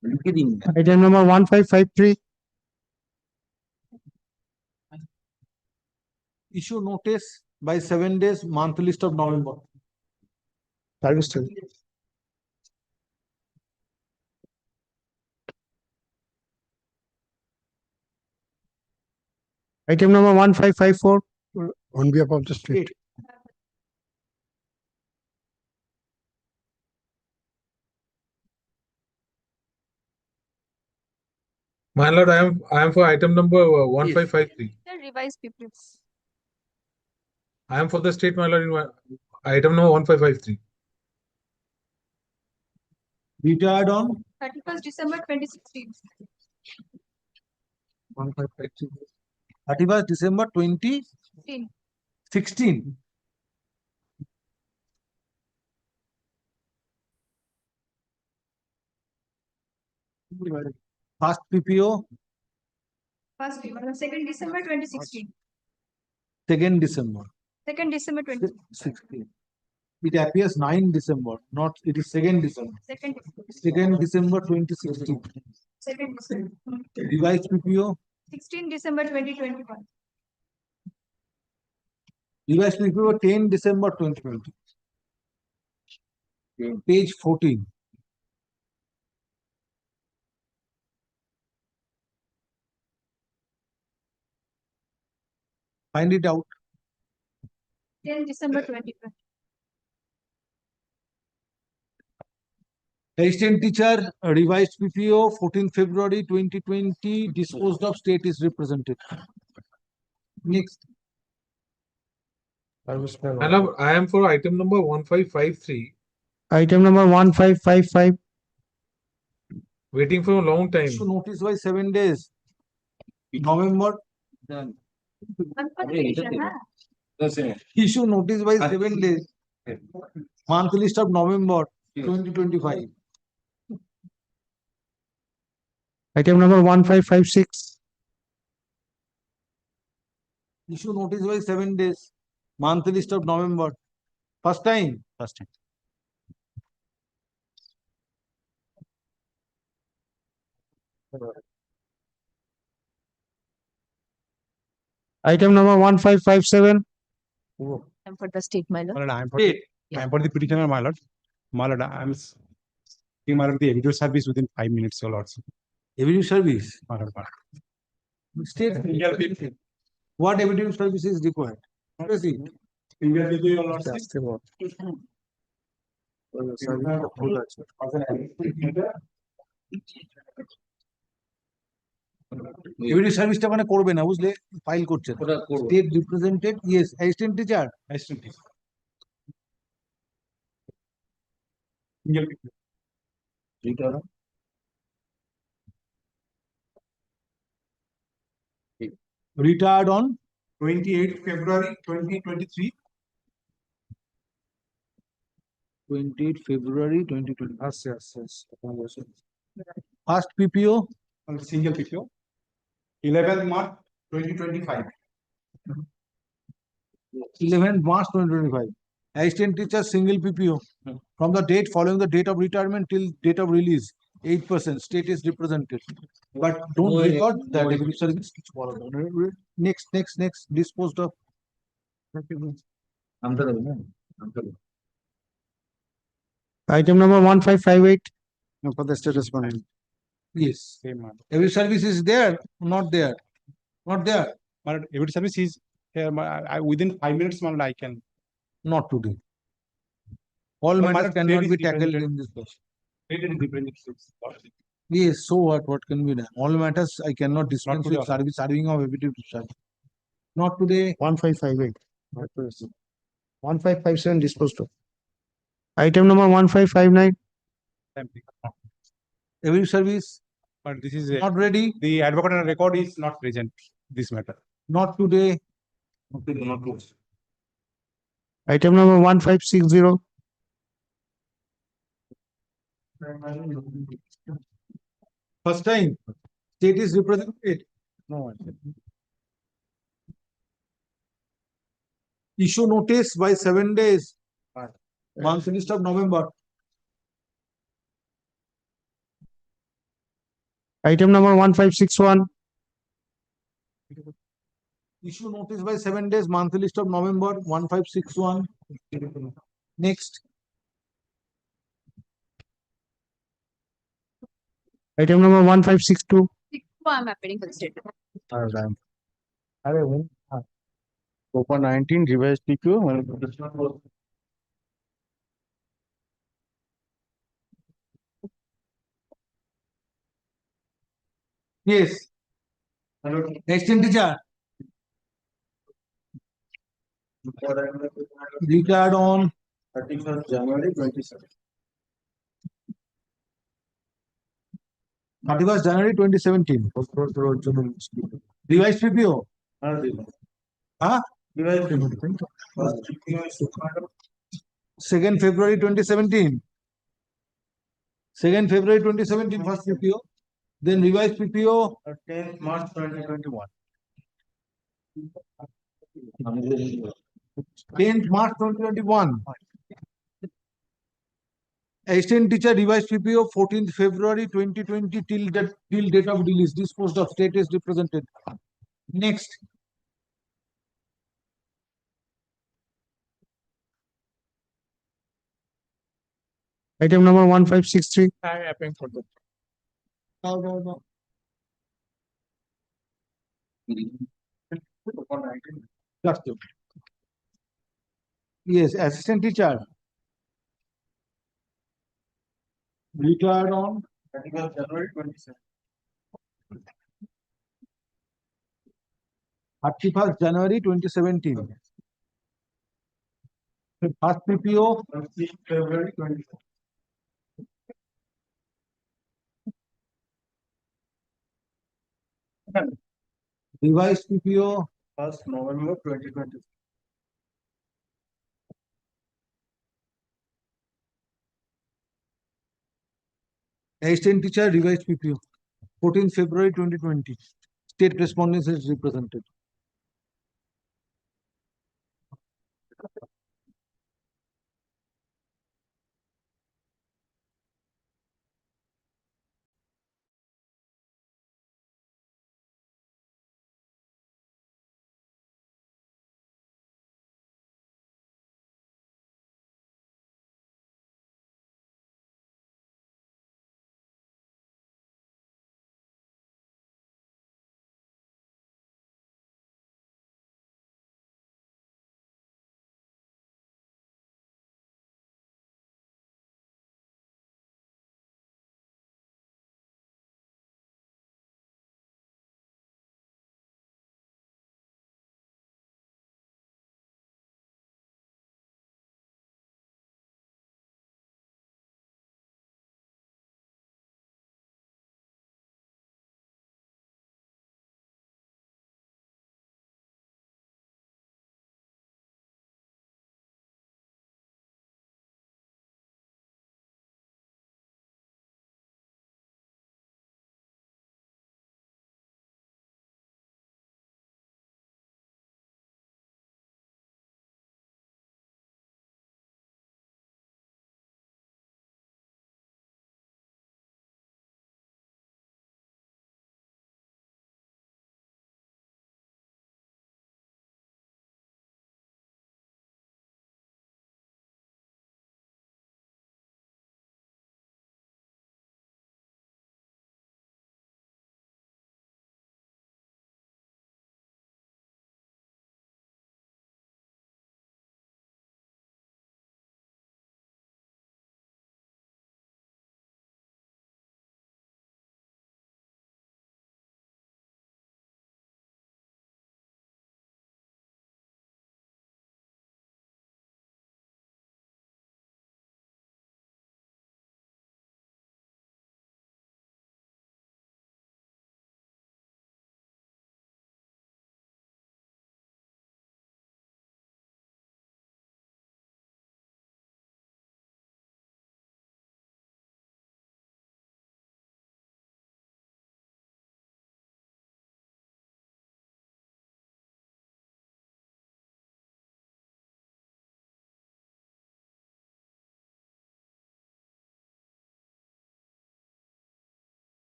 Item number 1553. Issue notice by 7 days, month list of November. Service charge. Item number 1554. On behalf of the state. My lord, I am for item number 1553. Revised PPS. I am for the state, my lord, in item number 1553. Retired on 31st December 2016. 31st December 2016. First PPO, First, 2nd December 2016. 2nd December 2nd December 2016. It appears 9 December, not it is 2nd December. 2nd December 2016. 2nd December. Revised PPO, 16 December 2021. revised PPO 10 December 2020. Page 14. Find it out. 10 December 2020. Assistant teacher, revised PPO 14 February 2020, disposed of, state is represented. Next. My lord, I am for item number 1553. Item number 1555. Waiting for a long time. Issue notice by 7 days. November. Issue notice by 7 days. Month list of November 2025. Item number 1556. Issue notice by 7 days. Month list of November. First time. First time. Item number 1557. And for the state, my lord. My lord, I am for State. I am for the petitioner, my lord. My lord, I am seeking my lord the video service within 5 minutes, your lord. Evidence service. My lord, my lord. State. What evidence service is required? Proceed. Evidence সার্ভিসটা মানে করবে না বুঝলে file করছে state represented yes assistant teacher Assistant teacher. Retired on 28 February 2023. 28 February 2020. First PPO On single PPO. 11th March 2025. 11th March 2025. Assistant teacher single PPO from the date following the date of retirement till date of release 8% state is represented but don't record that evidence service. Next disposed of. Item number 1558. For the state respondent. Yes. Same, my lord. Every service is there, not there. Not there. My lord, every service is here. Within 5 minutes, my lord, I can. Not today. All But matters Madam, cannot state be is tackled represented. in this place. It is represented. Yes, so what can be done? All matters I cannot dispense today with also. serving of evidence service. Not today. 1558. 1557 disposed of. Item number 1559. Every service But this is not ready, the advocate on record is not present. This matter. not today. Item number 1560. First time, state is represented. No. Issue notice by 7 days. Month list of November. Item number 1561. Issue notice by 7 days, monthly list of November, 1561. Next. Item number 1562. I'm appearing for the state. Open 19 revised PQ. Yes. Assistant teacher. Retired on 31st January 27. 31st January 2017. Revised PPO. Huh? 2nd February 2017. 2nd February 2017, first PPO. Then revised PPO. 10th March 2021. 10th March 2021. Assistant teacher revised PPO 14th February 2020 till date of release. This post of state is represented. Next. Item number 1563. I am applying for that. No. Just a- Yes, assistant teacher. Retired on 31st January 27. 31st January 2017. First PPO 6th February 27. revised PPO 1st November 2020. assistant teacher revised PPO 14th February 2020. State respondents is represented.